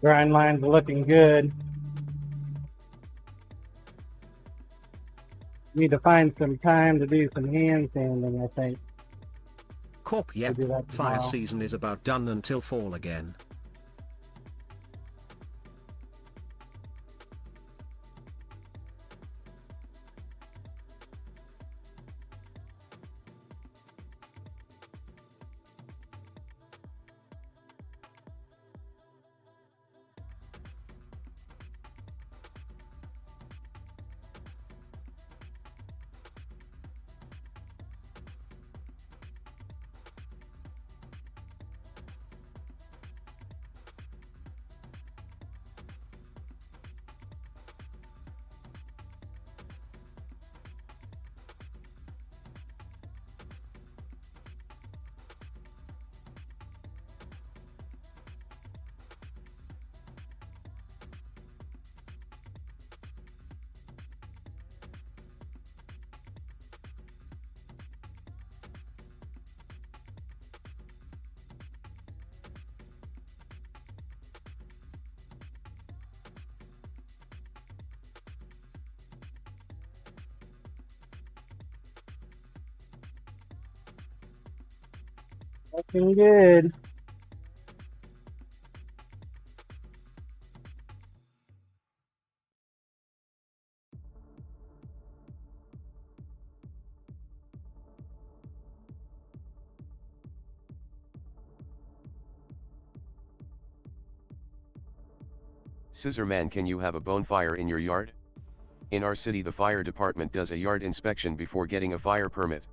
Grind lines are looking good. Need to find some time to do some hand sanding, I think. Corp, yep. We'll do that Fire tomorrow. season is about done until fall again. Looking good. Scissorman, can you have a bonfire in your yard? In our city the fire department does a yard inspection before getting a fire permit.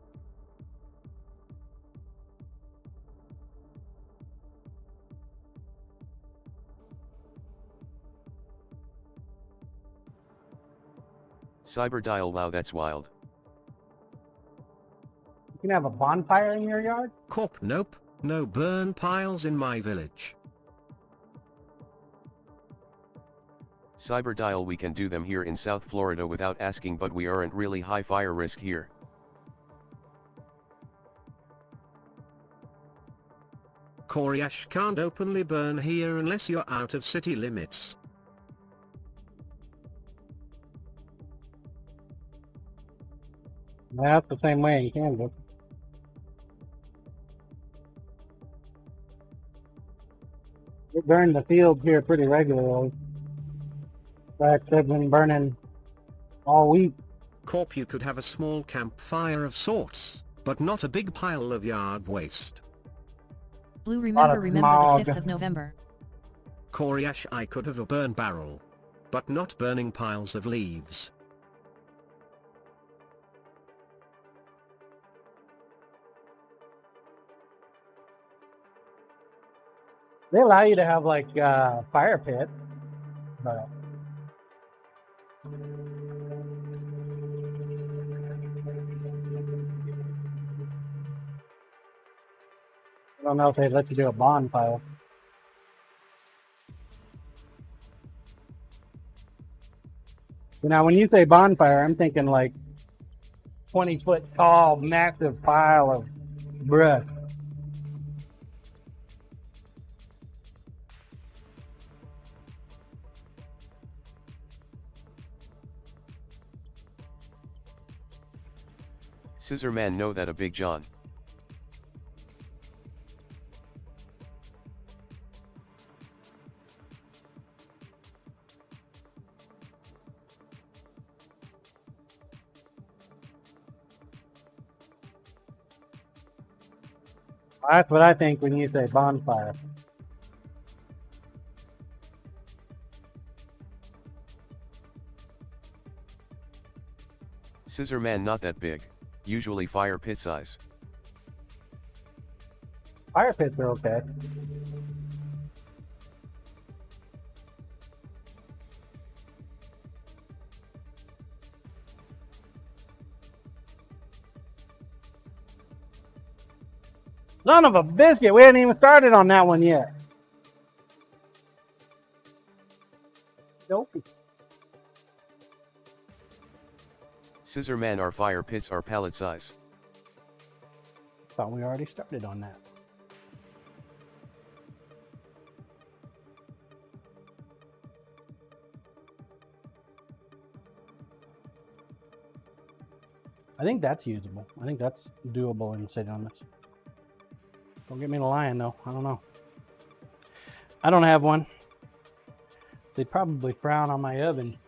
Cyberdial, wow, that's wild. You can have a bonfire in your yard? Corp, nope. No burn piles in my village. Cyberdial, we can do them here in South Florida without asking, but we aren't really high fire risk here. Koryash can't openly burn here unless you're out of city limits. That's the same way in Kansas. We burn the fields here pretty regularly. In fact, they've been burning all week. Corp, you could have a small campfire of sorts, but not a big pile of yard waste. Blue, Lot remember of the smog. 5th of November. Coriash, I could have a burn barrel. But not burning piles of leaves. They allow you to have like fire pit, but I don't know if they let you do a bonfire. Now, when you say bonfire, I'm thinking like 20-foot tall, massive pile of brush. Scissor Man know that a Big John. That's what I think when you say bonfire. Scissor Man not that big, usually fire pit size. Fire pits are okay. Son of a biscuit, we hadn't even started on that one yet. Dopey. Scissor Man our fire pits are pallet size. Thought we already started on that. I think that's usable. I think that's doable in city limits. Don't get me to lying though. I don't know. I don't have one. They'd probably frown on my oven.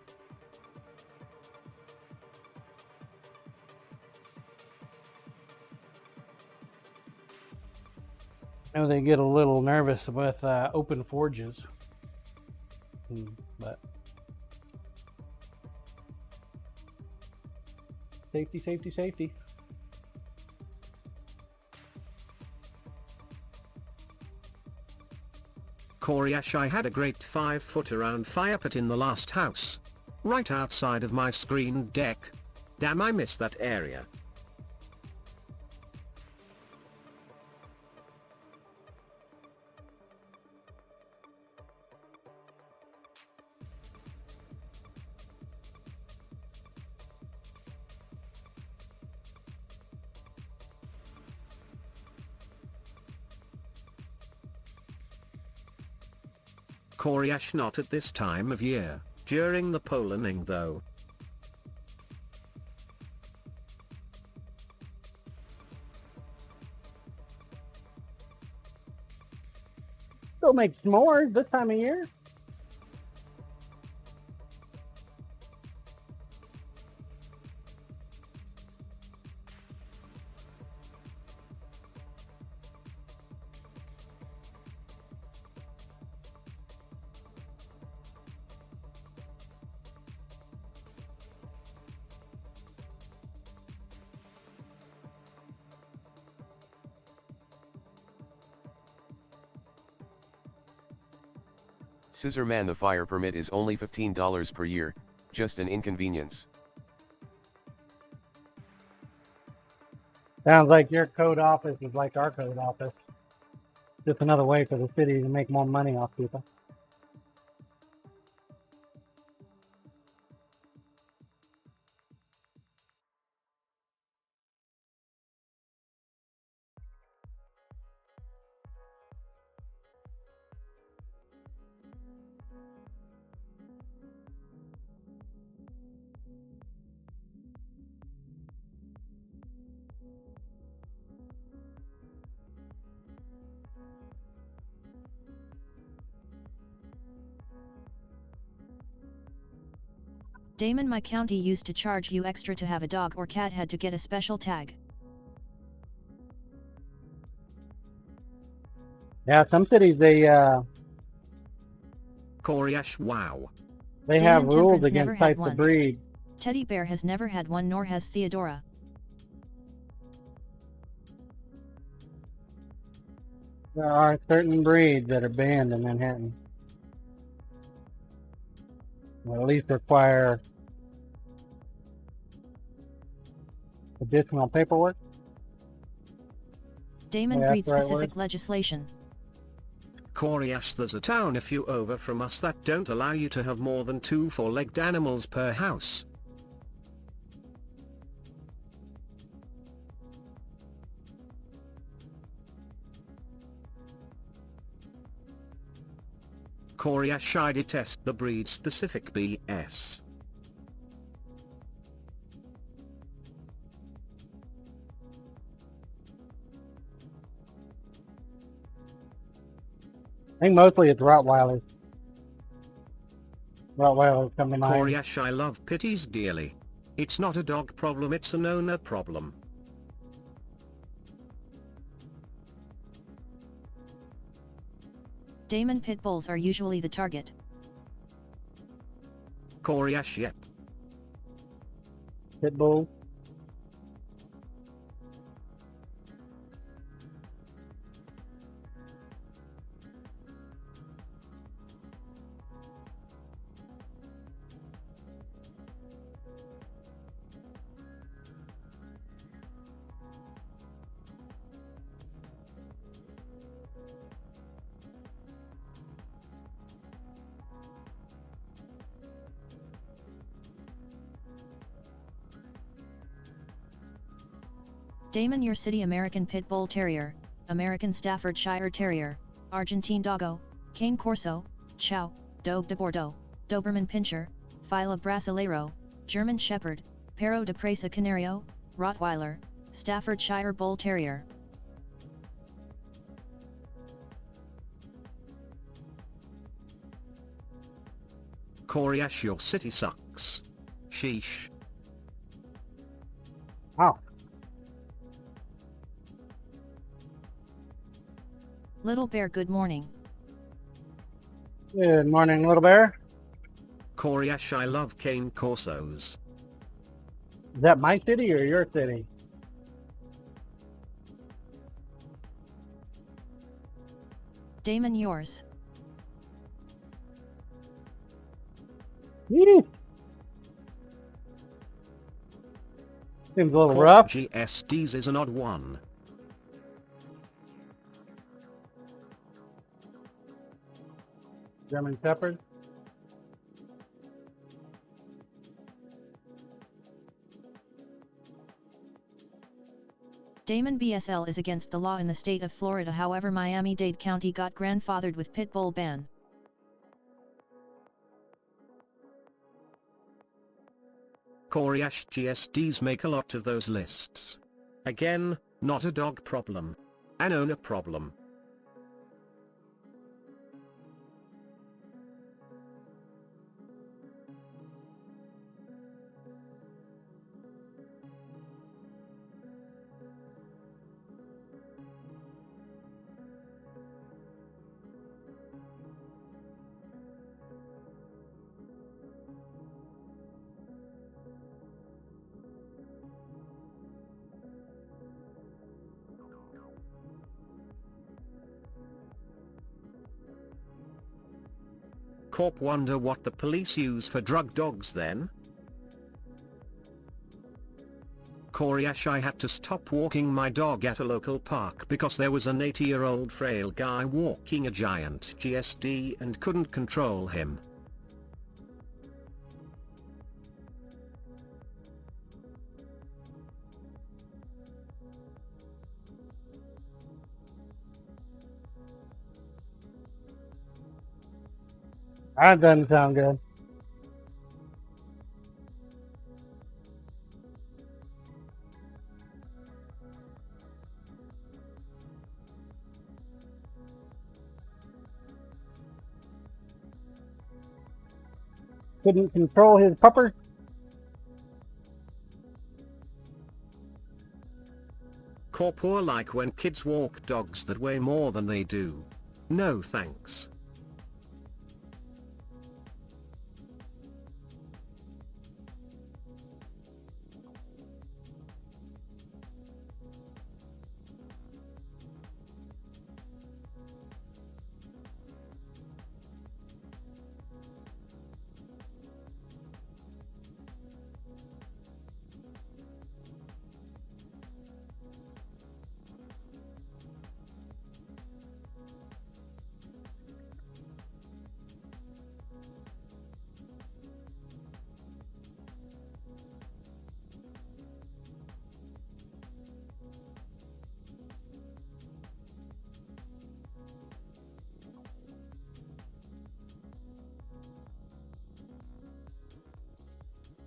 I know they get a little nervous with open forges. But safety, safety, safety. Coriash, I had a great 5-foot round fire pit in the last house. Right outside of my screen deck. Damn, I miss that area. Coriash, not at this time of year, during the pollinating though. Still make s'mores this time of year. Scissor Man the fire permit is only $15 per year, just an inconvenience. Sounds like your code office is like our code office. Just another way for the city to make more money off people. Damon, my county used to charge you extra to have a dog or cat, had to get a special tag. Yeah, some cities they Koryash, wow. They Damon have rules Temperance never against had types one. of breed. Teddy Bear has never had one, nor has Theodora. There are certain breeds that are banned in Manhattan. Or at least require additional paperwork. Damon Yeah, breed that's the right specific word. legislation. Koryash, there's a town a few over from us that don't allow you to have more than 2 4-legged animals per house. Koryash, I detest the breed-specific BS. I think mostly it's Rottweilers. Rottweilers come to mind. Koryash, I love pitties dearly. It's not a dog problem, it's an owner problem. Damon pit bulls are usually the target. Koryash, yep. Pit bulls. Damon Your City American Pit Bull Terrier, American Staffordshire Terrier, Argentine Doggo, Cane Corso, Chow, Dogue de Bordeaux, Doberman Pinscher, Fila Brasileiro, German Shepherd, Perro de Presa Canario, Rottweiler, Staffordshire Bull Terrier. Koryash, your city sucks. Sheesh. Oh. Little Bear, good morning. Good morning, little bear. Koryash, I love cane corsos. Is that my city or your city? Damon Yours. Woo. Seems a little Corp rough. GSDs is an odd one. German Shepherd. Damon BSL is against the law in the state of Florida, however Miami-Dade County got grandfathered with pit bull ban. Koryash, GSDs make a lot of those lists. Again, not a dog problem. An owner problem. Corp wonder what the police use for drug dogs then? Koryash, I had to stop walking my dog at a local park because there was an 80-year-old frail guy walking a giant GSD and couldn't control him. That doesn't sound good. Couldn't control his pupper. Corp or like when kids walk dogs that weigh more than they do. No thanks.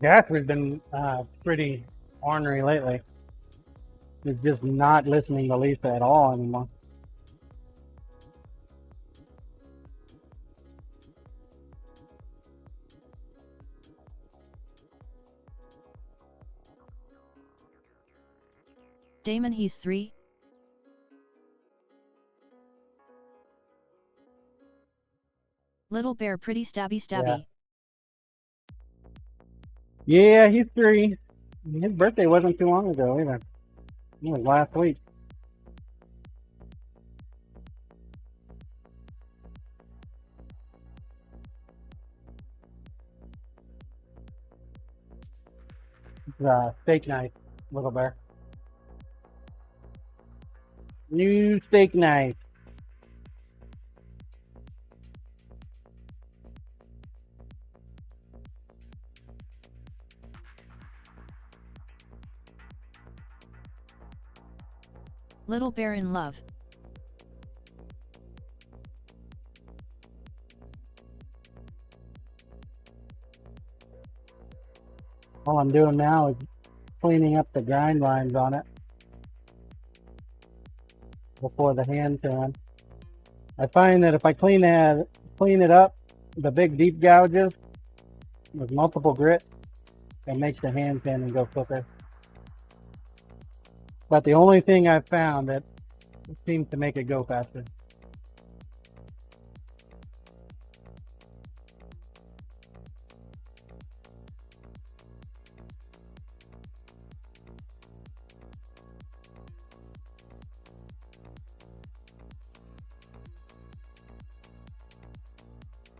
Catherine's been pretty ornery lately. Is just not listening to Lisa at all anymore. Damon, he's 3. Little bear, pretty stabby. Yeah, he's 3. His birthday wasn't too long ago either. It was last week. It's steak knife, little bear. New steak knife. Little bear in love. All I'm doing now is cleaning up the grind lines on it before the hand sand. I find that if I clean it up, the big deep gouges with multiple grits, it makes the hand sanding go quicker. But the only thing I've found that seems to make it go faster.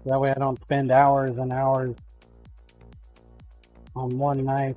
That way I don't spend hours and hours on one knife.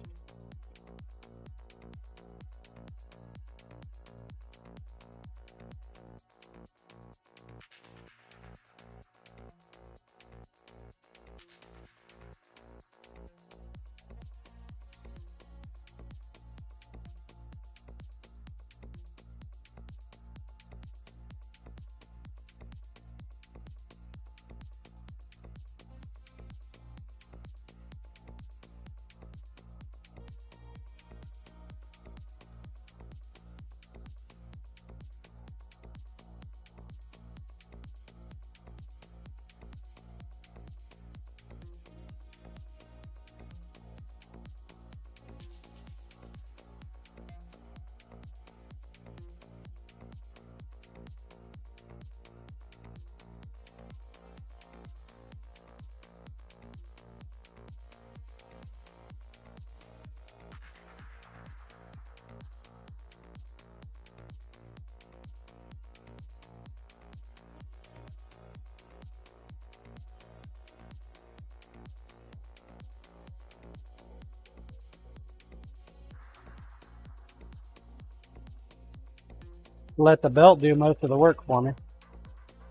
Let the belt do most of the work for me.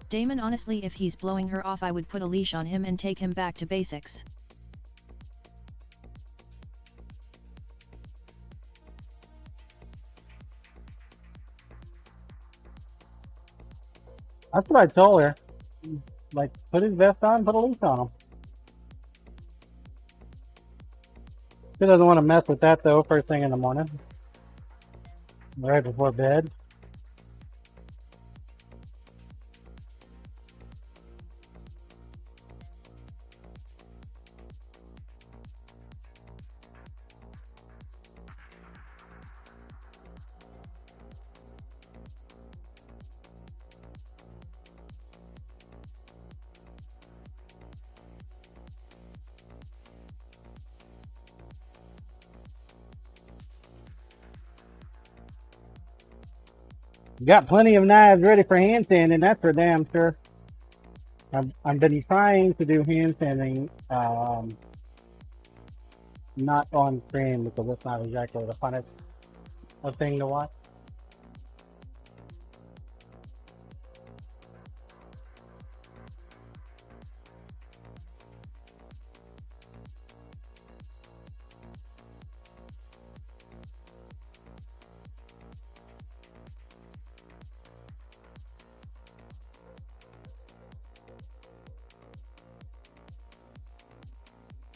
Damon, honestly, if he's blowing her off, I would put a leash on him and take him back to basics. That's what I told her. Like, put his vest on, put a leash on him. She doesn't want to mess with that though, first thing in the morning. Right before bed. Got plenty of knives ready for hand sanding, that's for damn sure. I've been trying to do hand sanding, not on stream because it's not exactly the funnest thing to watch.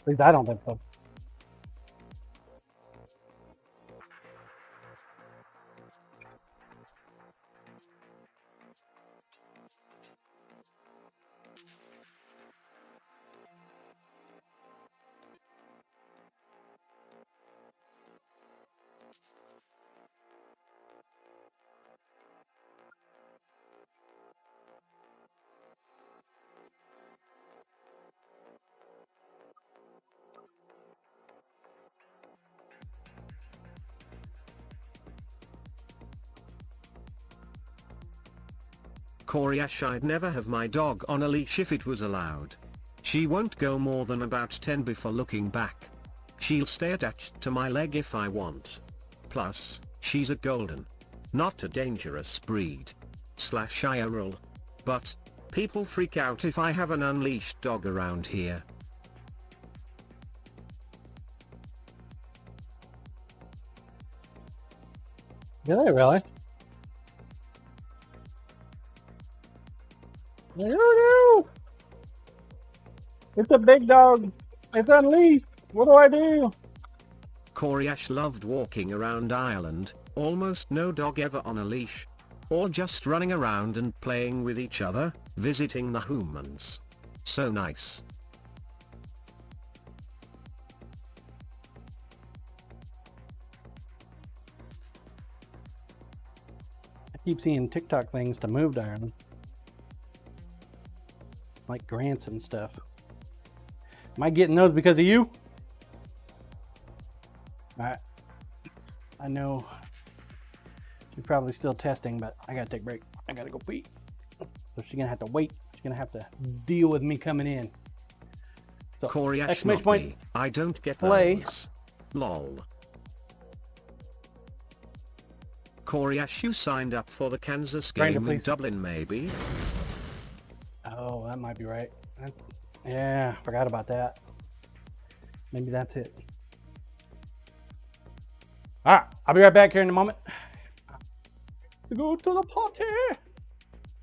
At least I don't think so. Koryash, I'd never have my dog on a leash if it was allowed. She won't go more than about 10 before looking back. She'll stay attached to my leg if I want. Plus, she's a golden. Not a dangerous breed. /IRL. But, people freak out if I have an unleashed dog around here. Do they really? No. It's a big dog. It's unleashed. What do I do? Koryash loved walking around Ireland, almost no dog ever on a leash. Or just running around and playing with each other, visiting the humans. So nice. I keep seeing TikTok things to move to Ireland. Like grants and stuff. Am I getting those because of you? I know she's probably still testing, but I gotta take a break. I gotta go pee. So she's gonna have to wait. She's gonna have to deal with me coming in. So, Koryash, exclamation not point, me. I don't get play. those. Lol. Koryash, you signed up for the Kansas Grinder, game in please. Dublin, maybe? Oh, that might be right. Yeah, forgot about that. Maybe that's it. All right, I'll be right back here in a moment. To go to the party.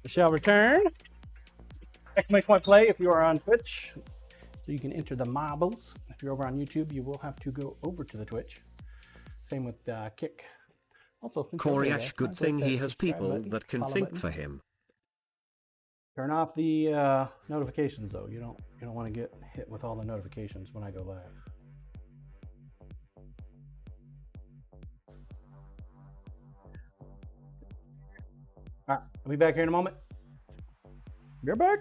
We shall return. Exclamation point play if you are on Twitch. So you can enter the marbles. If you're over on YouTube, you will have to go over to the Twitch. Same with Kick. Also, since you're over Koryash, there, good might thing hit he that has subscribe people button, that can follow think button. for him. Turn off the notifications though. You don't want to get hit with all the notifications when I go live. All right, I'll be back here in a moment. You're back.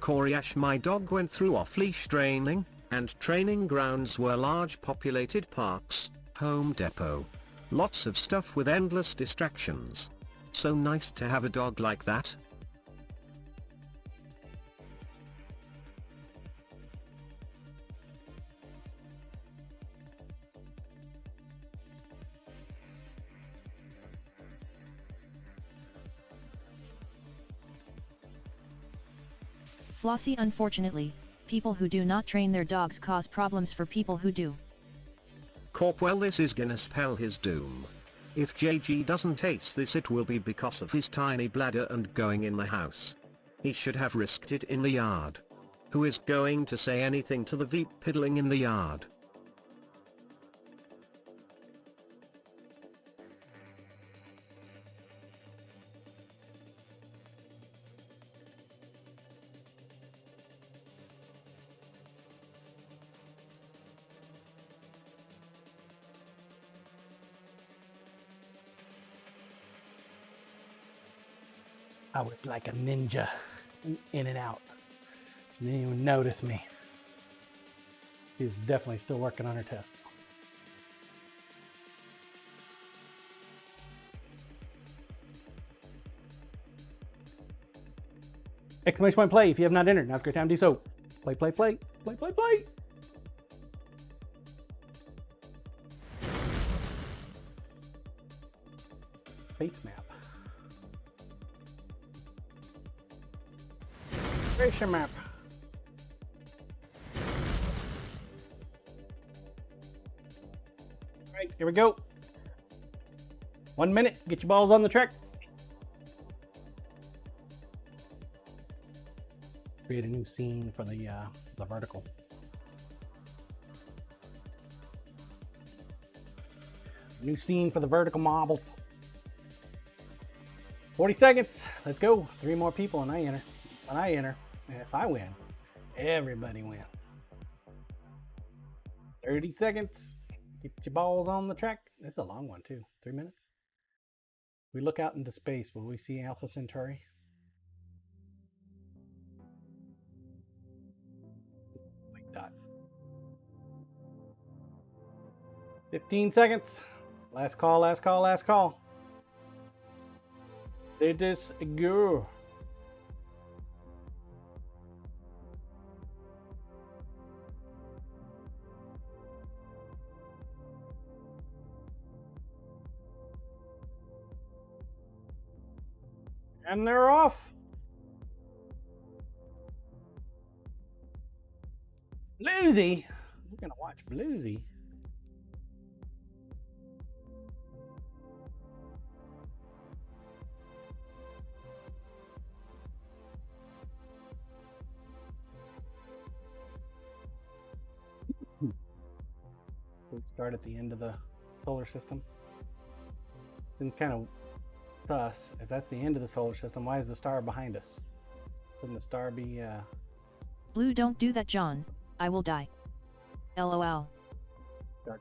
Koryash, my dog went through off-leash training, and training grounds were large populated parks, Home Depot. Lots of stuff with endless distractions. So nice to have a dog like that. Flossie, unfortunately, people who do not train their dogs cause problems for people who do. Corp, well, this is gonna spell his doom. If JG doesn't ace this, it will be because of his tiny bladder and going in the house. He should have risked it in the yard. Who is going to say anything to the Veep piddling in the yard? I was like a ninja, in and out. She didn't even notice me. She's definitely still working on her test. Exclamation point play if you have not entered. Now's a great time to do so. Play, play, play, play, play, play. Face map. Face map. All right, here we go. 1 minute. Get your balls on the track. Create a new scene for the vertical. New scene for the vertical marbles. 40 seconds. Let's go. 3 more people and I enter. When I enter, and if I win, everybody wins. 30 seconds. Get your balls on the track. It's a long one too. 3 minutes. We look out into space. Will we see Alpha Centauri? White dot. 15 seconds. Last call, last call, last call. Let us go. And they're off. Bluesy. We're gonna watch Bluesy. We start at the end of the solar system. It's kind of sus. If that's the end of the solar system, why is the star behind us? Couldn't the star be Blue, don't do that, John. I will die. LOL. start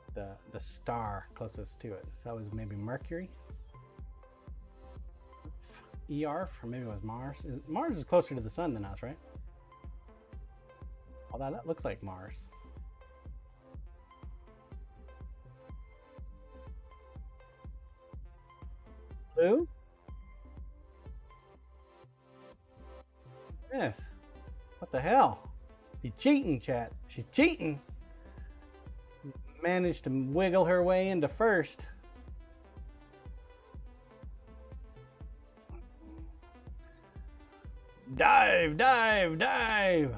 the star closest to it? So that was maybe Mercury. ER, or maybe it was Mars. Mars is closer to the sun than us, right? Although that looks like Mars. Blue? Yes. What the hell? She's cheating, chat. She's cheating. Managed to wiggle her way into first. Dive, dive, dive.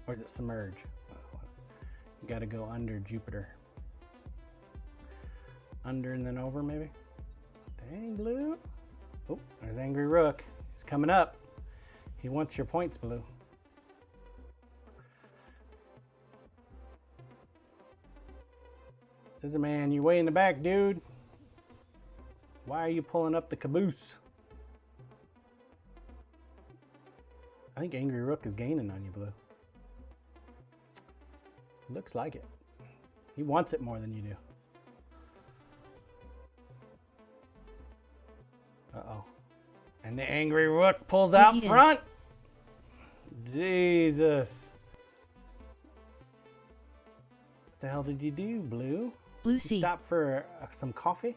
Or is it submerge? You gotta go under Jupiter. Under and then over, maybe? Dang, Blue. Oh, there's Angry Rook. He's coming up. He wants your points, Blue. Scissor Man, you way in the back, dude. Why are you pulling up the caboose? I think Angry Rook is gaining on you, Blue. Looks like it. He wants it more than you do. Uh-oh. And the Angry Rook pulls out front. Jesus. What the hell did you do, Blue? Blue C. Stop for some coffee?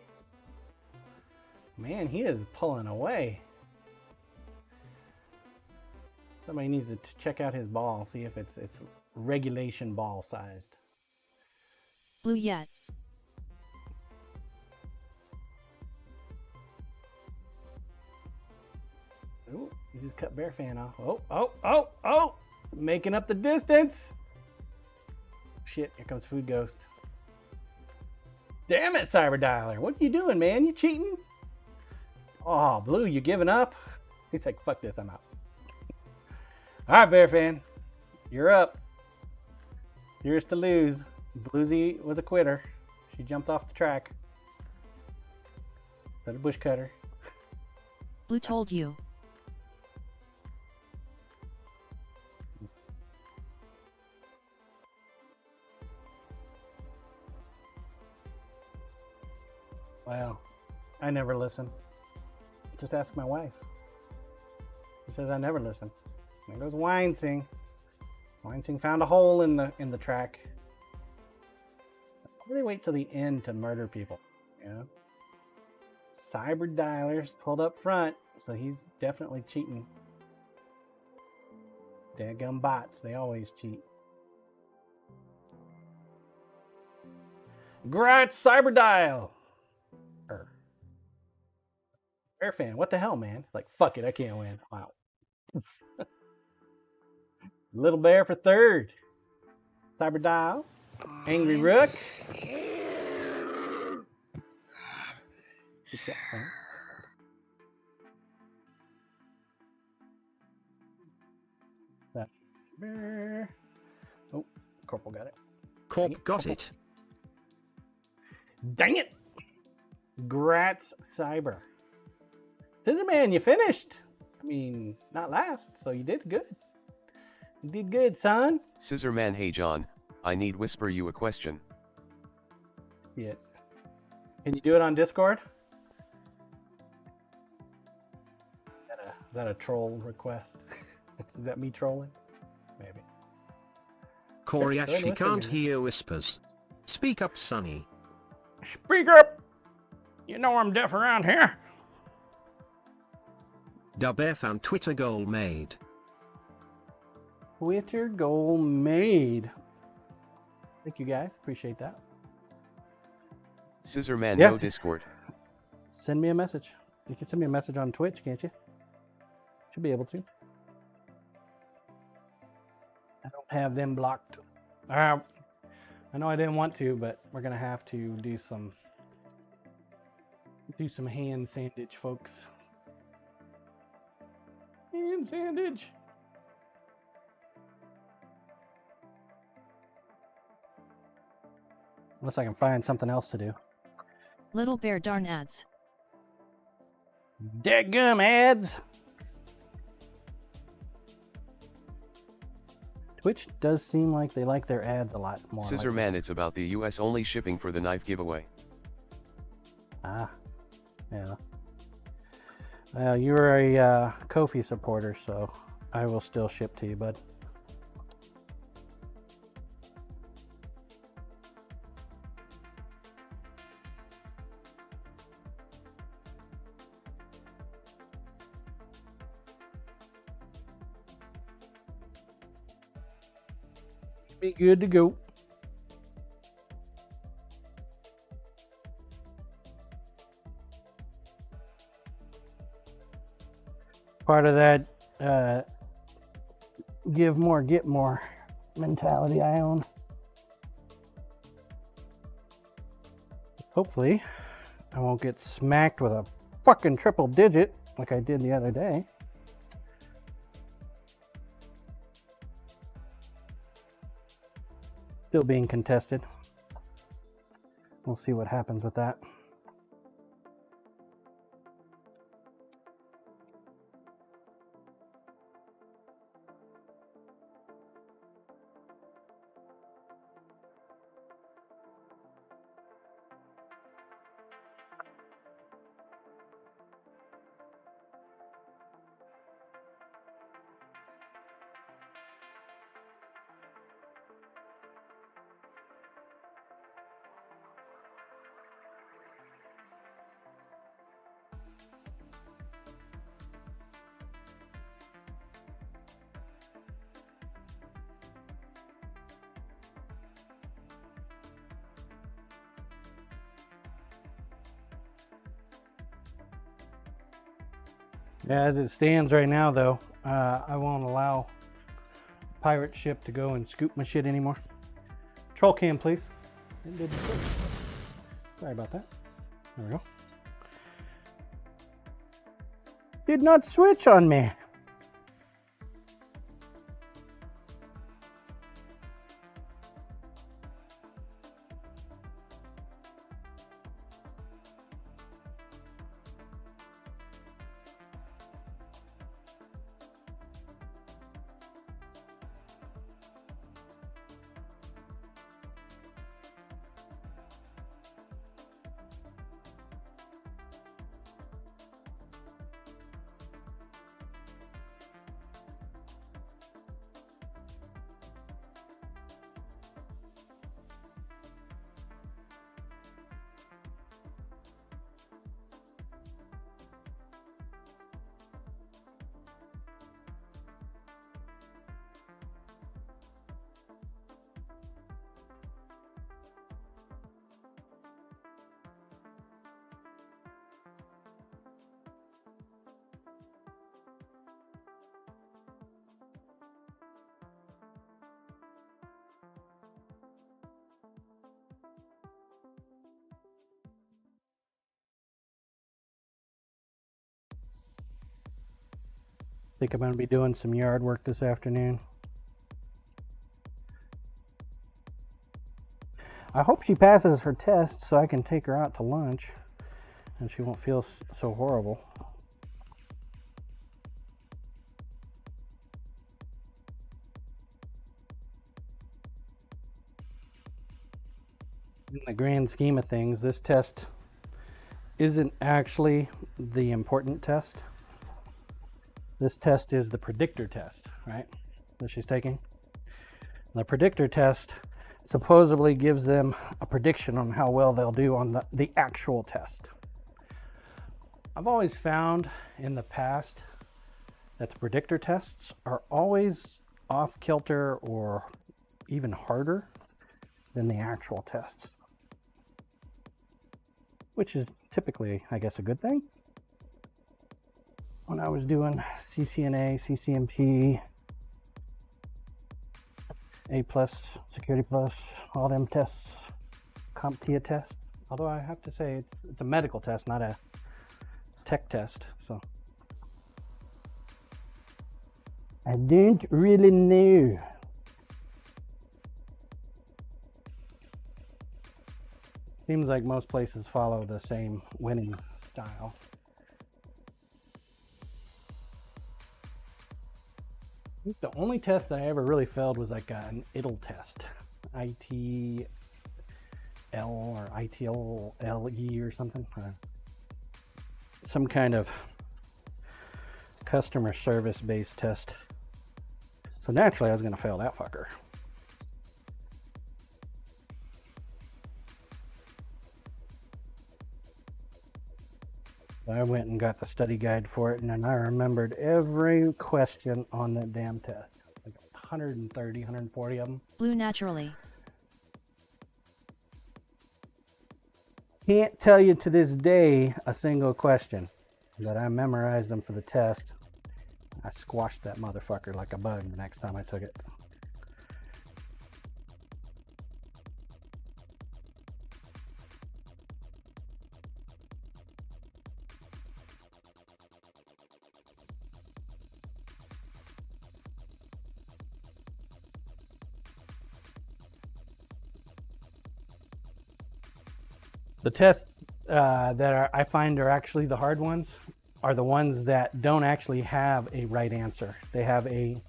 Man, he is pulling away. Somebody needs to check out his ball, see if it's regulation ball sized. Blue yet. Oh, you just cut Bear Fan off. Oh, oh, oh, oh! Making up the distance. Shit, here comes Food Ghost. Damn it, Cyber Dialer. What are you doing, man? You cheating? Oh, Blue, you giving up? He's like, fuck this, I'm out. All right, Bear Fan, you're up. Yours to lose. Bluesy was a quitter. She jumped off the track. But a bush cutter. Blue told you. Well, I never listen. Just ask my wife. She says I never listen. There goes Winesing. Winesing found a hole in the track. Why do they wait till the end to murder people? You know? Cyber Dialer's pulled up front, so he's definitely cheating. Dadgum bots, they always cheat. Grats, Cyber Dial! Bear Fan, what the hell, man? Like, fuck it, I can't win. Wow. Little Bear for third. Cyber Dial. Angry Rook. Good job, man. That bear. Oh, Corporal got it. Corp got it. Dang it! Grats Cyber. Scissorman, you finished. I mean, not last, so you did good. You did good, son. Scissorman, hey John, I need whisper you a question. Yeah. Can you do it on Discord? Is that a troll request? Is that me trolling? Maybe. Corey Go ahead and actually whisper can't me. hear whispers. Speak up, Sonny. Speak up! You know I'm deaf around here. Dub F and Twitter goal made. Twitter goal made. Thank you guys. Appreciate that. Scissorman, Yes. no Discord. Send me a message. You can send me a message on Twitch, can't you? Should be able to. I don't have them blocked. I know I didn't want to, but we're gonna have to do some hand sandage, folks. Hand sandage. Unless I can find something else to do. Little Bear darn ads. Dadgum ads. Twitch does seem like they like their ads a lot more. Scissorman, it's about the US only shipping for the knife giveaway. Ah, yeah. You're a Ko-fi supporter, so I will still ship to you, bud. Be good to go. Part of that give more, get more mentality I own. Hopefully, I won't get smacked with a fucking triple digit like I did the other day. Still being contested. We'll see what happens with that. Yeah, as it stands right now, though, I won't allow pirate ship to go and scoop my shit anymore. Troll cam, please. It didn't switch. Sorry about that. There we go. Did not switch on me. Think I'm going to be doing some yard work this afternoon. I hope she passes her test so I can take her out to lunch. and she won't feel so horrible. In the grand scheme of things, this test isn't actually the important test. This test is the predictor test, right? That she's taking. The predictor test supposedly gives them a prediction on how well they'll do on the actual test. I've always found in the past that the predictor tests are always off kilter or even harder than the actual tests, which is typically, I guess, a good thing. When I was doing CCNA, CCNP, A+, Security Plus, all them tests, CompTIA test. Although I have to say it's a medical test, not a tech test, so I don't really know. Seems like most places follow the same winning style. I think the only test that I ever really failed was like an ITL test. ITL or ITLE or something. Some kind of customer service based test. So naturally I was going to fail that fucker. I went and got the study guide for it, and then I remembered every question on that damn test. Like 130, 140 of them. Blue naturally. Can't tell you to this day a single question, but I memorized them for the test. I squashed that motherfucker like a bug the next time I took it. The tests that I find are actually the hard ones are the ones that don't actually have a right answer. They have a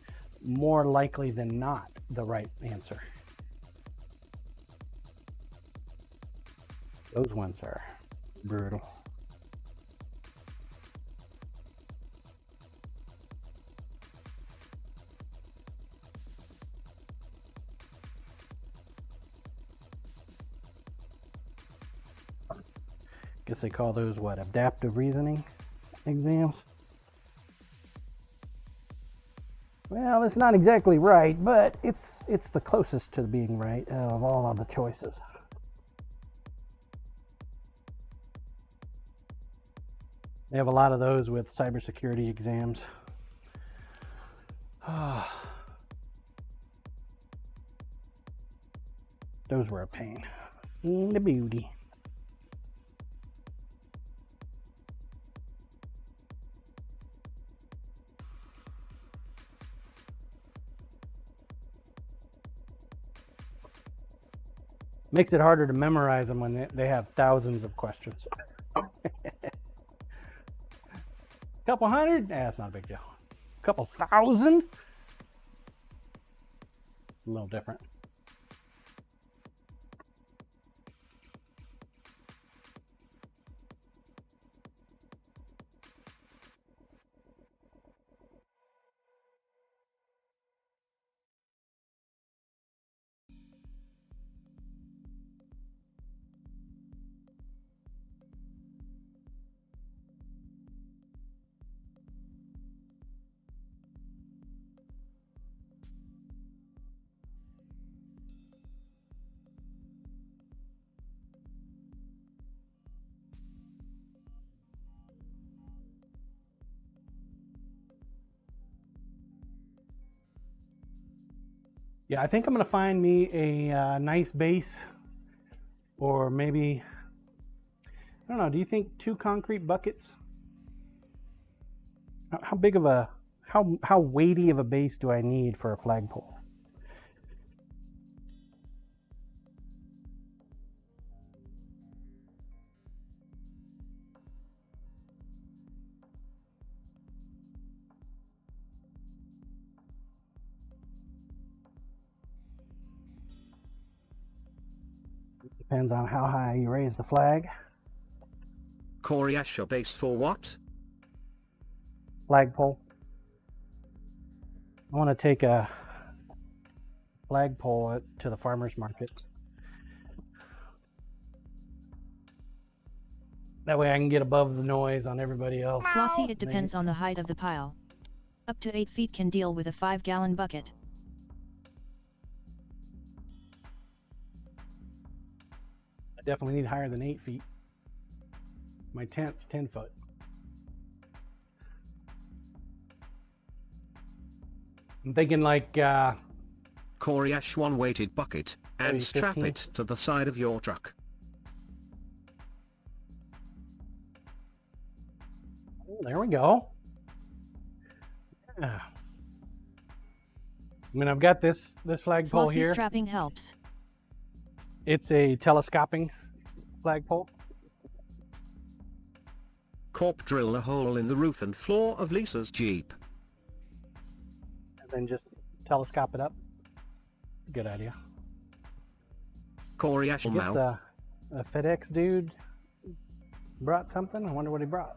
more likely than not the right answer. Those ones are brutal. Guess they call those what, adaptive reasoning exams? Well, it's not exactly right, but it's the closest to being right of all of the choices. They have a lot of those with cybersecurity exams. Those were a pain in the booty. Makes it harder to memorize them when they have thousands of questions. Couple hundred? That's not a big deal. Couple thousand? A little different. Yeah, I think I'm gonna find me a nice base, or maybe, I don't know, do you think 2 concrete buckets? How big of a, how weighty of a base do I need for a flagpole? Depends on how high you raise the flag. Coriacia base for what? Flagpole. I want to take a flagpole to the farmer's market. That way I can get above the noise on everybody else. Flossie, it depends on the height of the pile. Up to 8 feet can deal with a 5-gallon bucket. I definitely need higher than 8 feet. My tent's 10 foot. I'm thinking like Coriacia 1 weighted bucket, and maybe strap 15. it to the side of your truck. Oh, there we go. Yeah. I mean, I've got this flagpole Flossie here. strapping helps. It's a telescoping flagpole. Corp drill a hole in the roof and floor of Lisa's Jeep. And then just telescope it up. Good idea. Coriacia I guess now. a FedEx dude brought something. I wonder what he brought.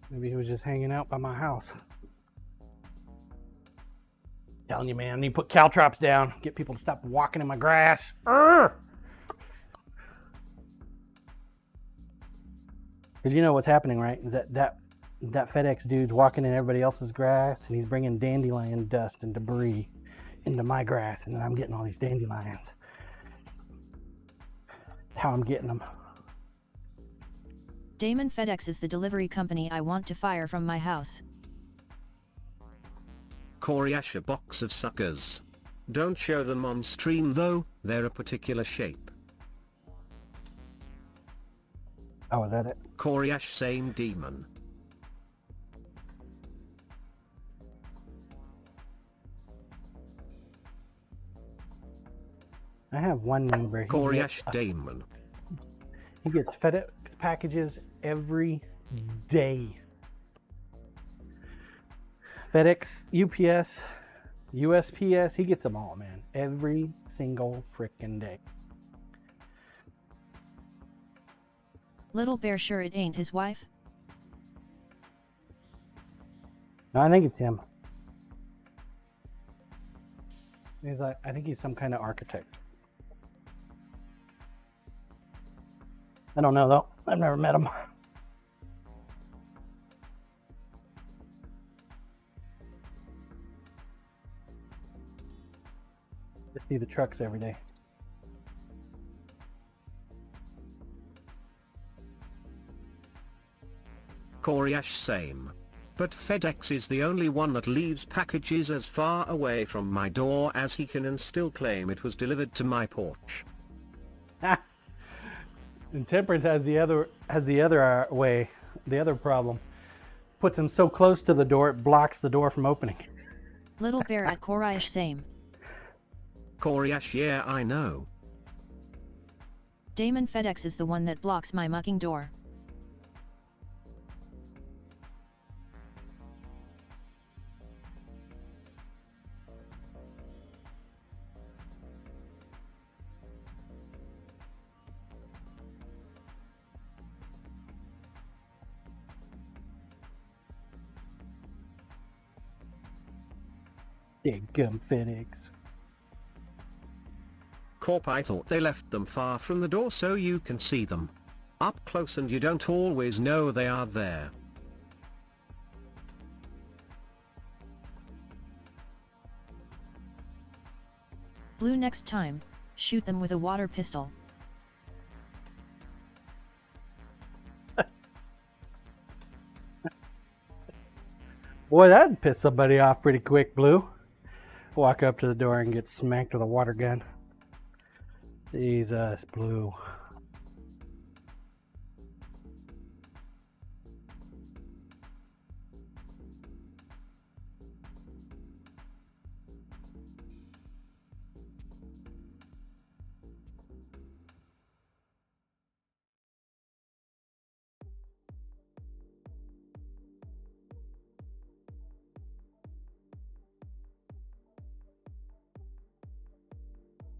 Maybe he was just hanging out by my house. Telling you, man, I need to put caltrops down. Get people to stop walking in my grass. Because you know what's happening, right? That FedEx dude's walking in everybody else's grass, and he's bringing dandelion dust and debris into my grass, and then I'm getting all these dandelions. That's how I'm getting them. Damon, FedEx is the delivery company I want to fire from my house. Coriacia box of suckers. Don't show them on stream though, they're a particular shape. Oh, is that it? Coriacia same demon. I have one neighbor. Coriacia demon. He gets FedEx packages every day. FedEx, UPS, USPS, he gets them all, man. Every single frickin' day. Little Bear sure it ain't his wife? No, I think it's him. He's like, I think he's some kind of architect. I don't know though. I've never met him. Just see the trucks every day. Coriacia same. But FedEx is the only one that leaves packages as far away from my door as he can and still claim it was delivered to my porch. And Temperance has the other way, the other problem. Puts them so close to the door it blocks the door from opening. Little Bear at Coriacia same. Coriacia, yeah, I know. Damon, FedEx is the one that blocks my mucking door. Big gum FedEx. Corp, I thought they left them far from the door so you can see them up close and you don't always know they are there. Blue, next time, shoot them with a water pistol. Boy, that'd piss somebody off pretty quick, Blue. Walk up to the door and get smacked with a water gun. Jesus, Blue.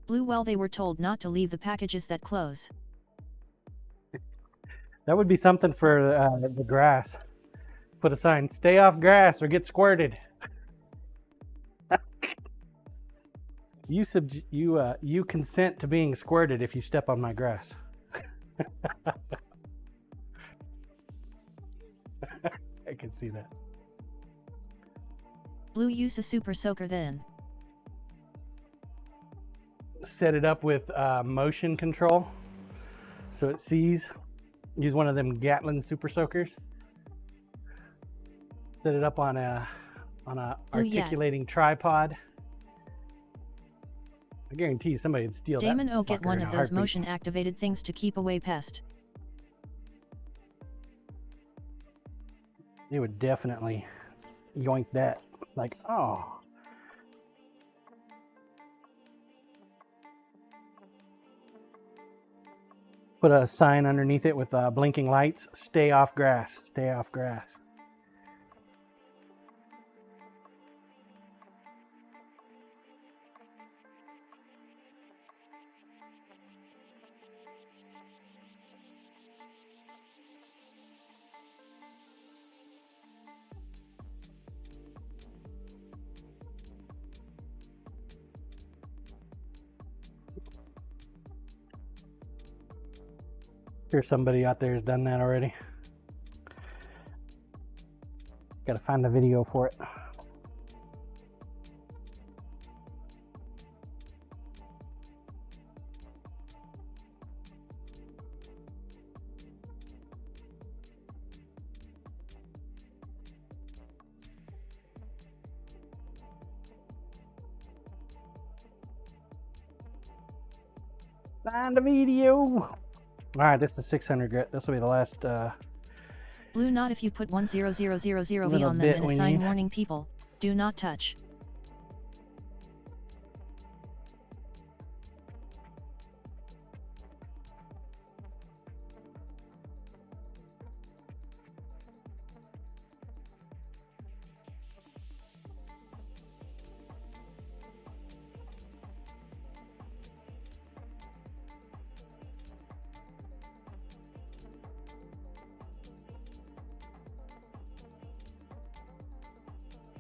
Blue, well, they were told not to leave the packages that close. That would be something for the grass. Put a sign, stay off grass or get squirted. You consent to being squirted if you step on my grass. I can see that. Blue, use a super soaker then. Set it up with motion control so it sees. Use one of them Gatlin super soakers. Set it up on a articulating tripod. I guarantee you somebody would steal Damon, that. oh, get one in of a those heartbeat. motion activated things to keep away pest. They would definitely yoink that. Like, oh. Put a sign underneath it with blinking lights. Stay off grass. Stay off grass. There's somebody out there who's done that already. Gotta find the video for it. Find the video. All right, this is 600 grit. This will be the last. Blue, not if you put 10000V Little on them bit and we assign need. warning people, do not touch.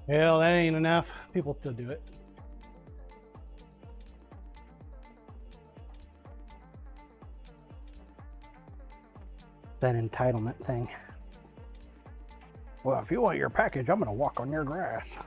Hell, that ain't enough. People still do it. That entitlement thing. Well, if you want your package, I'm gonna walk on your grass.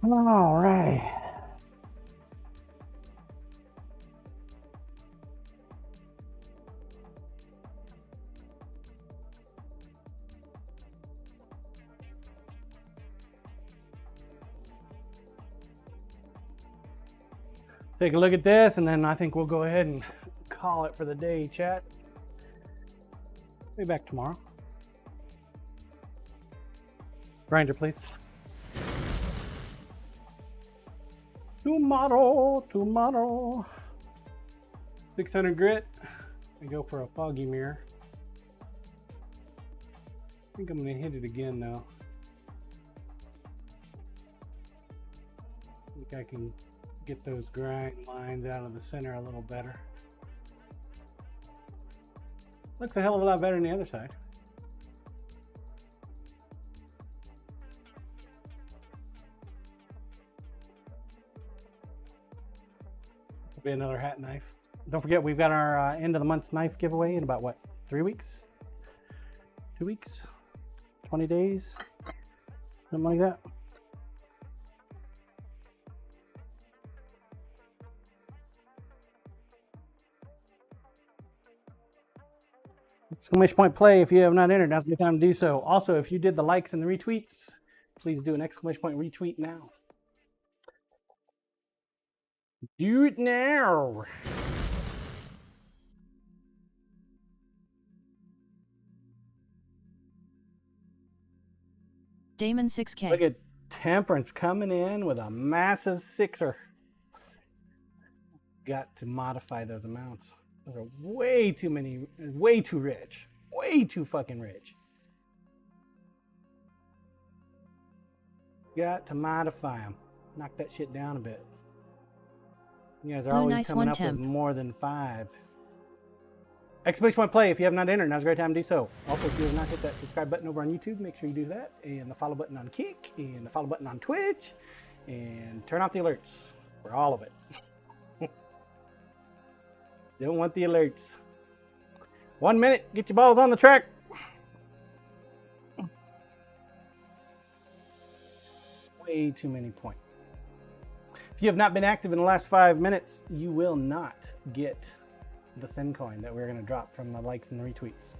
All right. Take a look at this, and then I think we'll go ahead and call it for the day, chat. Be back tomorrow. Grinder, please. Tomorrow. 600 grit. I go for a foggy mirror. I think I'm gonna hit it again now. I can get those grind lines out of the center a little better. Looks a hell of a lot better than the other side. Be another hat knife. Don't forget, we've got our end of the month knife giveaway in about what, 3 weeks? 2 weeks? 20 days? Something like that. Exclamation point play if you have not entered. Now's the time to do so. Also, if you did the likes and the retweets, please do an exclamation point retweet now. Do it now. Damon 6K. Look at Temperance coming in with a massive sixer. Got to modify those amounts. Those are way too many, way too rich. Way too fucking rich. Got to modify them. Knock that shit down a bit. You guys are Blue always nice coming one up with temp. more than 5. Exclamation point play if you have not entered. Now's a great time to do so. Also, if you have not hit that subscribe button over on YouTube, make sure you do that. And the follow button on Kick. And the follow button on Twitch. And turn off the alerts for all of it. Don't want the alerts. 1 minute. Get your balls on the track. Way too many points. If you have not been active in the last 5 minutes, you will not get the send coin that we're going to drop from the likes and the retweets.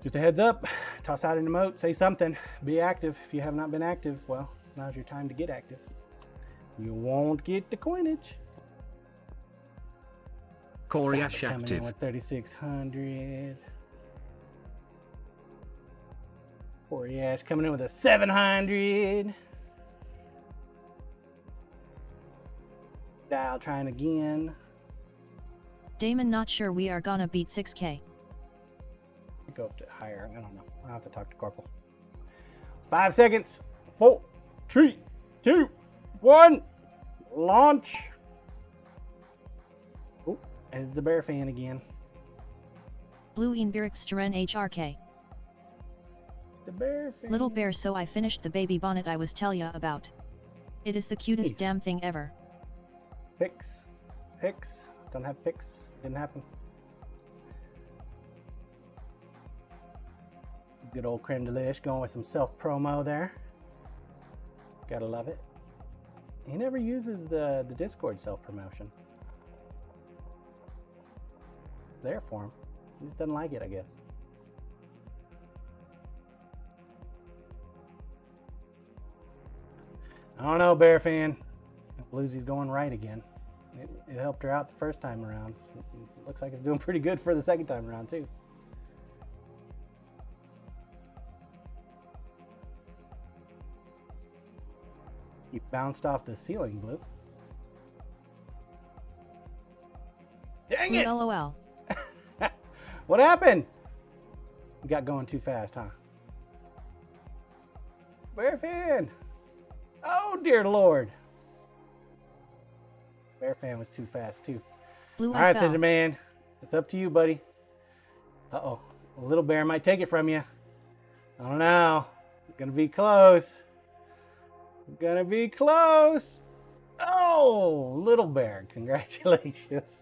Just a heads up, toss out an emote, say something, be active. If you have not been active, well, now's your time to get active. You won't get the coinage. Corey Ash Coming in active. with 3,600. Corey Ash coming in with a 700. Dial trying again. Damon not sure we are gonna beat 6K. Go up to higher. I don't know. I'll have to talk to Corporal. 5 seconds. 4, 3, 2, 1. Launch. Oh, and the bear fan again. Blue Inbirix Steren HRK. The bear fan. Little bear, so I finished the baby bonnet I was tell ya about. It is the cutest damn thing ever. Picks. Picks. Don't have picks. Didn't happen. Good old creme delish going with some self promo there. Gotta love it. He never uses the Discord self promotion. There for him. He just doesn't like it, I guess. I don't know, Bear fan. Bluesy's going right again. It helped her out the first time around. It looks like it's doing pretty good for the second time around too. You bounced off the ceiling, Blue. Dang Blue it! LOL. What happened? You got going too fast, huh? Bear fan! Oh dear Lord! Bear fan was too fast too. Blue All right, FL. Scissor Man, it's up to you, buddy. Uh-oh, Little Bear might take it from you. I don't know. It's gonna be close. It's gonna be close. Oh, Little Bear, congratulations.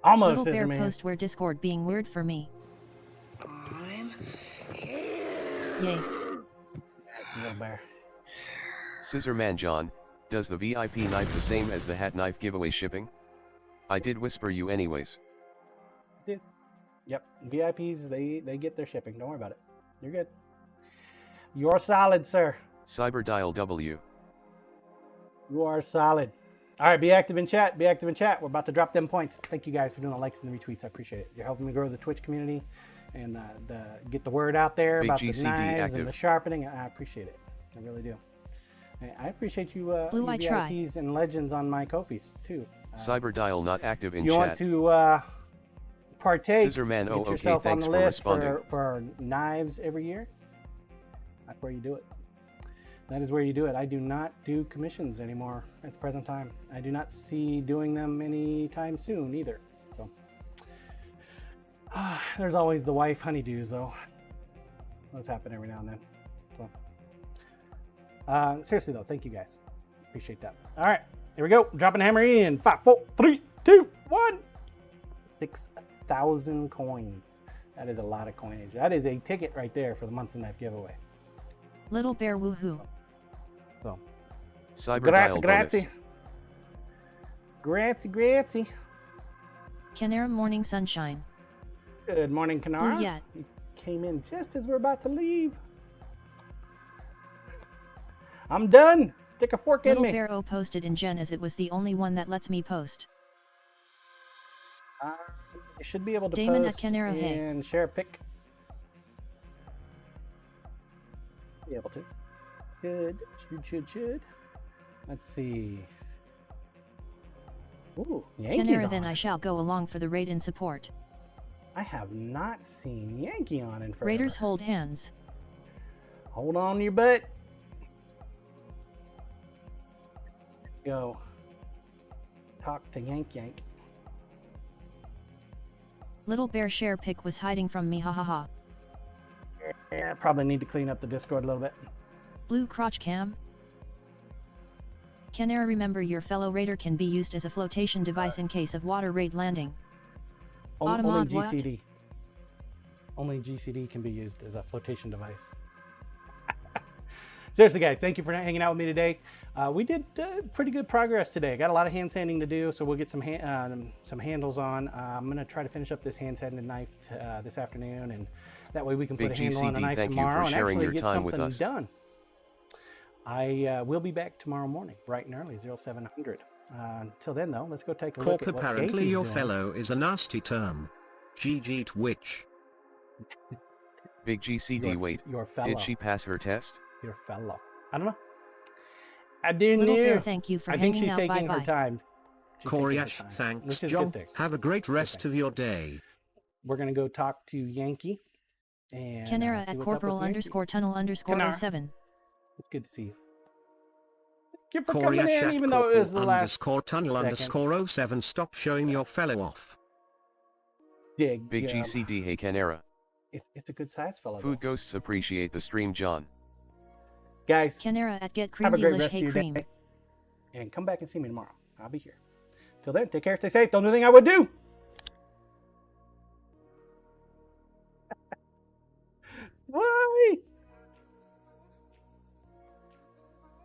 Almost, Little Scissor bear Man. post where Discord being weird for me. Yay. Little Bear. Scissor Man John, does the VIP knife the same as the hat knife giveaway shipping? I did whisper you anyways. Yep, VIPs, they get their shipping. Don't worry about it. You're good. You're solid, sir. Cyberdial W. You are solid. All right, be active in chat. Be active in chat. We're about to drop them points. Thank you guys for doing the likes and the retweets. I appreciate it. You're helping me grow the Twitch community and get the word out there Big about GCD the knives active. and the sharpening. I appreciate it. I really do. And I appreciate you, Blue, you I try. VIPs and legends on my Ko-fis too. Cyberdial not active in you chat. want to partake? Scissor Man get 0 okay, yourself on thanks the for list responding. for knives every year. That's where you do it. That is where you do it. I do not do commissions anymore at the present time. I do not see doing them anytime soon either. So there's always the wife honeydews though. Those happen every now and then. So seriously though, thank you guys. Appreciate that. All right, here we go. Dropping the hammer in 5, 4, 3, 2, 1. 6,000 coins. That is a lot of coinage. That is a ticket right there for the monthly knife giveaway. Little Bear woohoo. So, Cyber dial bonus. grazie. Grazie, grazie. Canara morning sunshine. Good morning, Kanara. Booyah. You came in just as we're about to leave. I'm done. Stick a fork in Little me. Bear O posted in Gen as it was the only one that lets me post. You should be able to Damon post at Canara, hey. and share a pic. Be able to. Should. Let's see. Ooh, Yankees Canara, on. then I shall go along for the raid in support. I have not seen Yankee on in forever. Raiders hold hands. Hold on to your butt. Go. Talk to Yank. Little Bear share pic was hiding from me, hahaha. Yeah, probably need to clean up the Discord a little bit. Blue crotch cam. Canara, remember your fellow raider can be used as a flotation device in case of water raid landing. Only Automod what? GCD. Only GCD can be used as a flotation device. Seriously, guys, thank you for hanging out with me today. We did pretty good progress today. Got a lot of hand sanding to do, so we'll get some handles on. I'm going to try to finish up this hand sanding knife this afternoon, and that way we can put a handle on a knife tomorrow and actually get something done. I will be back tomorrow morning, bright and early, 0700. Until then, though, let's go take a look at what apparently Yankees your doing. fellow is a nasty term. GG Twitch. Big GCD, wait, Your fellow. did she pass her test? Your fellow. I don't know. I didn't Little know. Bear, thank you for I think hanging she's out. taking her Bye-bye. time. She's taking her Koryash, time, thanks which is a John. good thing. Have a great rest of your day. We're going to go talk to Yankee. And Canara see at what's up corporal with Yankee. _tunnel_07. It's good to see you. Thank you for coming Koryash in, at even though it was the last _tunnel_07. Stop showing your fellow off. dig. Big GCD, hey Canara. It's a good size fellow. Food ghosts appreciate the stream, John. Guys, Canara at get have cream a great delish, rest hey of your cream. day. And come back and see me tomorrow. I'll be here. Till then, take care, stay safe. Don't do anything I would do. Bye.